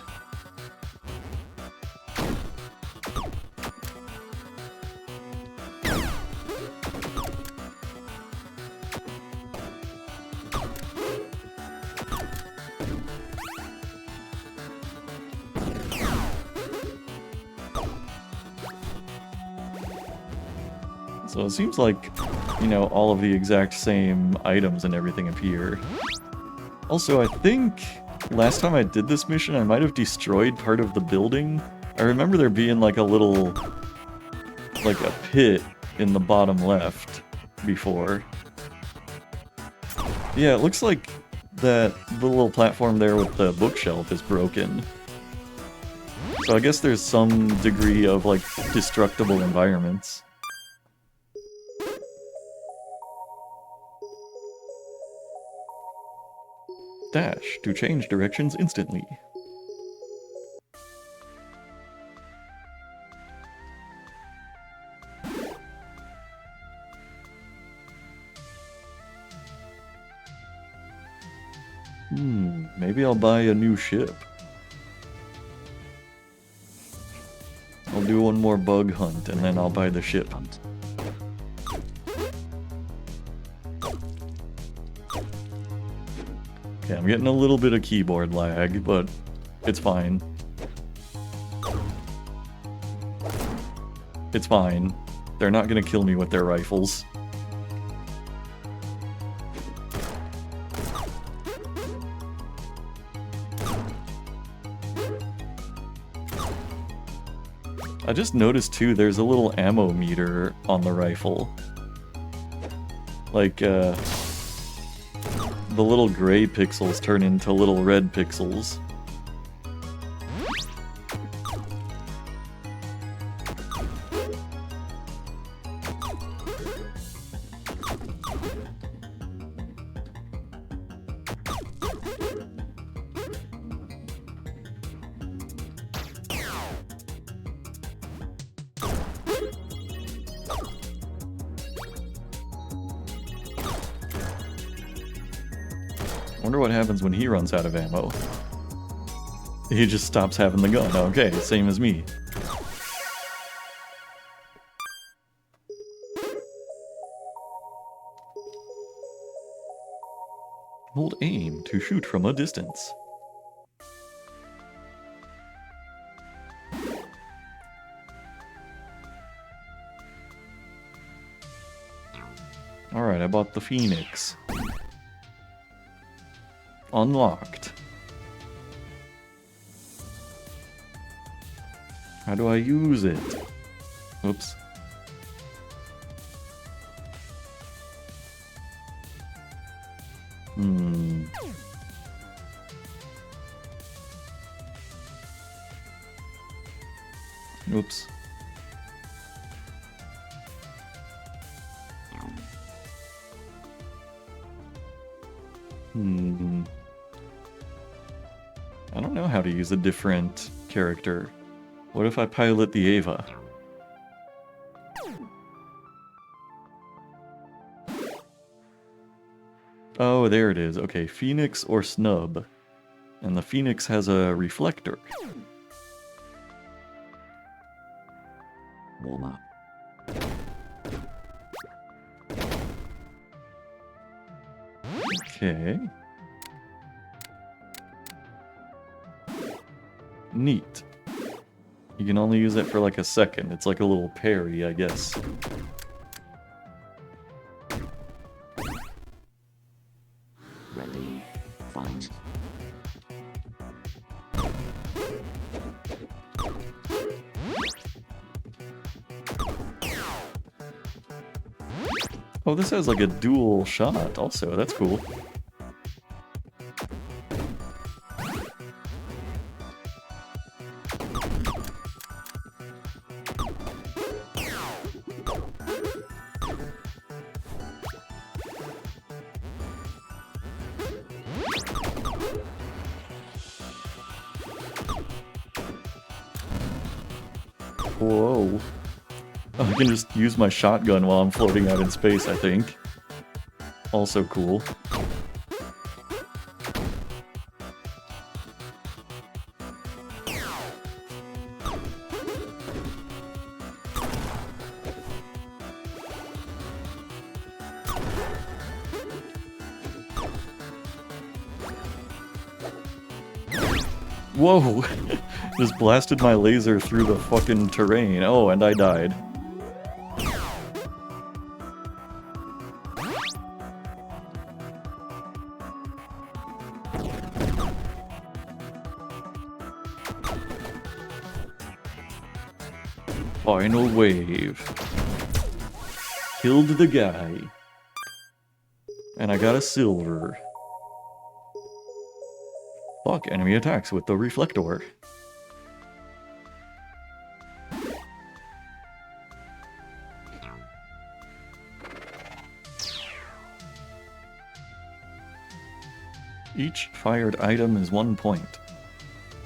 So it seems like, you know, all of the exact same items and everything appear. Also, I think last time I did this mission, I might have destroyed part of the building. I remember there being like a little, like a pit in the bottom left before. Yeah, it looks like that the little platform there with the bookshelf is broken. So I guess there's some degree of like destructible environments. Dash to change directions instantly. Maybe I'll buy a new ship. I'll do one more bug hunt and then I'll buy the ship. Hunt. Okay, I'm getting a little bit of keyboard lag, but it's fine. It's fine. They're not gonna kill me with their rifles. I just noticed too, there's a little ammo meter on the rifle. Like, the little gray pixels turn into little red pixels. Wonder what happens when he runs out of ammo. He just stops having the gun. Okay, same as me. Hold aim to shoot from a distance. Alright, I bought the Phoenix. Unlocked. How do I use it? Oops. Oops. I don't know how to use a different character. What if I pilot the Ava? Oh, there it is. Okay, Phoenix or Snub. And the Phoenix has a reflector. Warm up. Okay. Neat. You can only use it for like a second. It's like a little parry, I guess. Ready. Fight. Oh, this has like a dual shot also. That's cool. Whoa. Oh, I can just use my shotgun while I'm floating out in space, I think. Also cool. Whoa! Just blasted my laser through the fucking terrain. Oh, and I died. Final wave. Killed the guy. And I got a silver. Fuck, enemy attacks with the reflector. Each fired item is 1 point.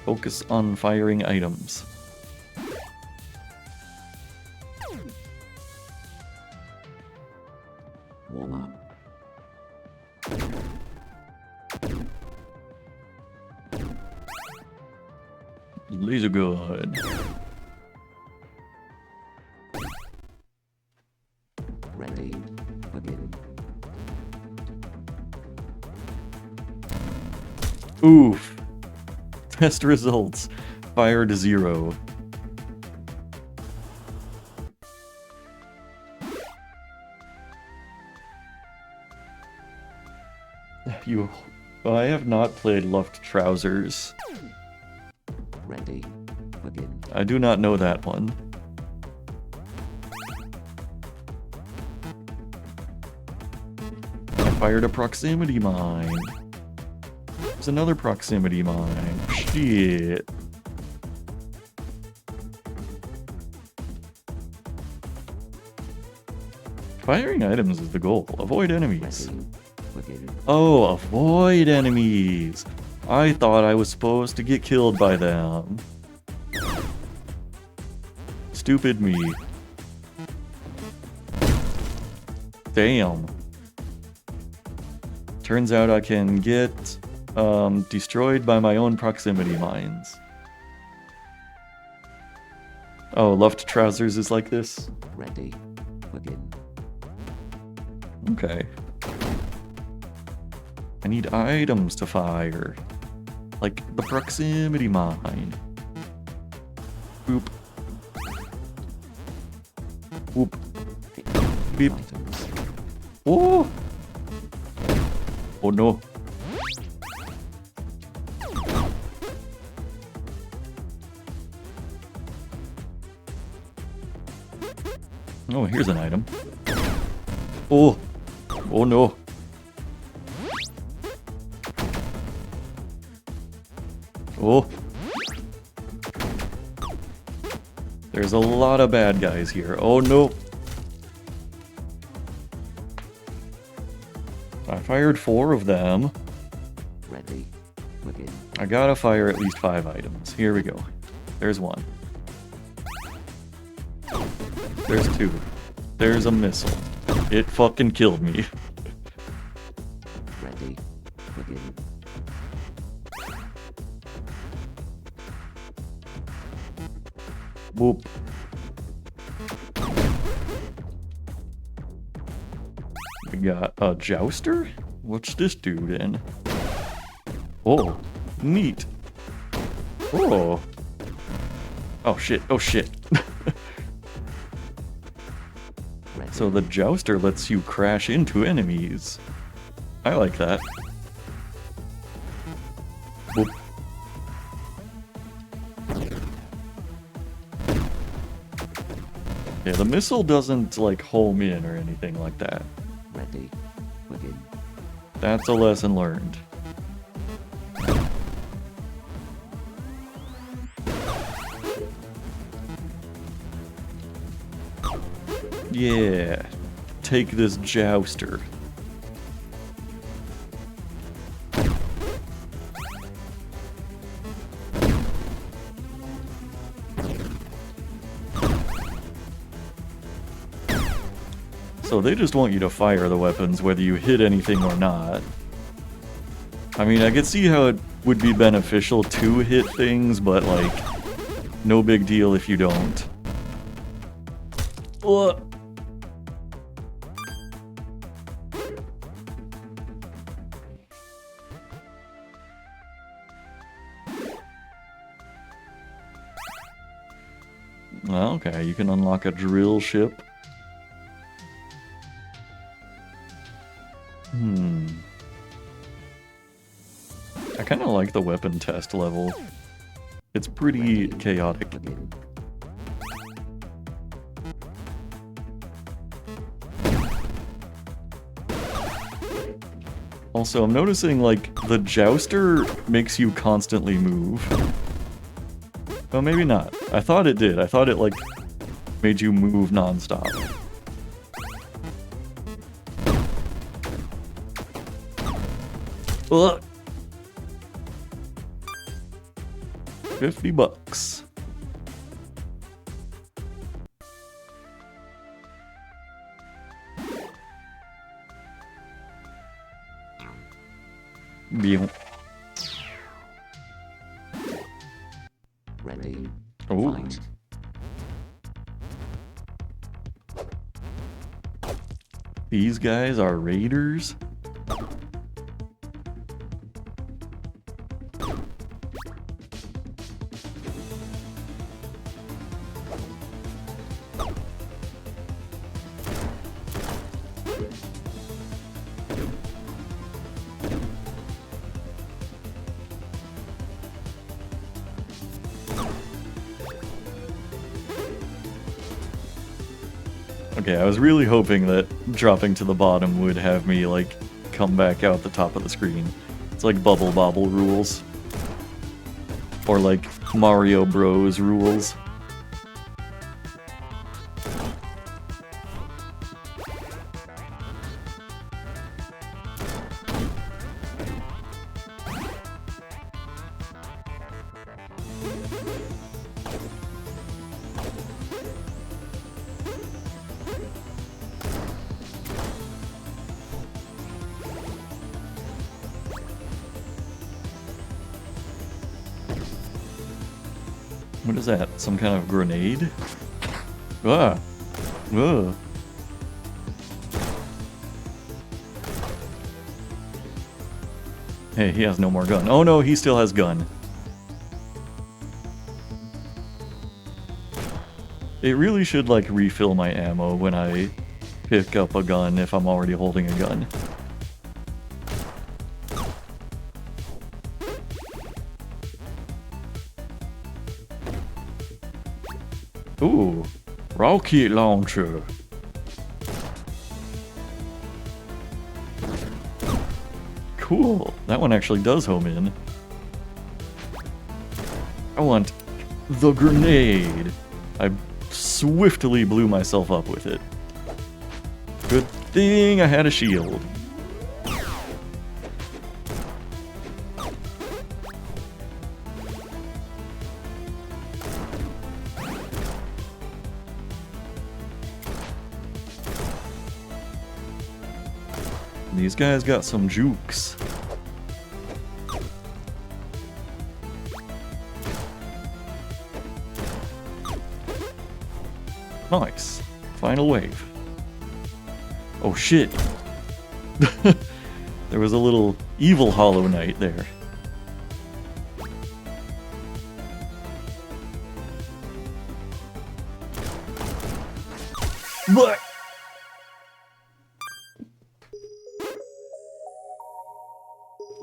Focus on firing items. Warm up. Laser gun. Ready. Begin. Oof. Test results. Fired 0. I have not played Luft Trousers. Ready. Begin. I do not know that one. I fired a proximity mine. There's another proximity mine. Shit. Firing items is the goal. Avoid enemies. Ready. Begin. Oh, avoid enemies. I thought I was supposed to get killed by them. Stupid me. Damn. Turns out I can get destroyed by my own proximity mines. Oh, Luft Trousers is like this? Ready. Begin. Okay. I need items to fire. Like the proximity mine. Boop. Whoop. Beep. Items. Oh! Oh no. Oh, here's an item. Oh! Oh no. Oh! There's a lot of bad guys here. Oh no! I fired 4 of them. Ready. Begin. I gotta fire at least 5 items. Here we go. There's 1. There's 2. There's a missile. It fucking killed me. Ready. Begin. Whoop. We got a jouster? What's this dude in? Oh, neat. Oh. Oh shit, oh shit. Ready. So the jouster lets you crash into enemies. I like that. Whoop. Yeah, the missile doesn't like home in or anything like that. Ready. Begin. That's a lesson learned. Yeah. Take this jouster. So they just want you to fire the weapons whether you hit anything or not. I mean, I could see how it would be beneficial to hit things, but like, no big deal if you don't. Ugh. Well, okay, you can unlock a drill ship. I kind of like the weapon test level. It's pretty chaotic. Begin. Also, I'm noticing, like, the jouster makes you constantly move. Well, maybe not. I thought it did. I thought it, like, made you move non-stop. Ugh. $50. Beow. Ready. Ooh. Fight. These guys are raiders? Okay, I was really hoping that dropping to the bottom would have me, like, come back out the top of the screen. It's like Bubble Bobble rules. Or like Mario Bros rules. What is that? Some kind of grenade? Ah! Ugh. Hey, he has no more gun. Oh no, he still has gun. It really should, like, refill my ammo when I pick up a gun if I'm already holding a gun. Ooh, rocket launcher. Cool, that one actually does home in. I want the grenade. I swiftly blew myself up with it. Good thing I had a shield. These guys got some jukes. Nice. Final wave. Oh shit. There was a little evil Hollow Knight there. But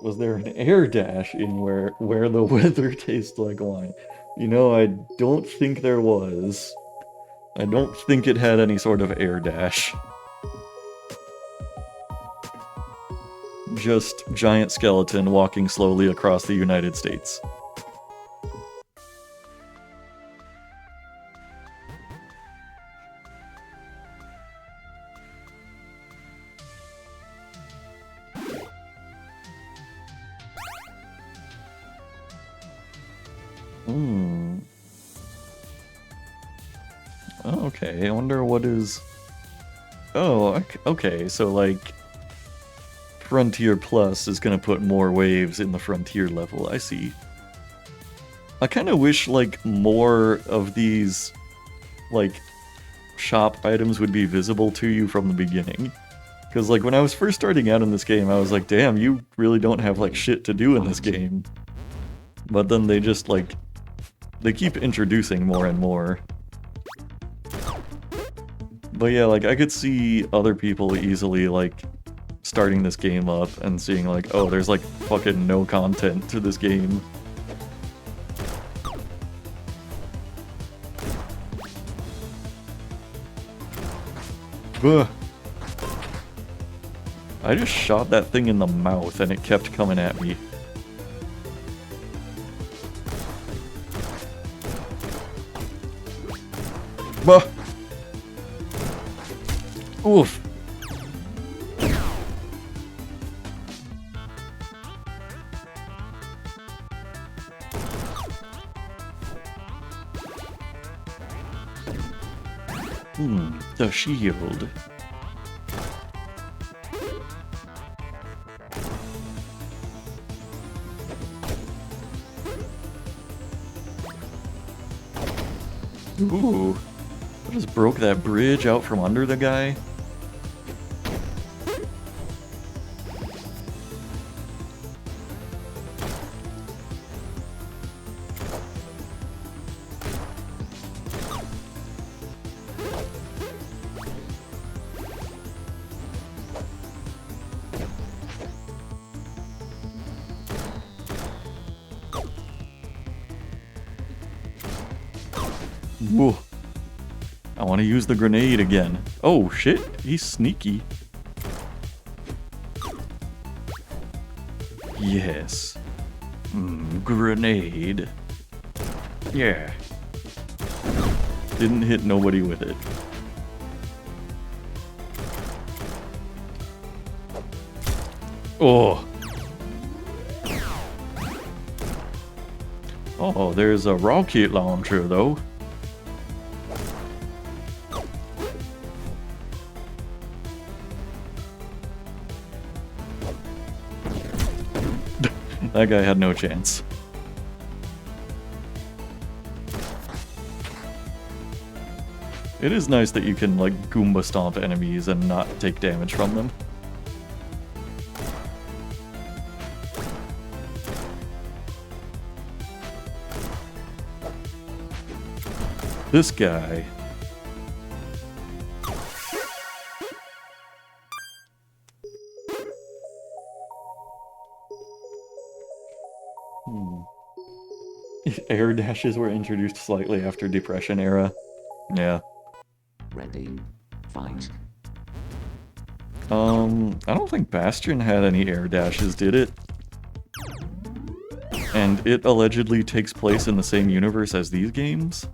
was there an air dash in where the weather tastes like wine? You know, I don't think there was. I don't think it had any sort of air dash. Just giant skeleton walking slowly across the United States. Okay, I wonder what is... Oh, okay, so like... Frontier Plus is gonna put more waves in the Frontier level, I see. I kinda wish, like, more of these, like, shop items would be visible to you from the beginning. Because, like, when I was first starting out in this game, I was like, damn, you really don't have, like, shit to do in this game. But then they just, like... They keep introducing more and more. But yeah, like, I could see other people easily, like, starting this game up and seeing, like, oh, there's, like, fucking no content to this game. Ugh. I just shot that thing in the mouth and it kept coming at me. Bah! Oof. The shield. Ooh. I just broke that bridge out from under the guy. Whoa. I want to use the grenade again. Oh shit, he's sneaky. Yes. Grenade. Yeah. Didn't hit nobody with it. Oh. Oh, there's a rocket launcher though. That guy had no chance. It is nice that you can, like, Goomba stomp enemies and not take damage from them. This guy. Air dashes were introduced slightly after Depression era. Yeah. Ready. Fight. I don't think Bastion had any air dashes, did it? And it allegedly takes place in the same universe as these games?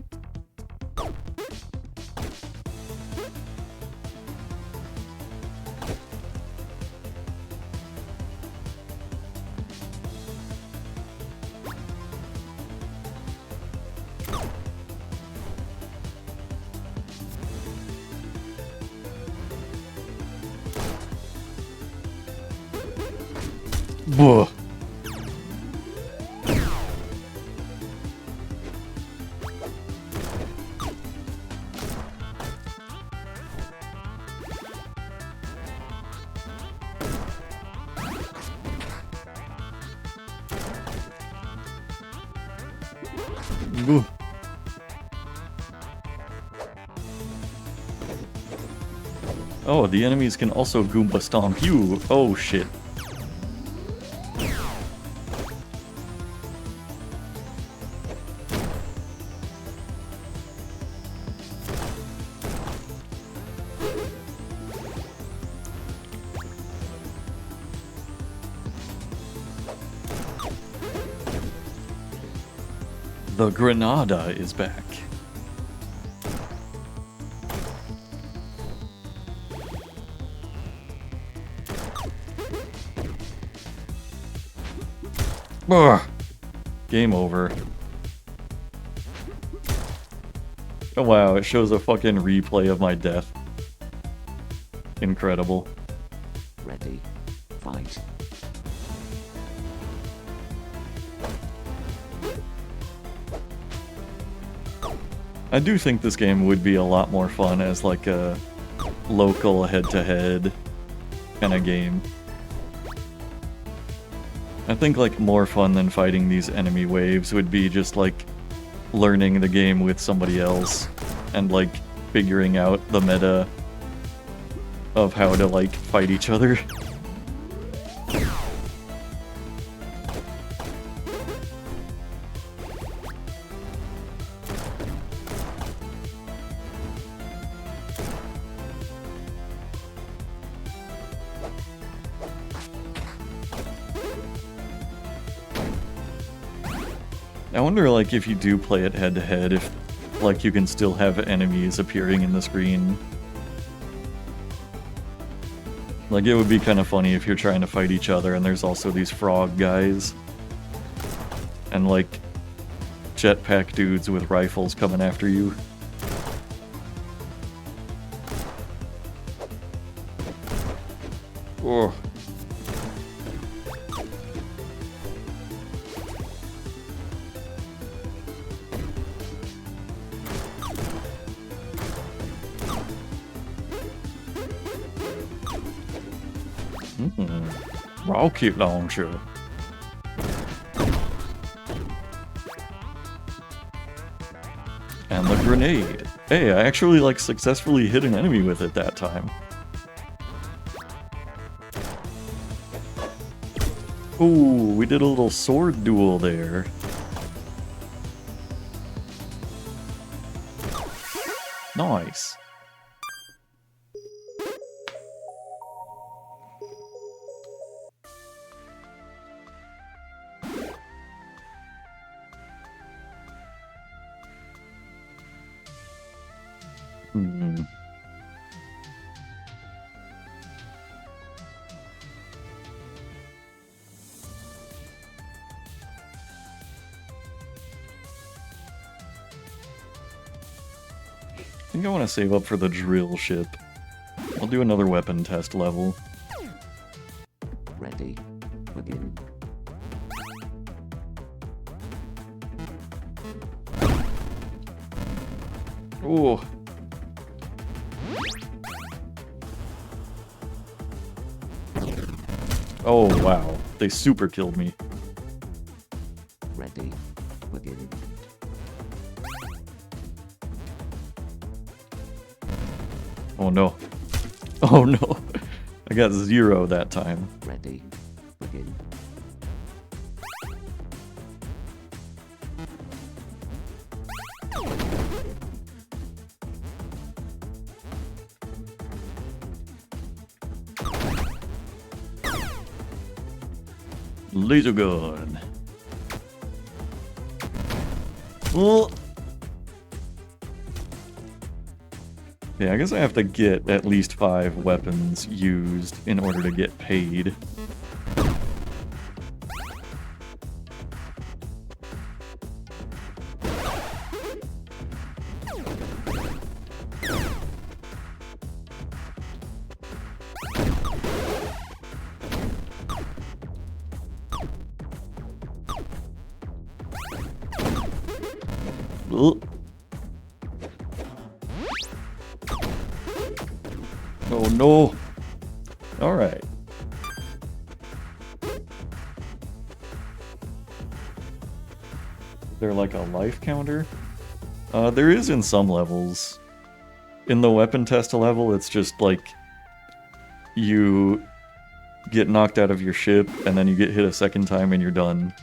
Buh. Buh. Oh, the enemies can also Goomba Stomp you. Oh shit. The Granada is back. Ugh. Game over. Oh wow, it shows a fucking replay of my death. Incredible. Ready. Fight. I do think this game would be a lot more fun as like a local head-to-head kind of game. I think like more fun than fighting these enemy waves would be just like learning the game with somebody else and like figuring out the meta of how to like fight each other. I wonder, like, if you do play it head-to-head, if, like, you can still have enemies appearing in the screen. Like, it would be kind of funny if you're trying to fight each other and there's also these frog guys. And, like, jetpack dudes with rifles coming after you. Oh. Rocket launcher. And the grenade. Hey, I actually like successfully hit an enemy with it that time. Ooh, we did a little sword duel there. Nice. I think I want to save up for the drill ship. I'll do another weapon test level. Ready. Begin. Ooh. Oh wow, they super killed me. Ready. Begin. Oh no. Oh no. I got 0 that time. Ready. Begin. Laser gun. Oh. Yeah, I guess I have to get at least 5 weapons used in order to get paid. Ugh. Oh no! Alright. Is there like a life counter? There is in some levels. In the weapon test level, it's just like you get knocked out of your ship and then you get hit a second time and you're done.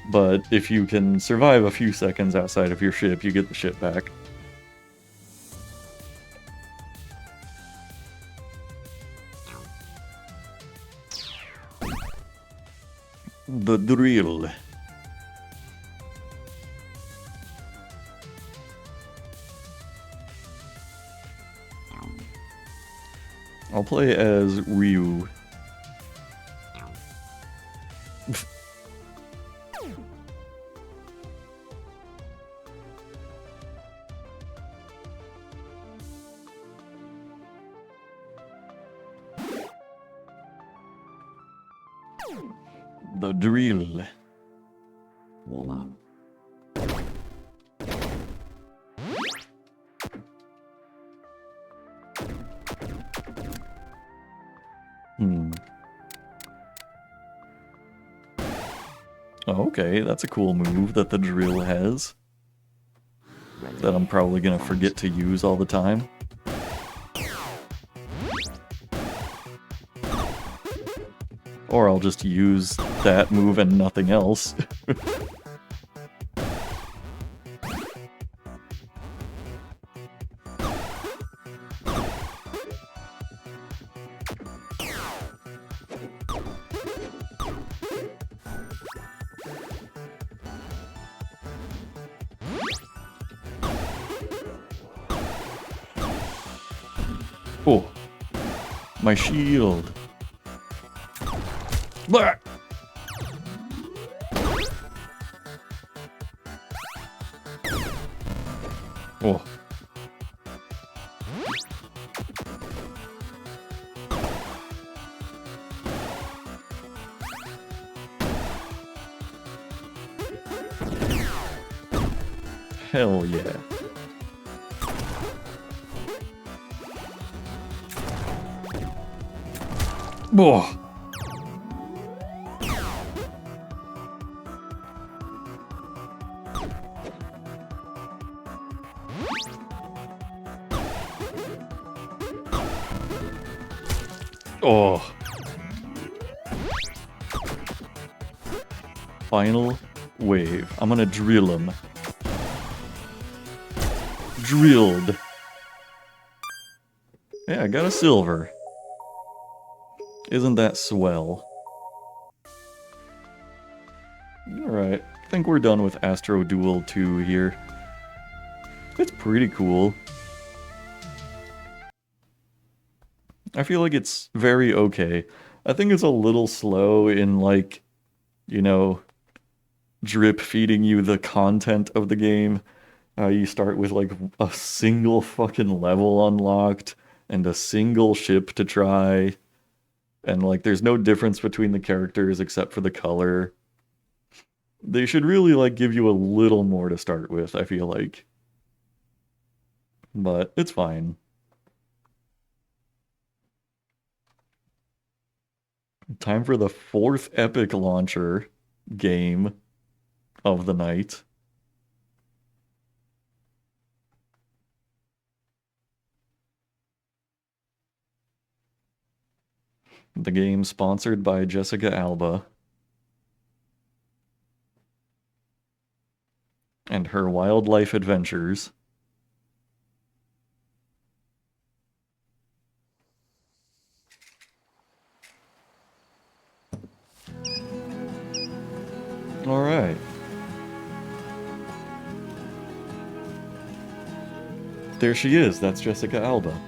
But if you can survive a few seconds outside of your ship, you get the ship back. The drill. I'll play as Ryu. The drill. Voila. Oh, okay, that's a cool move that the drill has. That I'm probably gonna forget to use all the time. Or I'll just use that move and nothing else. Oh, my shield. Blah! Oh. Hell yeah. Oh. Oh. Final wave. I'm gonna drill him. Drilled. Yeah, I got a silver. Isn't that swell? Alright, I think we're done with Astro Duel 2 here. It's pretty cool. I feel like it's very okay. I think it's a little slow in, like, you know, drip feeding you the content of the game. You start with, like, a single fucking level unlocked and a single ship to try. And, like, there's no difference between the characters except for the color. They should really, like, give you a little more to start with, I feel like. But it's fine. Time for the 4th epic launcher game of the night. The game sponsored by Jessica Alba and her wildlife adventures. Alright. There she is. That's Jessica Alba.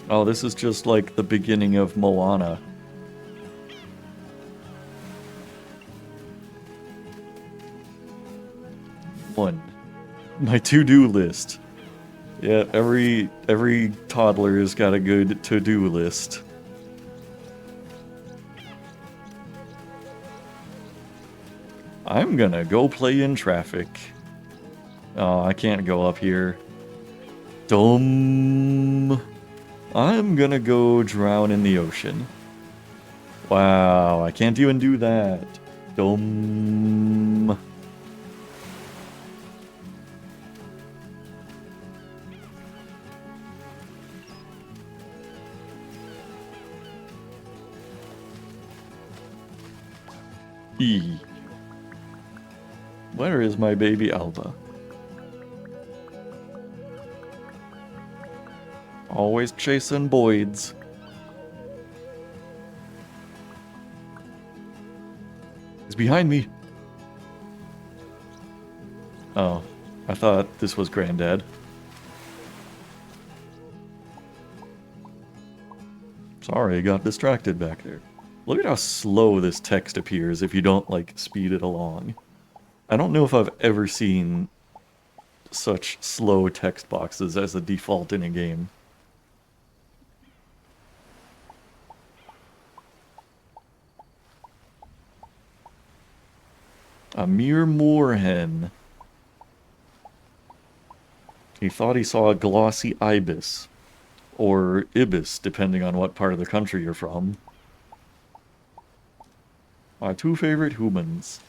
Oh, this is just like the beginning of Moana. One. My to-do list. Yeah, every toddler's got a good to-do list. I'm gonna go play in traffic. Oh, I can't go up here. Dumb. I'm gonna go drown in the ocean. Wow, I can't even do that. Dumb. E. Where is my baby Alba? Always chasing Boyds. He's behind me. Oh, I thought this was Granddad. Sorry, I got distracted back there. Look at how slow this text appears if you don't, like, speed it along. I don't know if I've ever seen such slow text boxes as a default in a game. A mere moorhen. He thought he saw a glossy ibis. Or ibis, depending on what part of the country you're from. My two favorite humans.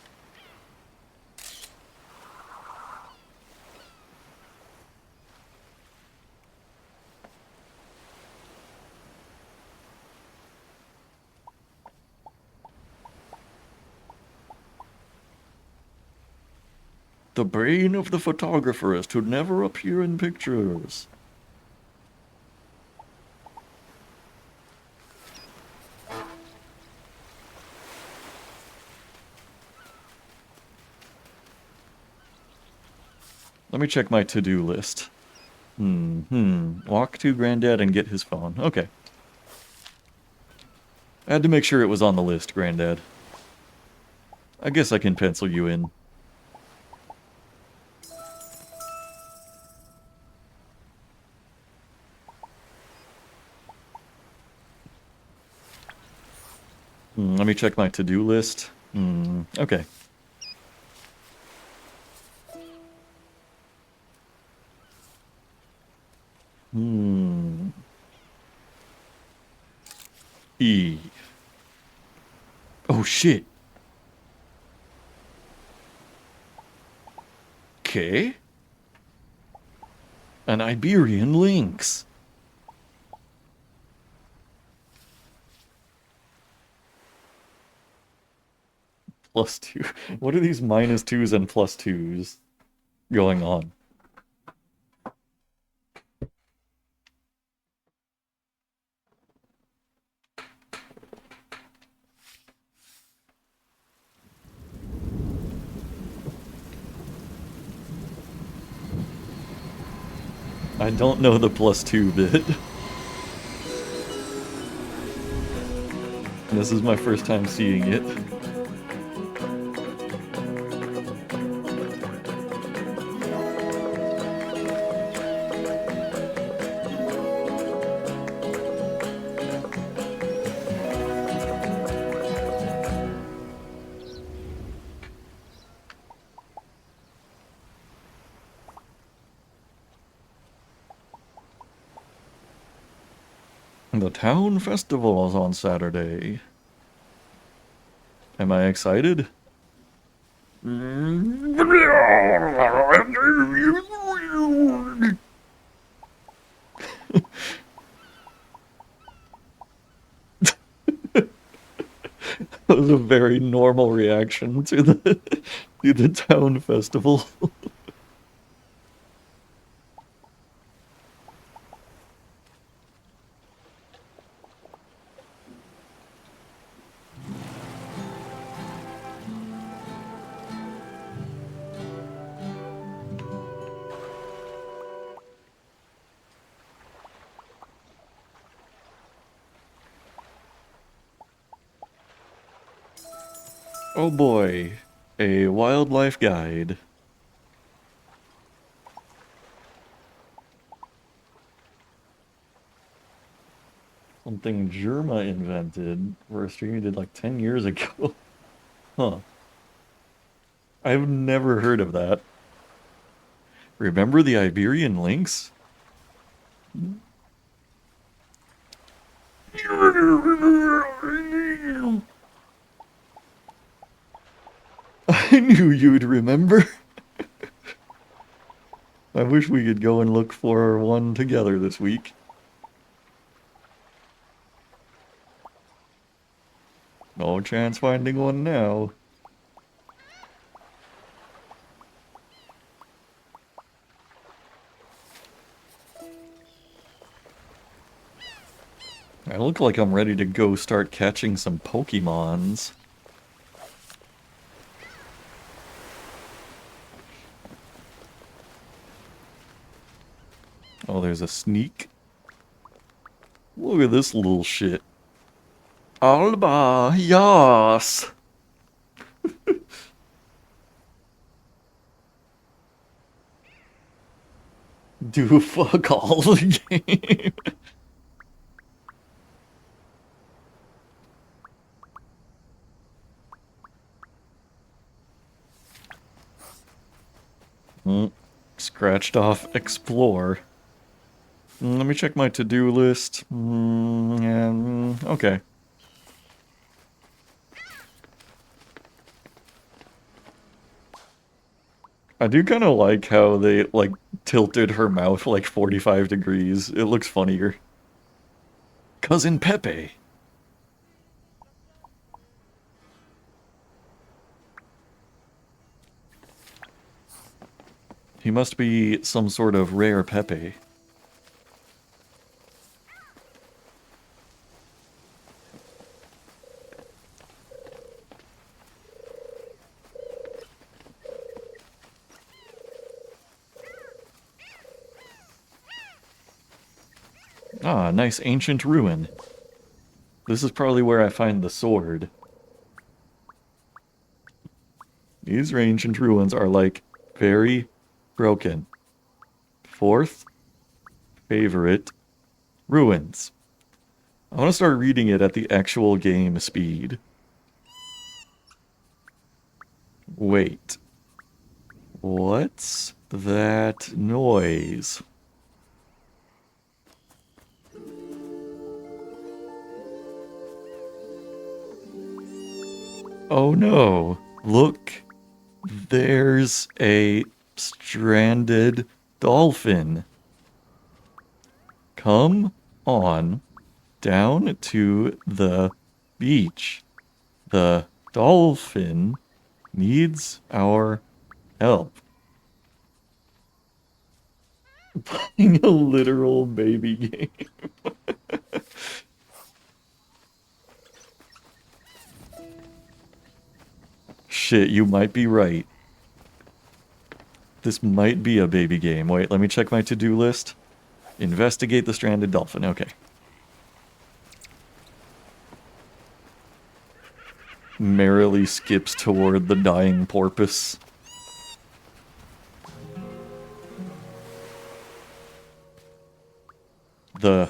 The brain of the photographer is to never appear in pictures. Let me check my to-do list. Walk to Granddad and get his phone. Okay. I had to make sure it was on the list, Granddad. I guess I can pencil you in. Let me check my to-do list. Okay. E. Oh, shit. K? An Iberian lynx. +2. What are these -2s and +2s going on? I don't know the +2 bit. This is my first time seeing it. The town festival is on Saturday. Am I excited? a very normal reaction to the town festival. Oh boy, a wildlife guide. Something Germa invented for a stream he did like 10 years ago. Huh. I've never heard of that. Remember the Iberian lynx? I knew you'd remember. I wish we could go and look for one together this week. No chance finding one now. I look like I'm ready to go start catching some Pokemons. Oh, there's a sneak. Look at this little shit. Alba, yas! Do fuck all the game. Scratched off explore. Let me check my to-do list. Okay. I do kind of like how they, like, tilted her mouth like 45 degrees. It looks funnier. Cousin Pepe. He must be some sort of rare Pepe. Ah, nice ancient ruin. This is probably where I find the sword. These ancient ruins are, like, very broken. Fourth favorite ruins. I want to start reading it at the actual game speed. Wait. What's that noise? Oh no. Look. There's a stranded dolphin. Come on down to the beach. The dolphin needs our help. Playing a literal baby game. Shit, you might be right. This might be a baby game. Wait, let me check my to-do list. Investigate the stranded dolphin. Okay. Merrily skips toward the dying porpoise. The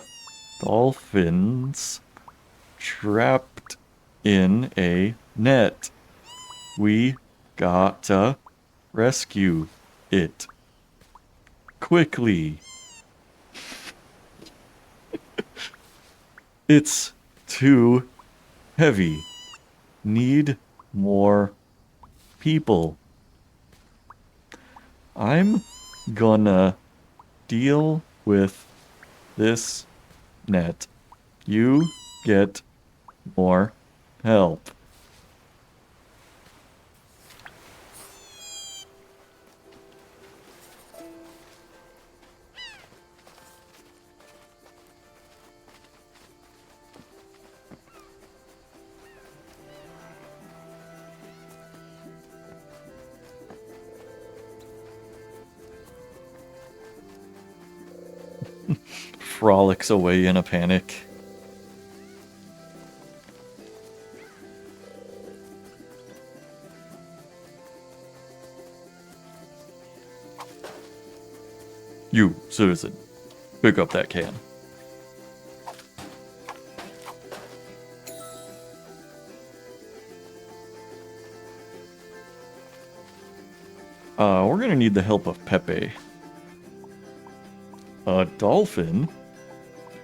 dolphin's trapped in a net. We gotta rescue it. Quickly. It's too heavy. Need more people. I'm gonna deal with this net. You get more help. frolics away in a panic. You, citizen, pick up that can. We're gonna need the help of Pepe. A dolphin?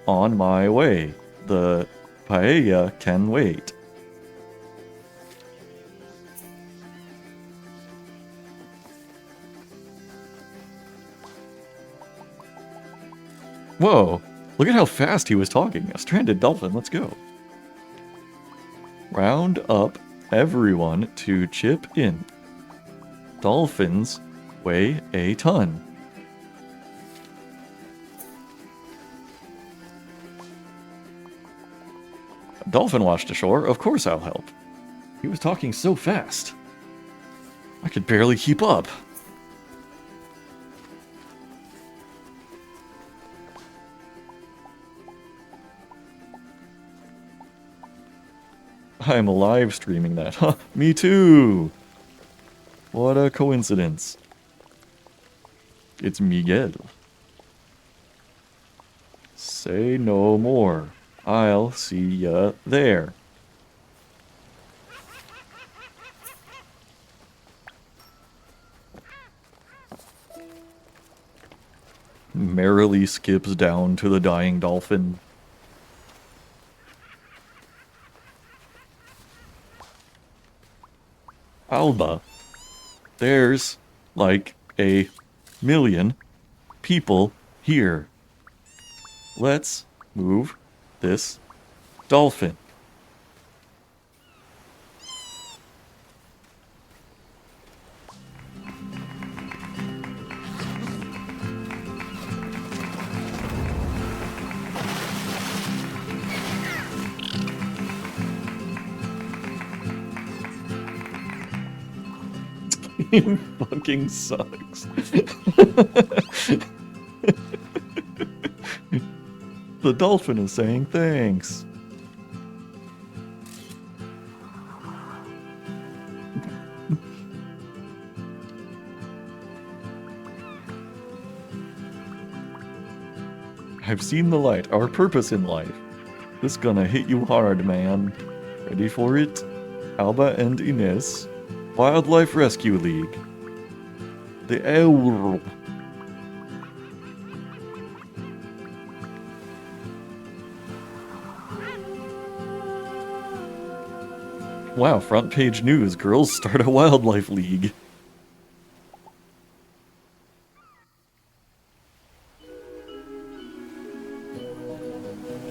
On my way. The paella can wait. Whoa, look at how fast he was talking. A stranded dolphin, let's go. Round up everyone to chip in. Dolphins weigh a ton. A dolphin washed ashore, of course I'll help. He was talking so fast. I could barely keep up. I'm live streaming that. Huh, me too! What a coincidence. It's Miguel. Say no more. I'll see ya there. Merrily skips down to the dying dolphin. Alba, there's like a million people here. Let's move this dolphin. It fucking sucks. The dolphin is saying thanks. I've seen the light, our purpose in life. This gonna hit you hard, man. Ready for it? Alba and Ines, Wildlife Rescue League. The Owl. Wow, front page news. Girls start a wildlife league.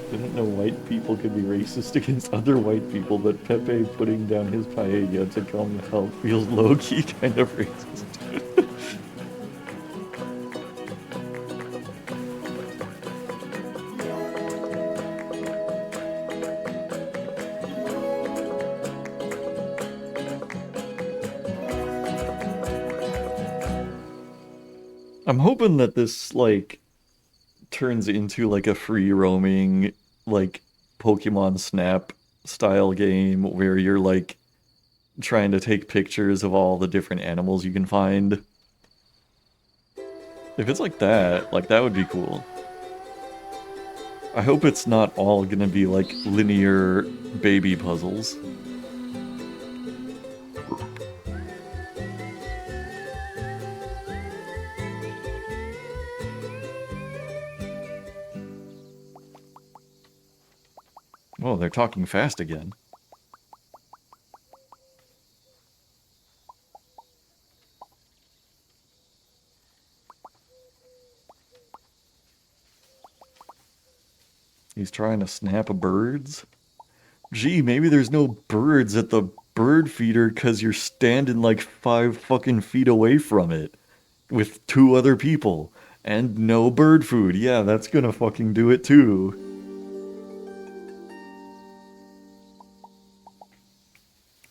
Didn't know white people could be racist against other white people, but Pepe putting down his paella to come help feels low-key kind of racist. I'm hoping that this, like, turns into, like, a free-roaming, like, Pokemon Snap style game where you're, like, trying to take pictures of all the different animals you can find. If it's like that would be cool. I hope it's not all gonna be, like, linear baby puzzles. Oh, they're talking fast again. He's trying to snap birds? Gee, maybe there's no birds at the bird feeder because you're standing like 5 fucking feet away from it with 2 other people and no bird food. Yeah, that's gonna fucking do it too.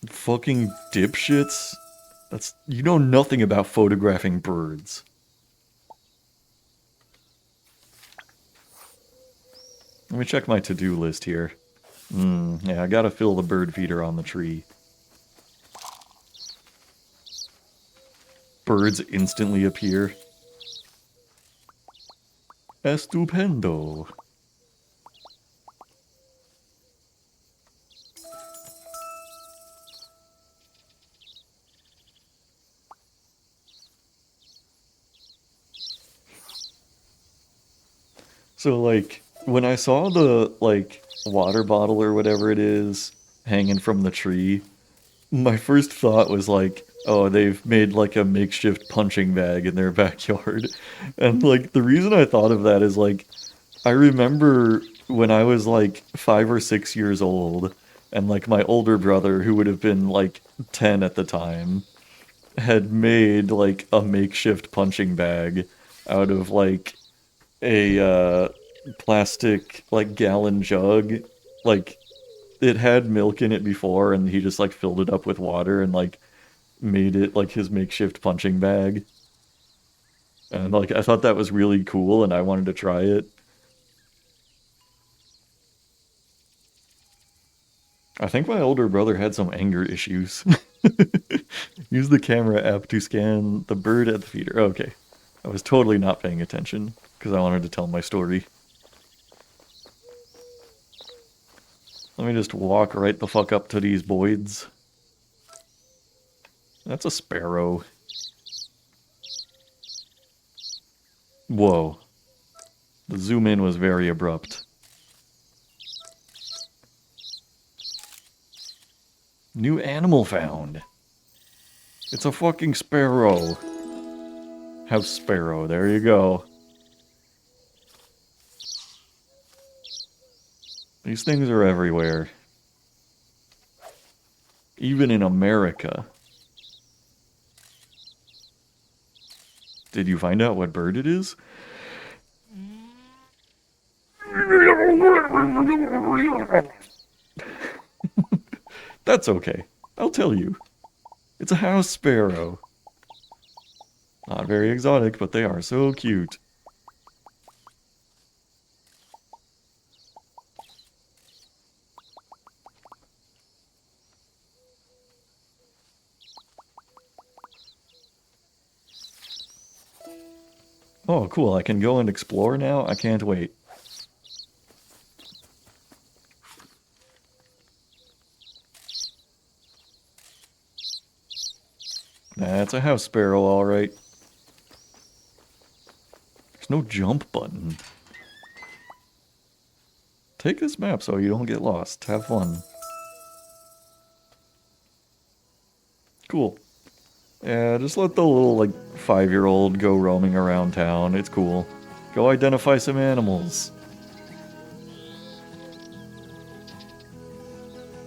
Fucking dipshits. You know nothing about photographing birds. Let me check my to-do list here. Yeah, I gotta fill the bird feeder on the tree. Birds instantly appear. Estupendo. So, like, when I saw the, like, water bottle or whatever it is hanging from the tree, my first thought was like, oh, they've made like a makeshift punching bag in their backyard. And like the reason I thought of that is like I remember when I was like 5 or 6 years old and like my older brother who would have been like 10 at the time had made like a makeshift punching bag out of like a plastic like gallon jug. Like it had milk in it before and he just like filled it up with water and like made it like his makeshift punching bag. And like I thought that was really cool and I wanted to try it. I think my older brother had some anger issues. Use the camera app to scan the bird at the feeder. Okay. I was totally not paying attention because I wanted to tell my story. Let me just walk right the fuck up to these boids. That's a sparrow. Whoa. The zoom in was very abrupt. New animal found. It's a fucking sparrow. House sparrow, there you go. These things are everywhere. Even in America. Did you find out what bird it is? That's okay. I'll tell you. It's a house sparrow. Not very exotic, but they are so cute. Oh, cool. I can go and explore now? I can't wait. That's a house sparrow, alright. There's no jump button. Take this map so you don't get lost. Have fun. Cool. Yeah, just let the little, like, 5-year-old go roaming around town. It's cool. Go identify some animals.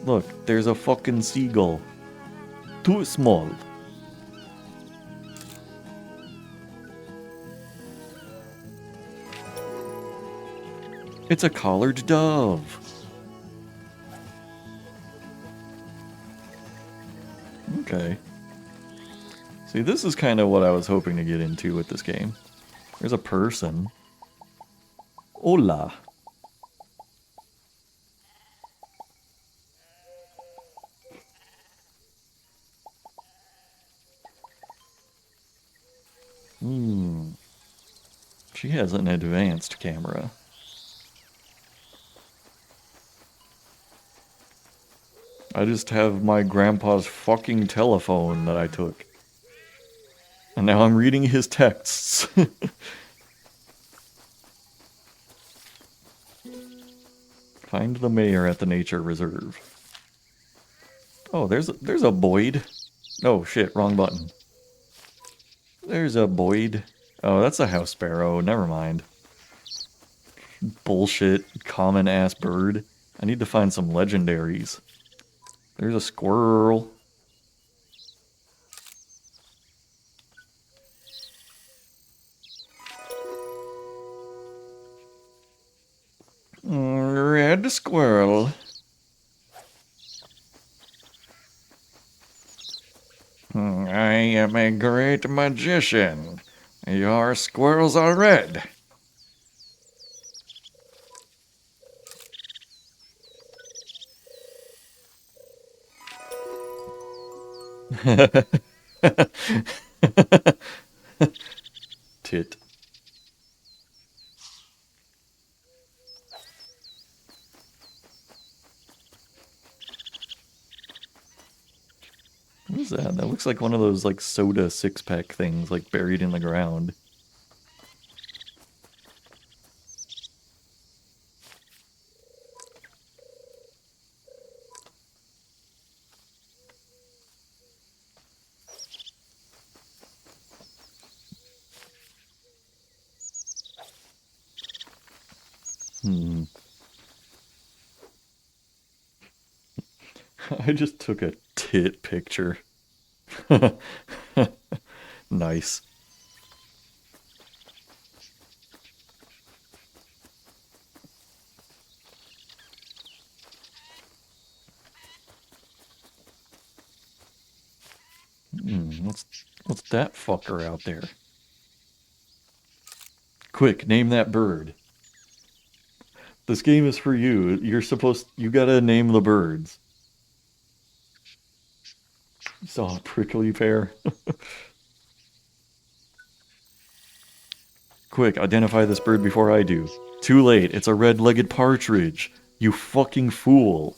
Look, there's a fucking seagull. Too small. It's a collared dove. Okay. See, this is kind of what I was hoping to get into with this game. There's a person. Hola. She has an advanced camera. I just have my grandpa's fucking telephone that I took. And now I'm reading his texts. Find the mayor at the nature reserve. Oh, there's a Boyd. Oh shit, wrong button. There's a Boyd. Oh, that's a house sparrow. Never mind. Bullshit, common ass bird. I need to find some legendaries. There's a squirrel. Red squirrel. I am a great magician. Your squirrels are red. Tit. What is that? That looks like one of those like soda six-pack things like buried in the ground. Hmm. I just took a tit picture. Nice. What's that fucker out there? Quick, name that bird. This game is for you. You gotta name the birds. You saw a prickly pear? Quick, identify this bird before I do. Too late, it's a red-legged partridge. You fucking fool.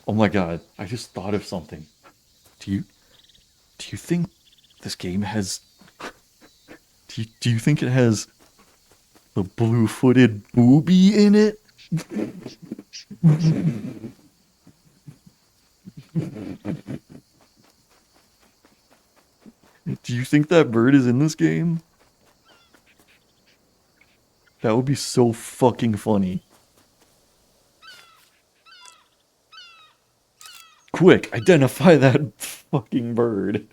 Oh my god, I just thought of something. Do you think this game has... Do you think it has the blue-footed booby in it? Do you think that bird is in this game? That would be so fucking funny. Quick, identify that fucking bird.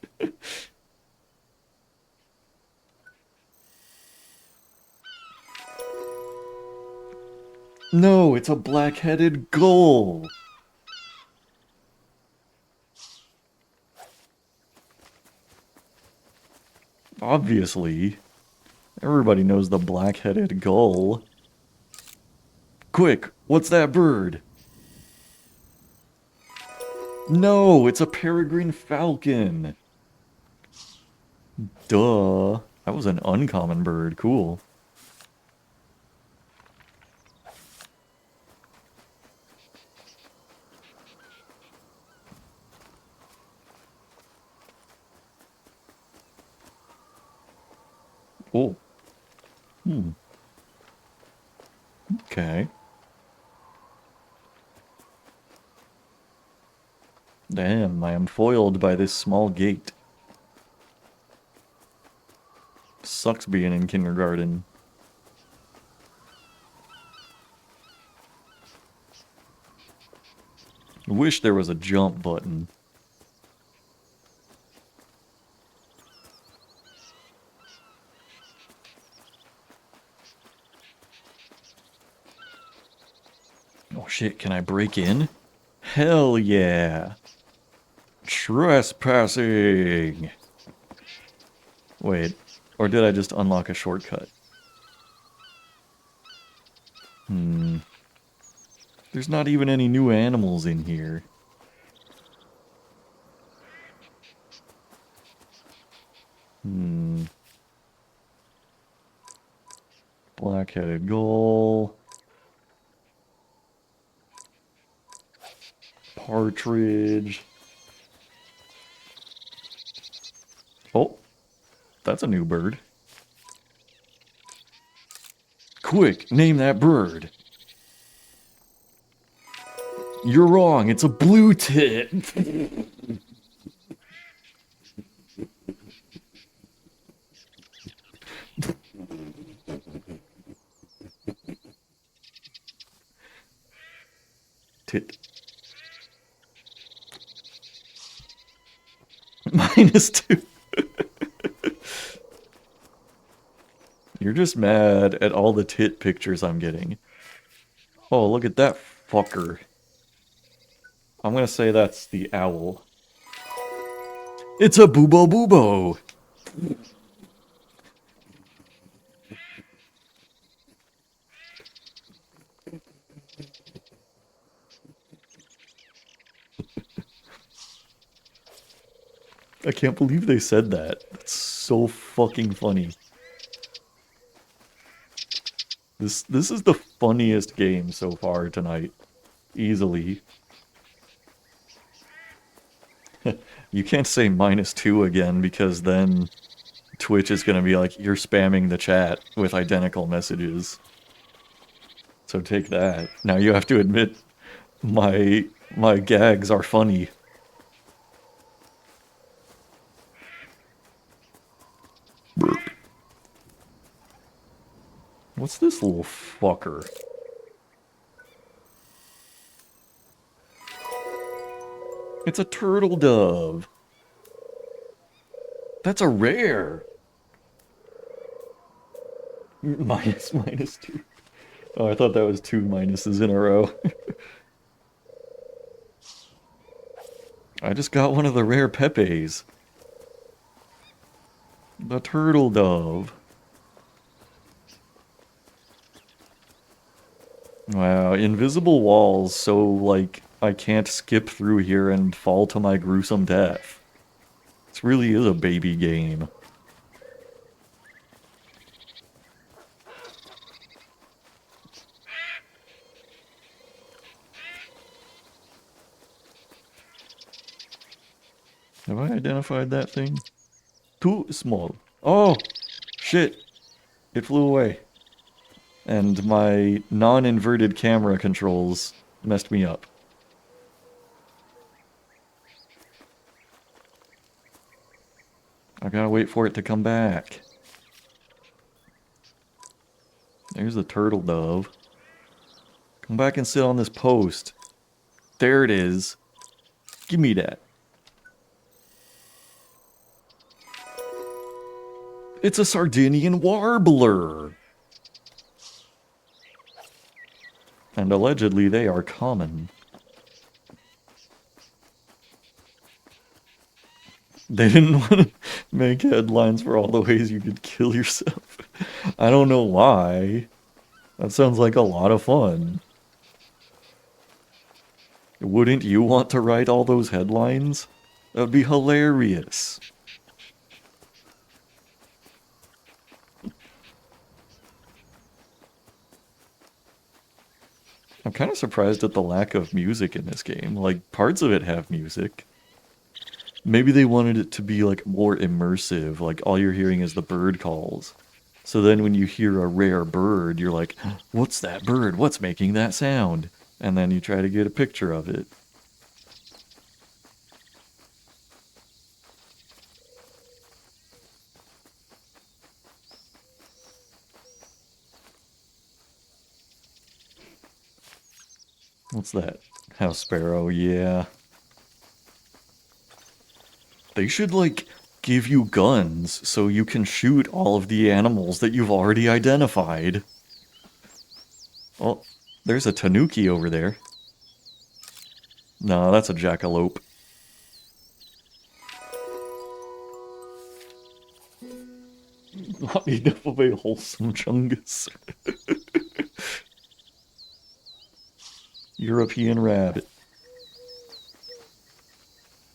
No, it's a black-headed gull. Obviously. Everybody knows the black-headed gull. Quick, what's that bird? No, it's a peregrine falcon. Duh. That was an uncommon bird. Cool. Oh. Okay. Damn, I am foiled by this small gate. Sucks being in kindergarten. Wish there was a jump button. Oh shit, can I break in? Hell yeah! Trespassing! Wait, or did I just unlock a shortcut? There's not even any new animals in here. Black-headed gull. Partridge. Oh, that's a new bird. Quick, name that bird. You're wrong, it's a blue tit. Tit. -2. You're just mad at all the tit pictures I'm getting. Oh, look at that fucker. I'm gonna say that's the owl. It's a boobo boobo! I can't believe they said that. That's so fucking funny. This is the funniest game so far tonight. Easily. You can't say -2 again because then Twitch is gonna be like, you're spamming the chat with identical messages. So take that. Now you have to admit my gags are funny. What's this little fucker? It's a turtle dove. That's a rare. -2. Oh, I thought that was 2 minuses in a row. I just got one of the rare Pepes. The turtle dove. Wow, invisible walls, so, like, I can't skip through here and fall to my gruesome death. This really is a baby game. Have I identified that thing? Too small. Oh! Shit! It flew away. And my non-inverted camera controls messed me up. I gotta wait for it to come back. There's the turtle dove. Come back and sit on this post. There it is. Give me that. It's a Sardinian warbler! And allegedly they are common. They didn't want to make headlines for all the ways you could kill yourself. I don't know why. That sounds like a lot of fun. Wouldn't you want to write all those headlines? That would be hilarious. I'm kind of surprised at the lack of music in this game. Like, parts of it have music. Maybe they wanted it to be, like, more immersive. Like, all you're hearing is the bird calls. So then when you hear a rare bird, you're like, what's that bird? What's making that sound? And then you try to get a picture of it. What's that? House sparrow, yeah. They should, like, give you guns so you can shoot all of the animals that you've already identified. Oh, there's a tanuki over there. No, that's a jackalope. Not enough of a wholesome chungus. European rabbit.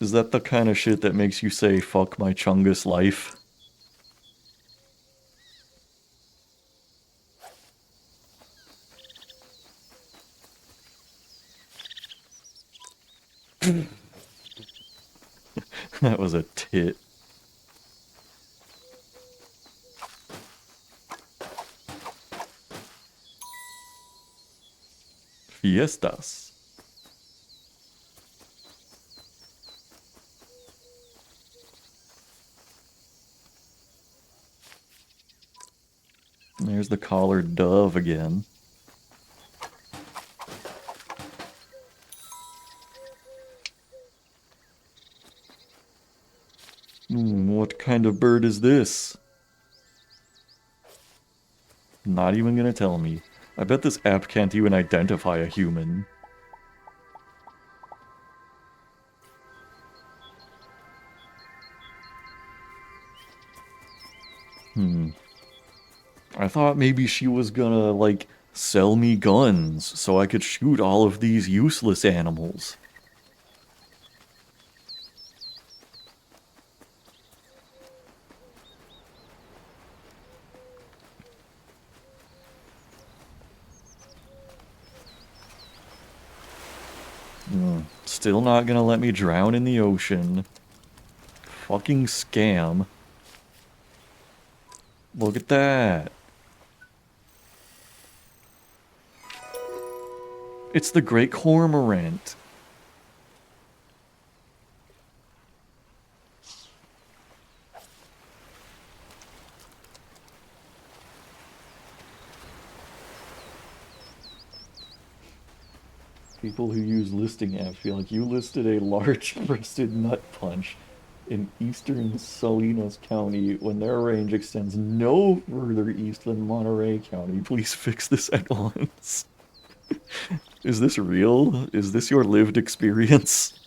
Is that the kind of shit that makes you say, fuck my chungus life? That was a tit. Fiestas. There's the collared dove again. What kind of bird is this? Not even gonna tell me. I bet this app can't even identify a human. I thought maybe she was gonna, like, sell me guns so I could shoot all of these useless animals. Still not gonna let me drown in the ocean. Fucking scam. Look at that. It's the Great Cormorant. People who use listing apps feel like you listed a large-breasted nut punch in eastern Salinas County when their range extends no further east than Monterey County. Please fix this at once. Is this real? Is this your lived experience?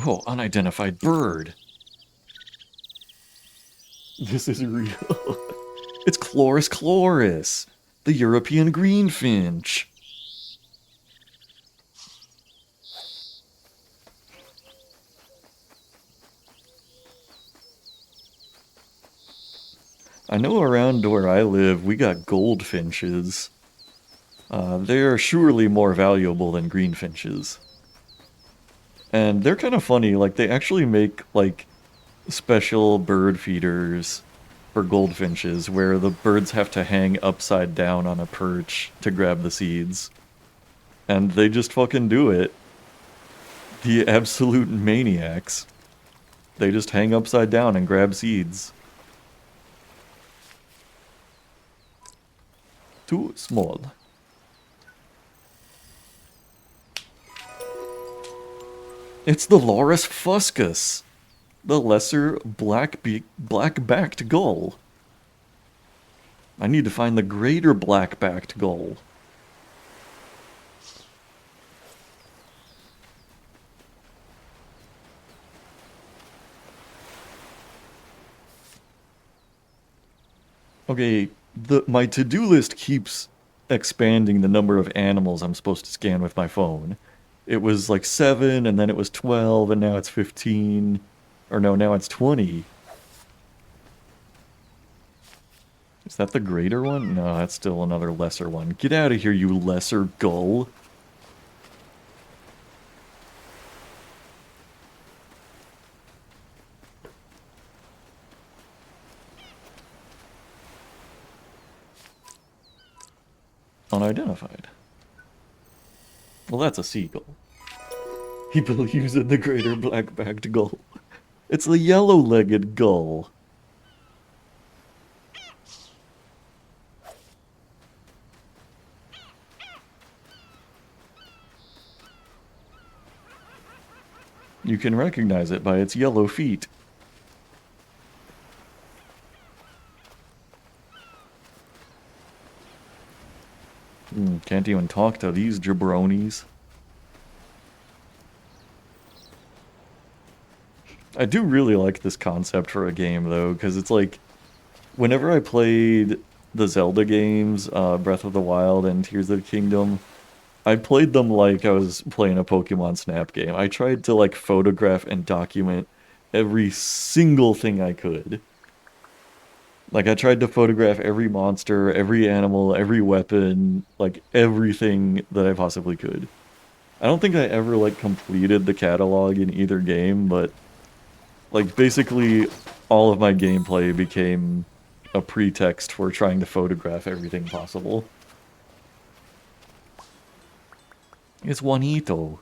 Oh, unidentified bird. This is real. It's Chloris chloris, the European greenfinch. I know around where I live, we got goldfinches. They are surely more valuable than greenfinches. And they're kind of funny, like they actually make like special bird feeders for goldfinches where the birds have to hang upside down on a perch to grab the seeds. And they just fucking do it. The absolute maniacs. They just hang upside down and grab seeds. Too small. It's the Loris fuscus, the lesser black-backed gull. I need to find the greater black-backed gull. Okay, my to-do list keeps expanding the number of animals I'm supposed to scan with my phone. It was like 7, and then it was 12, and now it's 15. Or no, now it's 20. Is that the greater one? No, that's still another lesser one. Get out of here, you lesser gull. Unidentified. Well, that's a seagull. He believes in the greater black-backed gull. It's the yellow-legged gull. You can recognize it by its yellow feet. Can't even talk to these jabronis. I do really like this concept for a game, though, because it's like, whenever I played the Zelda games, Breath of the Wild and Tears of the Kingdom, I played them like I was playing a Pokemon Snap game. I tried to, like, photograph and document every single thing I could. Like, I tried to photograph every monster, every animal, every weapon, like, everything that I possibly could. I don't think I ever, like, completed the catalog in either game, but like, basically, all of my gameplay became a pretext for trying to photograph everything possible. It's Juanito.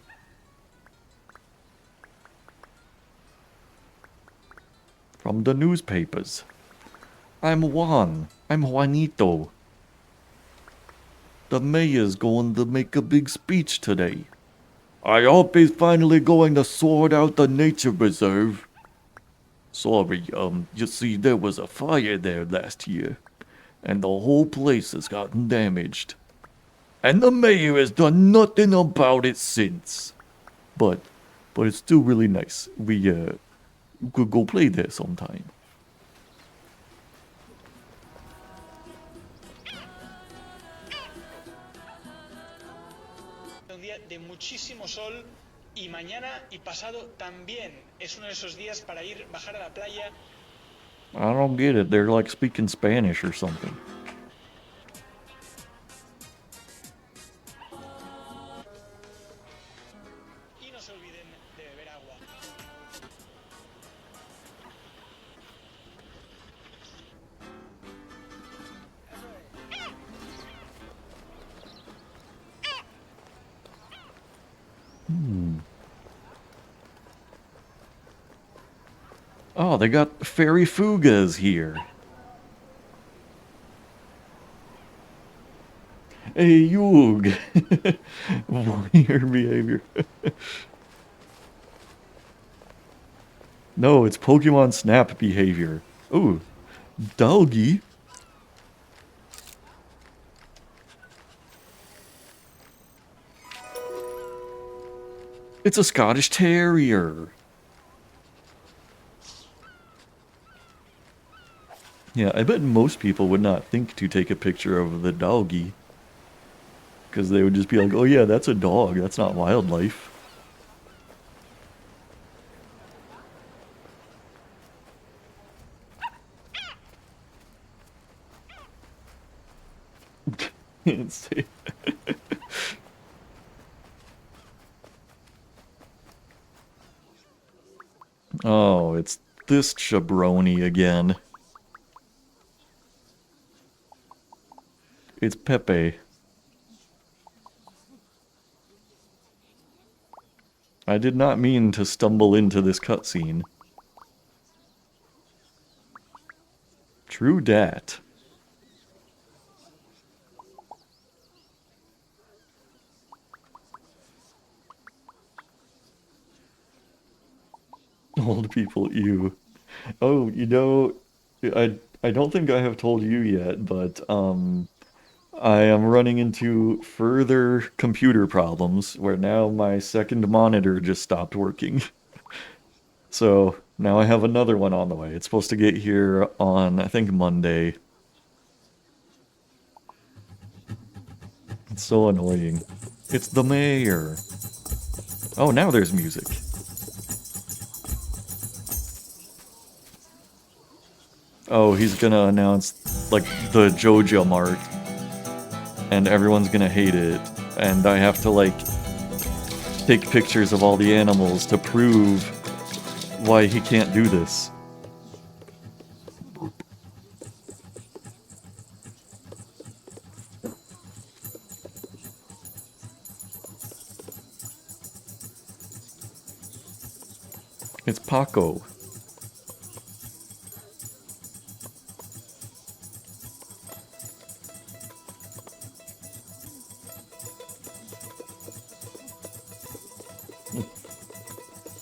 From the newspapers. I'm Juan. I'm Juanito. The mayor's going to make a big speech today. I hope he's finally going to sort out the nature reserve. Sorry, you see, there was a fire there last year, and the whole place has gotten damaged. And the mayor has done nothing about it since. But it's still really nice. We, could go play there sometime. Un día de muchísimo sol y mañana y pasado también es uno de esos días para bajar a la playa I don't get it. They're like speaking Spanish or something. Y no se olviden de beber agua. Oh, they got fairy fugas here. Hey, Yug! Weird behavior. No, it's Pokemon Snap behavior. Ooh, Doggy. It's a Scottish Terrier. Yeah, I bet most people would not think to take a picture of the doggy. Because they would just be like, oh yeah, that's a dog, that's not wildlife. It's- oh, it's this jabroni again. It's Pepe. I did not mean to stumble into this cutscene. True dat. Old people, ew. Oh, you know, I don't think I have told you yet, but I am running into further computer problems where now my second monitor just stopped working. So now I have another one on the way. It's supposed to get here on, I think, Monday. It's so annoying. It's the mayor. Oh, now there's music. Oh, he's gonna announce, like, the Joja Mart. And everyone's gonna hate it. And I have to, like, take pictures of all the animals to prove why he can't do this. It's Paco.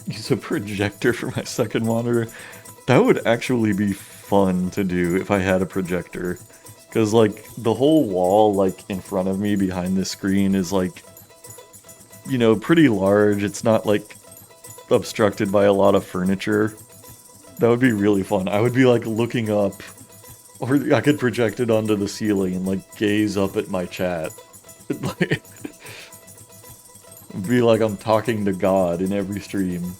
Use a projector for my second monitor. That would actually be fun to do if I had a projector. Because, like, the whole wall, like, in front of me behind this screen is, like, you know, pretty large. It's not, like, obstructed by a lot of furniture. That would be really fun. I would be, like, looking up, or I could project it onto the ceiling and, like, gaze up at my chat. Like, be like I'm talking to God in every stream.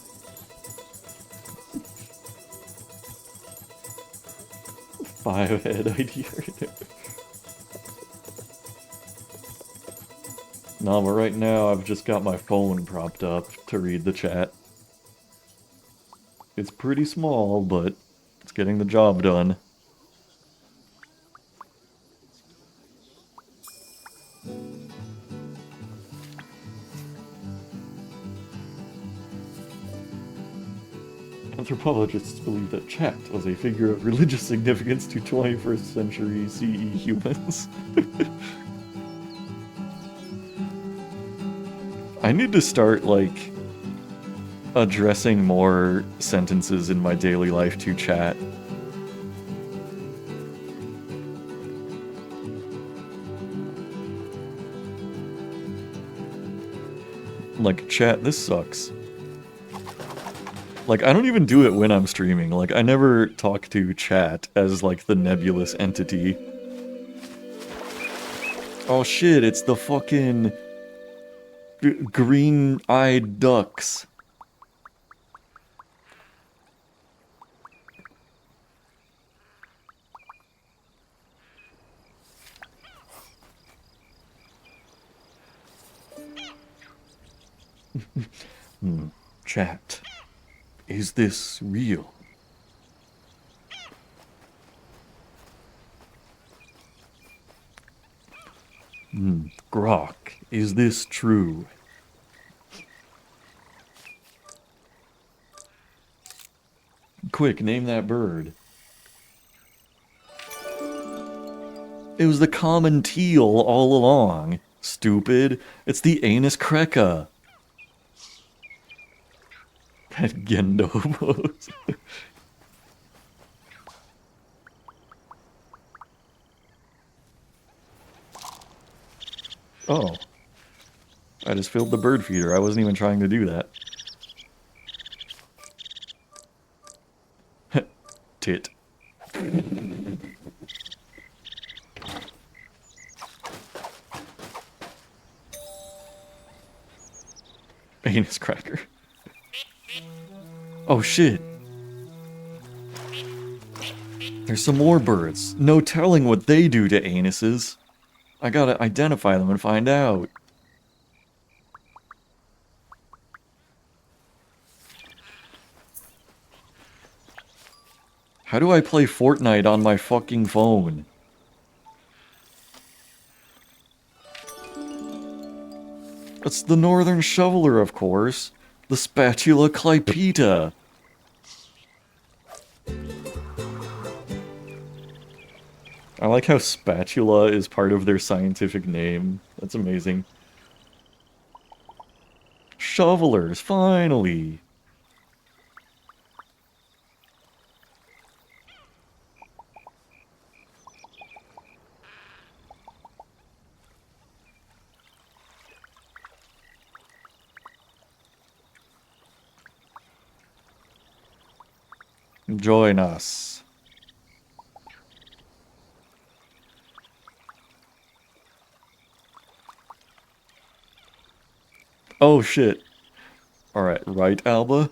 Five-head idea. No, but right now I've just got my phone propped up to read the chat. It's pretty small, but it's getting the job done. Anthropologists believe that chat was a figure of religious significance to 21st century CE humans. I need to start, like, addressing more sentences in my daily life to chat. Like, chat, this sucks. Like, I don't even do it when I'm streaming. Like, I never talk to chat as, like, the nebulous entity. Oh shit, it's the fucking green-eyed ducks. Chat. Is this real? Grok. Is this true? Quick, name that bird. It was the common teal all along. Stupid. It's the Anus creca. That Gendo pose. Oh. I just filled the bird feeder. I wasn't even trying to do that. Tit. Anus cracker. Oh shit. There's some more birds. No telling what they do to anuses. I gotta identify them and find out. How do I play Fortnite on my fucking phone? It's the northern shoveler, of course. The spatula clypeta. I like how spatula is part of their scientific name. That's amazing. Shovelers, finally! Join us. Oh shit. Alright, right, Alba?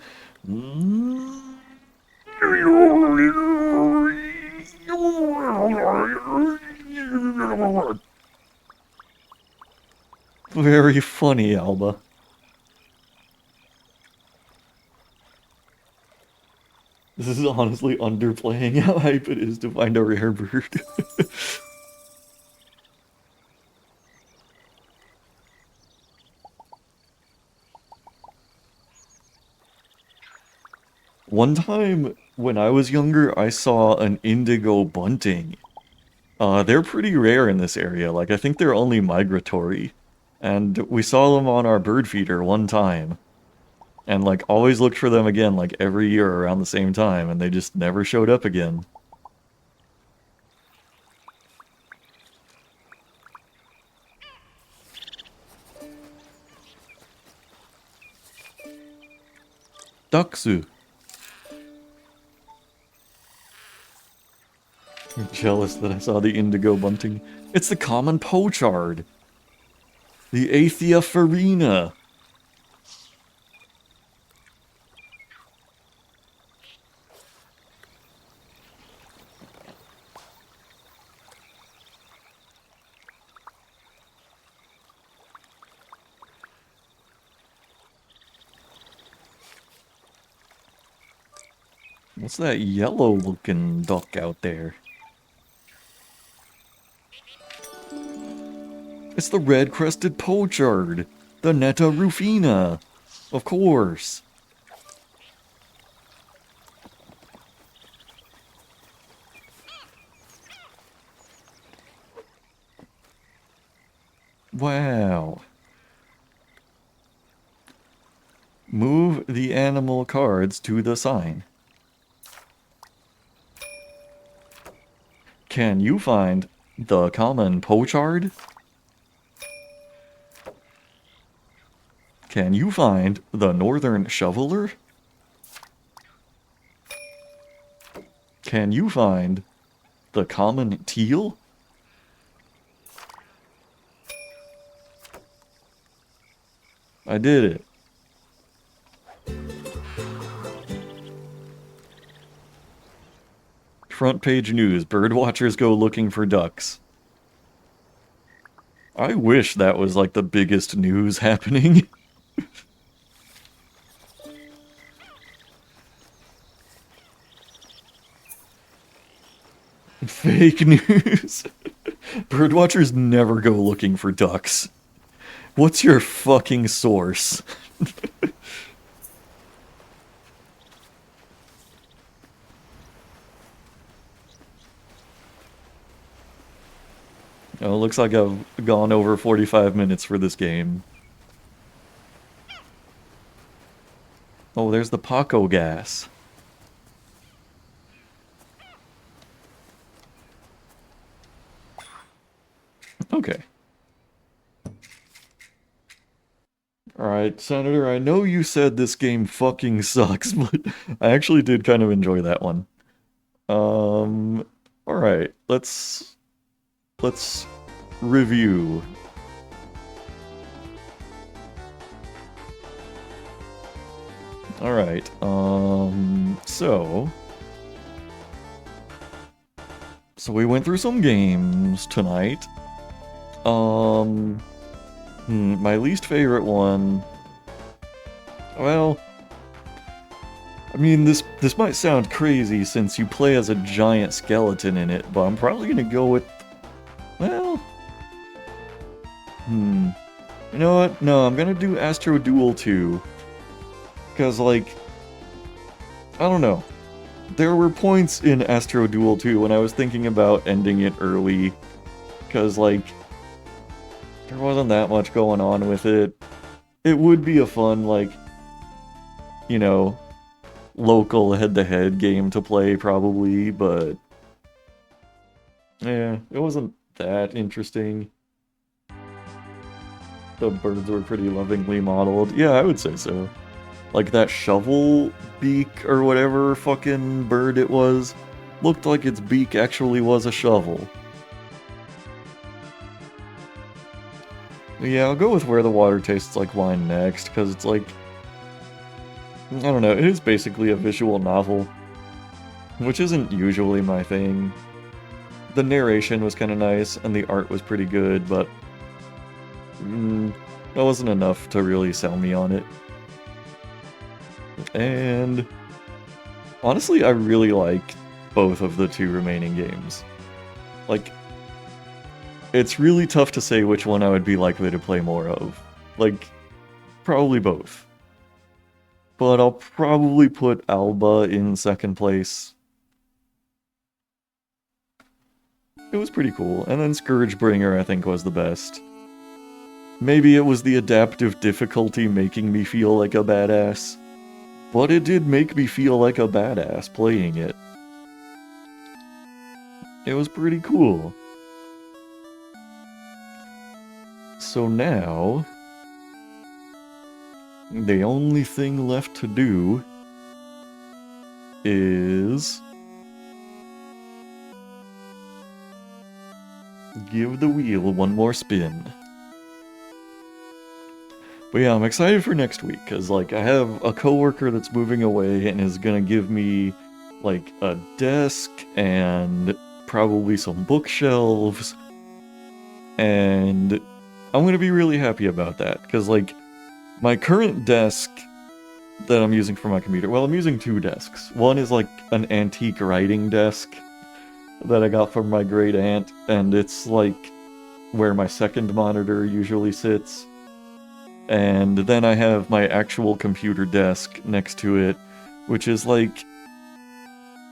Very funny, Alba. This is honestly underplaying how hype it is to find a rare bird. One time, when I was younger, I saw an indigo bunting. They're pretty rare in this area, like I think they're only migratory. And we saw them on our bird feeder one time. And like always looked for them again like every year around the same time, and they just never showed up again. Ducksu. I'm jealous that I saw the indigo bunting. It's the common pochard. The Athia farina. What's that yellow-looking duck out there? It's the red-crested pochard, the Netta rufina. Of course. Wow. Move the animal cards to the sign. Can you find the common pochard? Can you find the northern shoveler? Can you find the common teal? I did it. Front page news, birdwatchers go looking for ducks. I wish that was like the biggest news happening. Fake news. Birdwatchers never go looking for ducks. What's your fucking source? Oh, it looks like I've gone over 45 minutes for this game. Oh, there's the Paco gas. Okay. Alright, Senator, I know you said this game fucking sucks, but I actually did kind of enjoy that one. Alright, let's review. Alright, so we went through some games tonight. My least favorite one, well, I mean, this might sound crazy since you play as a giant skeleton in it, but I'm probably gonna go with, well, you know what? No, I'm gonna do Astro Duel 2. Because, like, I don't know. There were points in Astro Duel 2 when I was thinking about ending it early. Because, like, there wasn't that much going on with it. It would be a fun, like, you know, local head-to-head game to play, probably, but yeah, it wasn't that interesting. The birds were pretty lovingly modeled. Yeah, I would say so. Like that shovel beak or whatever fucking bird it was, looked like its beak actually was a shovel. Yeah, I'll go with Where the Water Tastes Like Wine next, because it's like, I don't know, it is basically a visual novel, which isn't usually my thing. The narration was kind of nice, and the art was pretty good, but that wasn't enough to really sell me on it. And honestly, I really like both of the two remaining games. Like, it's really tough to say which one I would be likely to play more of. Like, probably both. But I'll probably put Alba in second place. It was pretty cool. And then Scourgebringer, I think, was the best. Maybe it was the adaptive difficulty making me feel like a badass. But it did make me feel like a badass playing it. It was pretty cool. So now, the only thing left to do is give the wheel one more spin. But yeah, I'm excited for next week, because, like, I have a coworker that's moving away and is gonna give me, like, a desk and probably some bookshelves, and I'm gonna be really happy about that, because, like, my current desk that I'm using for my computer, well, I'm using two desks. One is, like, an antique writing desk that I got from my great aunt, and it's, like, where my second monitor usually sits. And then I have my actual computer desk next to it, which is like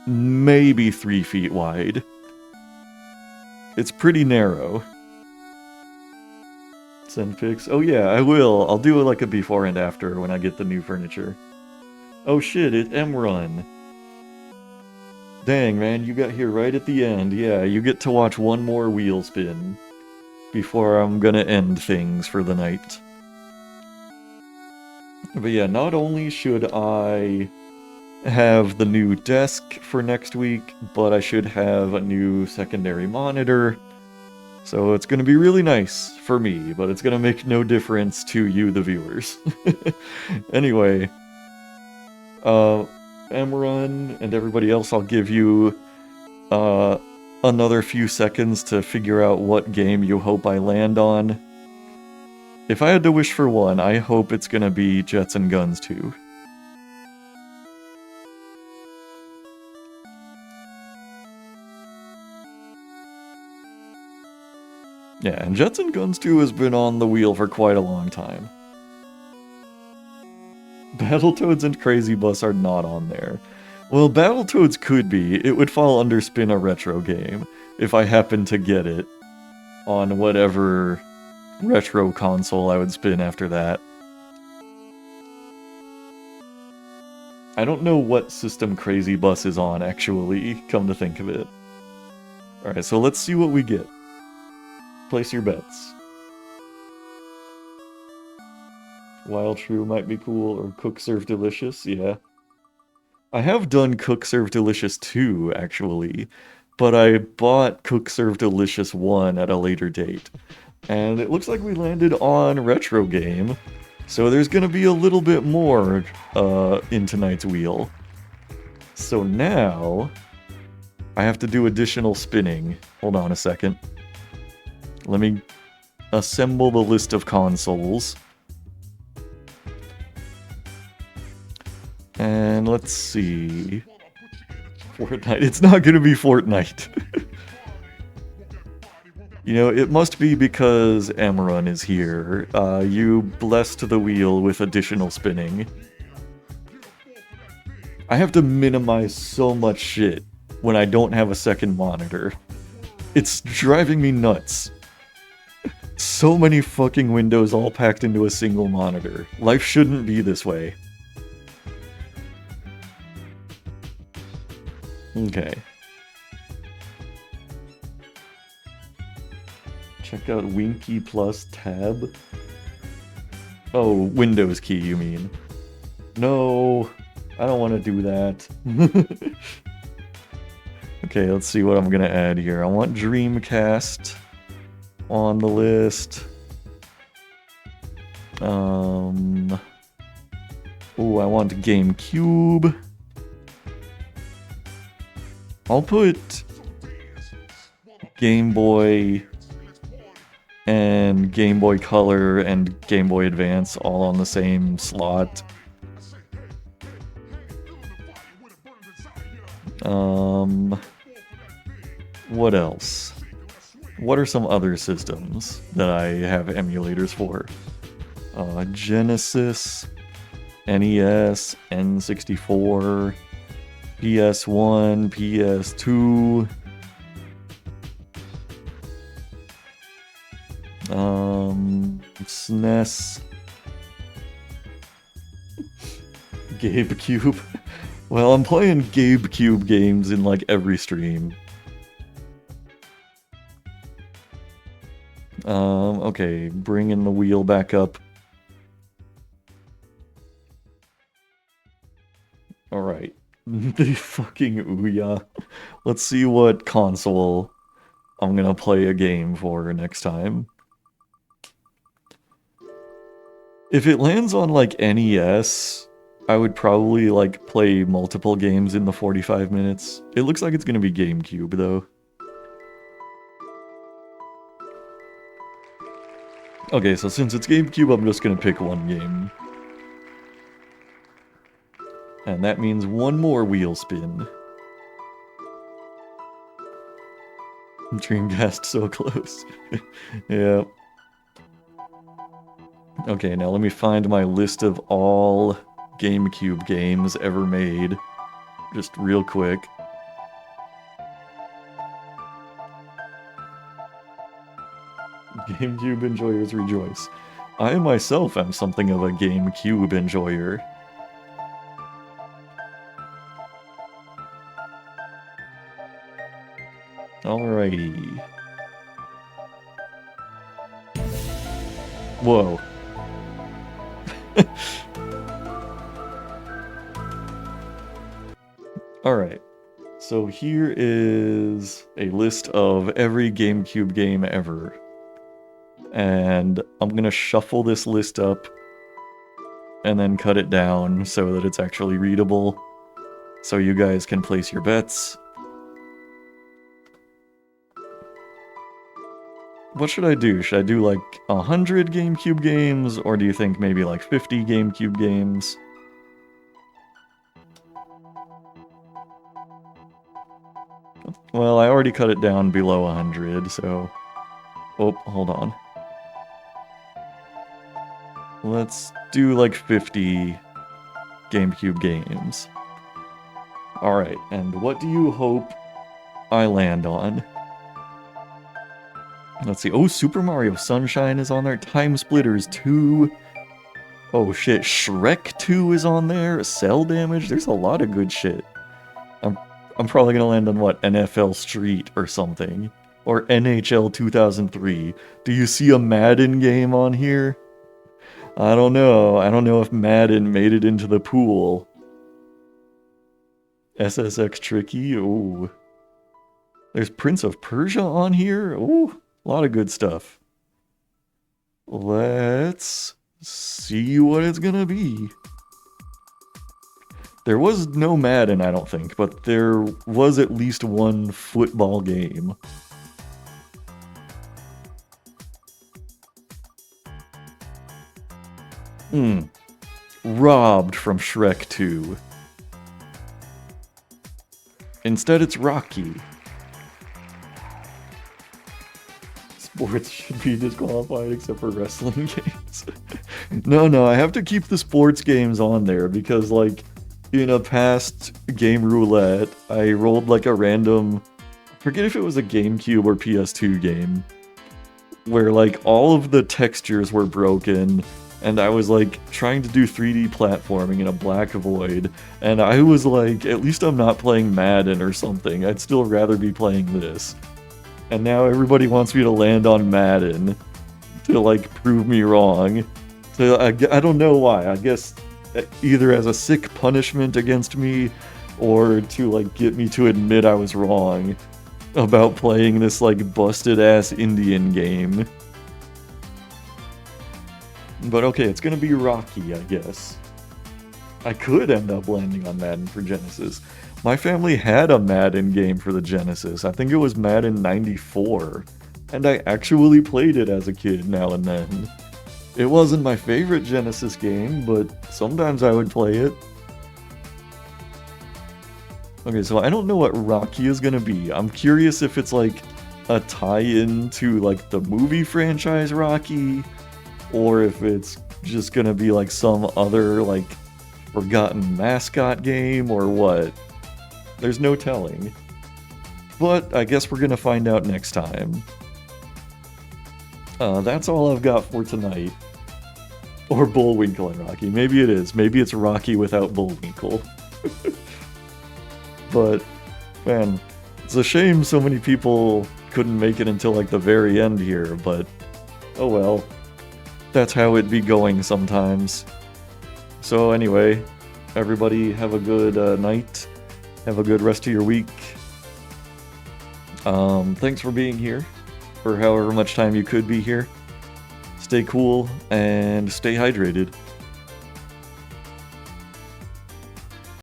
maybe 3 feet wide. It's pretty narrow. Send pics? Oh yeah, I will. I'll do like a before and after when I get the new furniture. Oh shit, it's M-Run. Dang, man, you got here right at the end. Yeah, you get to watch one more wheel spin before I'm gonna end things for the night. But yeah, not only should I have the new desk for next week, but I should have a new secondary monitor. So it's going to be really nice for me, but it's going to make no difference to you, the viewers. Anyway, Emrun and everybody else, I'll give you another few seconds to figure out what game you hope I land on. If I had to wish for one, I hope it's gonna be Jets and Guns 2. Yeah, and Jets and Guns 2 has been on the wheel for quite a long time. Battletoads and Crazy Bus are not on there. Well, Battletoads could be. It would fall under Spin a Retro Game if I happened to get it on whatever retro console I would spin after that. I don't know what system Crazy Bus is on, actually, come to think of it. Alright, so let's see what we get. Place your bets. Wild Shrew might be cool, or Cook Serve Delicious, yeah. I have done Cook Serve Delicious 2, actually, but I bought Cook Serve Delicious 1 at a later date. And it looks like we landed on Retro Game, so there's gonna be a little bit more in tonight's wheel. So now, I have to do additional spinning. Hold on a second. Let me assemble the list of consoles. And let's see. Fortnite. It's not gonna be Fortnite. You know, it must be because Amrun is here. You blessed the wheel with additional spinning. I have to minimize so much shit when I don't have a second monitor. It's driving me nuts. So many fucking windows all packed into a single monitor. Life shouldn't be this way. Okay. Check out Winky Plus tab. Oh, Windows key, you mean? No, I don't want to do that. Okay, let's see what I'm gonna add here. I want Dreamcast on the list. Oh, I want GameCube. I'll put Game Boy and Game Boy Color and Game Boy Advance all on the same slot. What else? What are some other systems that I have emulators for? Genesis, NES, N64, PS1, PS2, SNES, GabeCube. Well, I'm playing GabeCube games in like every stream. Okay, bringing the wheel back up. Alright. The fucking Ouya. Let's see what console I'm gonna play a game for next time. If it lands on like NES, I would probably like play multiple games in the 45 minutes. It looks like it's gonna be GameCube though. Okay, so since it's GameCube, I'm just gonna pick one game. And that means one more wheel spin. Dreamcast so close. Yeah. Okay, now let me find my list of all GameCube games ever made. Just real quick. GameCube enjoyers rejoice. I myself am something of a GameCube enjoyer. Alrighty. Whoa. Alright. So here is a list of every GameCube game ever. And I'm gonna shuffle this list up and then cut it down so that it's actually readable. So you guys can place your bets. What should I do? Should I do like 100 GameCube games, or do you think maybe like 50 GameCube games? Well, I already cut it down below 100, so Oh, hold on. Let's do like 50 GameCube games. Alright, and what do you hope I land on? Let's see. Oh, Super Mario Sunshine is on there. Time Splitters 2. Oh shit, Shrek 2 is on there. Cell Damage. There's a lot of good shit. I'm probably gonna land on what? NFL Street or something. Or NHL 2003. Do you see a Madden game on here? I don't know. I don't know if Madden made it into the pool. SSX Tricky. Ooh. There's Prince of Persia on here. Ooh. A lot of good stuff. Let's see what it's gonna be. There was no Madden, I don't think, but there was at least one football game. Robbed from Shrek 2. Instead, it's Rocky. Sports should be disqualified except for wrestling games. No, I have to keep the sports games on there because, like, in a past game roulette, I rolled like a random, I forget if it was a GameCube or PS2 game, where like all of the textures were broken, and I was like trying to do 3D platforming in a black void, and I was like, at least I'm not playing Madden or something, I'd still rather be playing this. And now everybody wants me to land on Madden to like prove me wrong. So I don't know why. I guess either as a sick punishment against me or to like get me to admit I was wrong about playing this like busted ass Indian game. But okay, it's gonna be Rocky, I guess. I could end up landing on Madden for Genesis. My family had a Madden game for the Genesis. I think it was Madden 94. And I actually played it as a kid now and then. It wasn't my favorite Genesis game, but sometimes I would play it. Okay, so I don't know what Rocky is gonna be. I'm curious if it's like a tie-in to like the movie franchise Rocky, or if it's just gonna be like some other like forgotten mascot game or what. There's no telling. But I guess we're gonna find out next time. That's all I've got for tonight. Or Bullwinkle and Rocky. Maybe it is. Maybe it's Rocky without Bullwinkle. But, man, it's a shame so many people couldn't make it until like the very end here, but oh well. That's how it be going sometimes. So anyway, everybody have a good night. Have a good rest of your week. Thanks for being here, for however much time you could be here. Stay cool and stay hydrated.